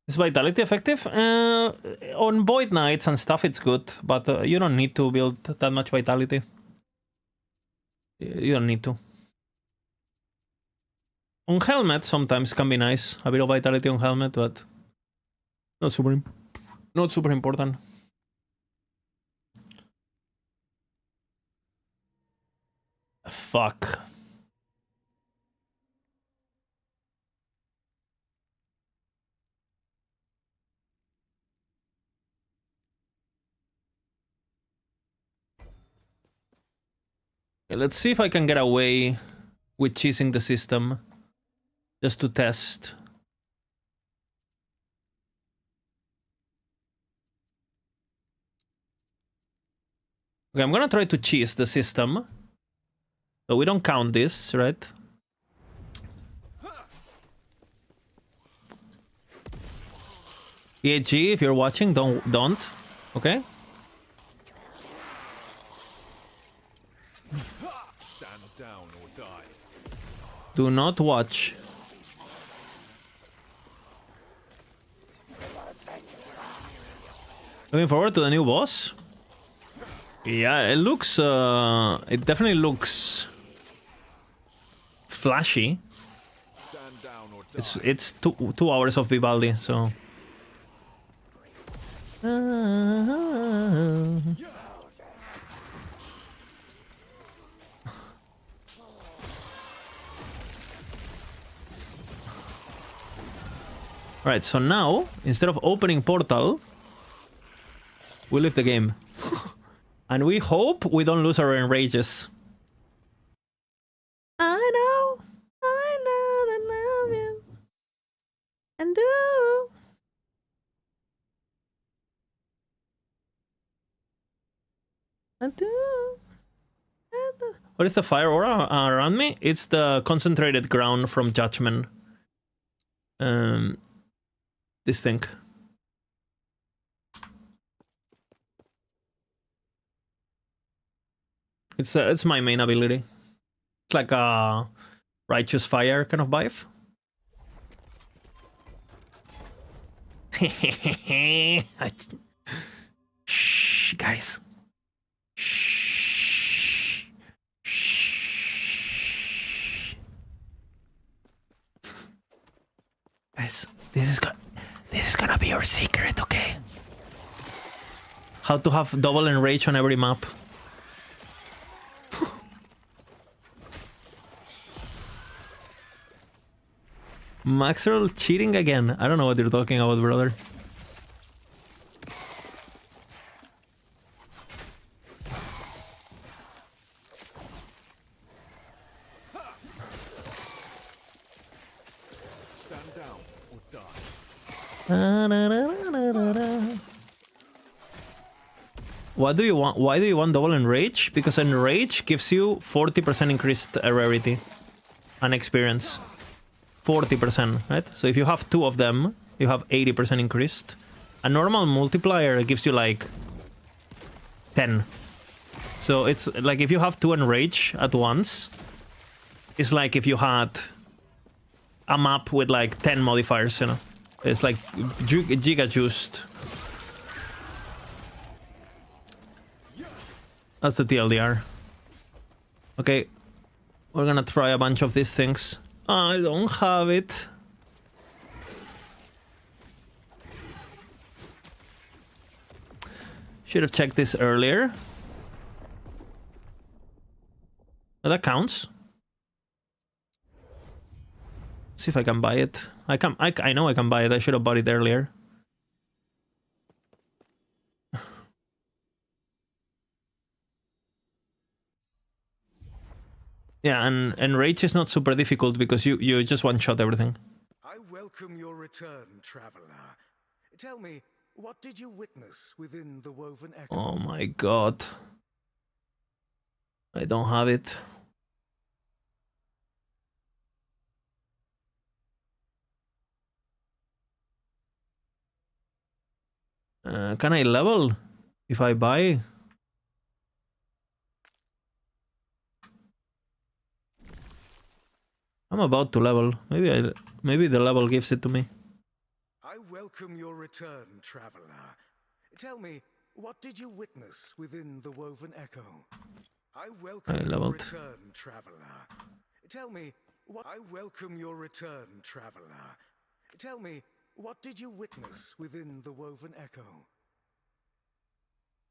Is Vitality effective? On Void Knights and stuff it's good, but you don't need to build that much Vitality. You don't need to. On Helmet sometimes can be nice. A bit of Vitality on Helmet, but not super important. Fuck. Let's see if I can get away with cheesing the system. Just to test. Okay, I'm gonna try to cheese the system. So we don't count this, right? EHG, if you're watching, don't. Okay? Stand down or die. Do not watch. Looking forward to the new boss. Yeah, it looks... it definitely looks... flashy. Stand down or die. It's 2 hours of Vivaldi, so... Right, so now, instead of opening portal, we leave the game. And we hope we don't lose our enrages. I know that love you. And do. And do. And What is the fire aura around me? It's the concentrated ground from Judgment. This thing. It's my main ability. It's like a righteous fire kind of vibe. Shh, guys. Shh. Shh. Guys, this is gonna be your secret, okay? How to have double enrage on every map. Maxwell cheating again. I don't know what you're talking about, brother. Stand down or die. What do you want? Why do you want double enrage? Because enrage gives you 40% increased rarity and experience. 40%, right? So if you have 2 of them, you have 80% increased. A normal multiplier gives you like 10. So it's like if you have 2 enrage at once, it's like if you had a map with like 10 modifiers, you know. It's like giga juiced. That's the TLDR. Okay, we're gonna try a bunch of these things. I don't have it. Should have checked this earlier. Oh, that counts. See if I can buy it. I know I can buy it. I should have bought it earlier. Yeah, and rage is not super difficult because you just one-shot everything. I welcome your return, traveler. Tell me, what did you witness within the Woven Echo? Oh my god. I don't have it. Can I level if I buy? I'm about to level. Maybe the level gives it to me. I welcome your return, traveler. Tell me, what did you witness within the Woven Echo? I welcome your leveled. return, traveler. Tell me, what I welcome your return, traveler. Tell me, what did you witness within the Woven Echo?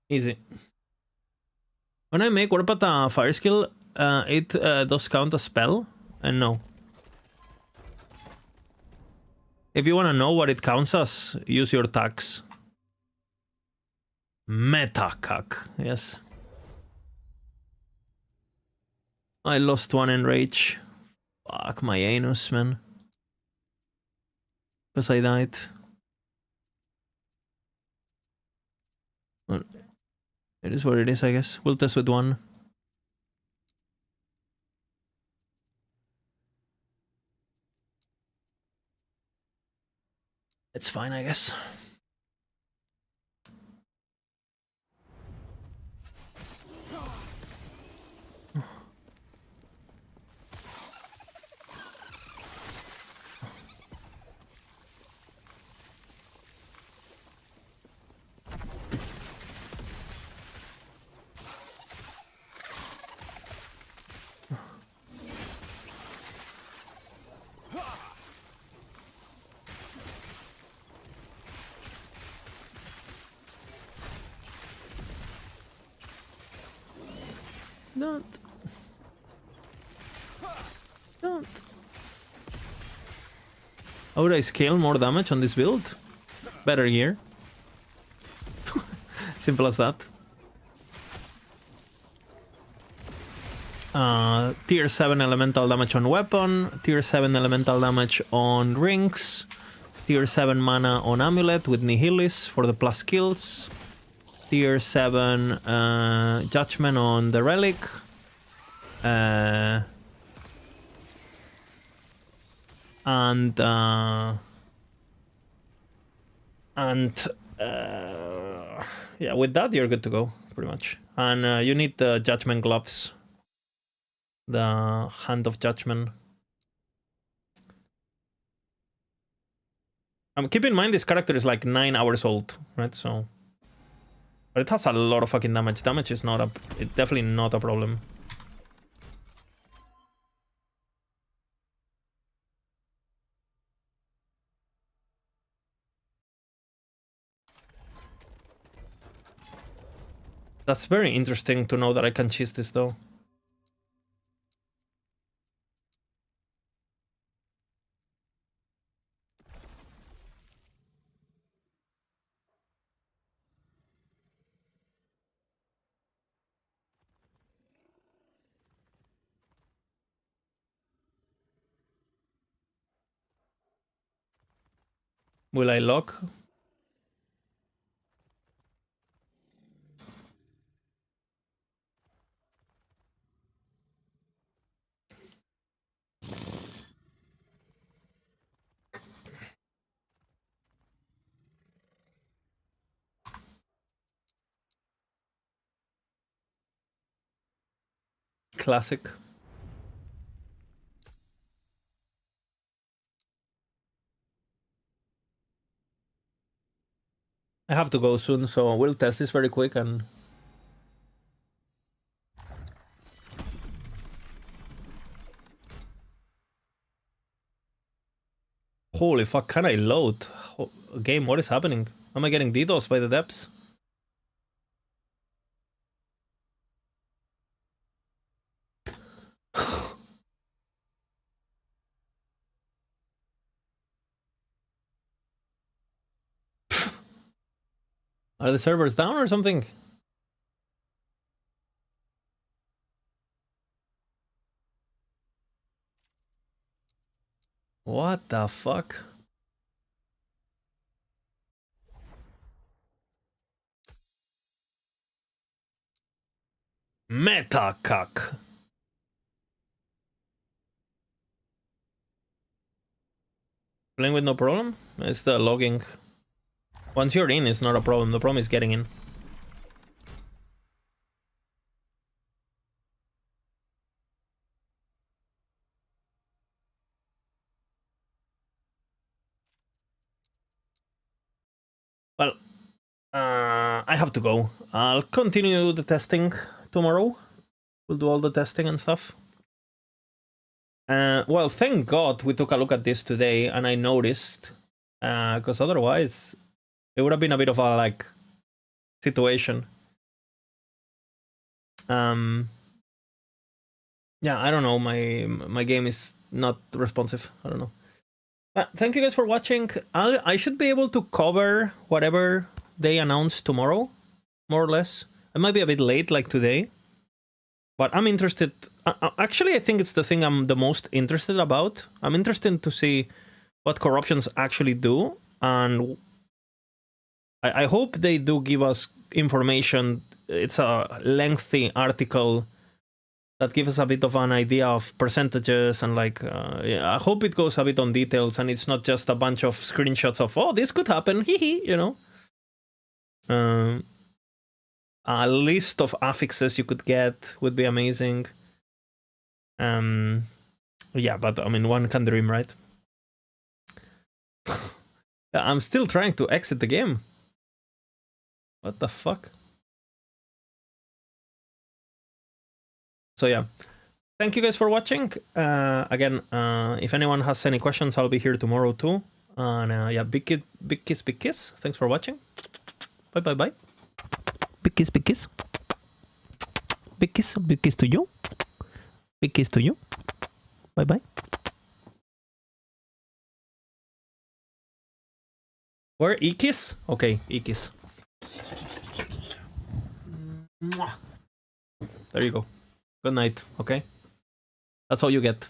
Easy. When I make Warpath a fire skill, it does count a spell, and no. If you want to know what it counts as, use your tags. Meta-cac, yes. I lost 1 in rage. Fuck my anus, man. Because I died. Well, it is what it is, I guess. We'll test with 1. It's fine, I guess. Don't. How would I scale more damage on this build? Better gear. Simple as that. Tier 7 elemental damage on weapon, tier 7 elemental damage on rings, tier 7 mana on amulet with Nihilis for the plus skills, tier 7 judgment on the relic, Uh, and yeah, with that you're good to go pretty much. And you need the judgment gloves, the hand of judgment. Keep in mind this character is like 9 hours old, right? So, but it has a lot of fucking damage. Damage is not it's definitely not a problem. That's very interesting to know that I can cheese this though. Will I lock? Classic. I have to go soon, so we'll test this very quick and... Holy fuck, can I load? Game, what is happening? Am I getting DDoS by the depths? Are the servers down or something? What the fuck? Metacuck. Playing with no problem? It's the logging. Once you're in, it's not a problem. The problem is getting in. Well, I have to go. I'll continue the testing tomorrow. We'll do all the testing and stuff. Well, thank God we took a look at this today and I noticed, because otherwise it would have been a bit of a like situation. Yeah, I don't know. My game is not responsive. I don't know. Thank you guys for watching. I should be able to cover whatever they announce tomorrow, more or less. It might be a bit late, like today, but I'm interested. Actually, I think it's the thing I'm the most interested about. I'm interested to see what corruptions actually do, and I hope they do give us information. It's a lengthy article that gives us a bit of an idea of percentages and like, yeah, I hope it goes a bit on details and it's not just a bunch of screenshots of, oh, this could happen, hee, you know. A list of affixes you could get would be amazing. Yeah, but I mean, one can dream, right? I'm still trying to exit the game. What the fuck? So yeah, thank you guys for watching. Again, if anyone has any questions, I'll be here tomorrow too. And yeah, big kiss, big kiss. Thanks for watching. Bye, bye, bye. Big kiss, big kiss. Big kiss to you. Big kiss to you. Bye, bye. Where Ikis? Okay, Ikis. There you go. Good night, okay? That's all you get.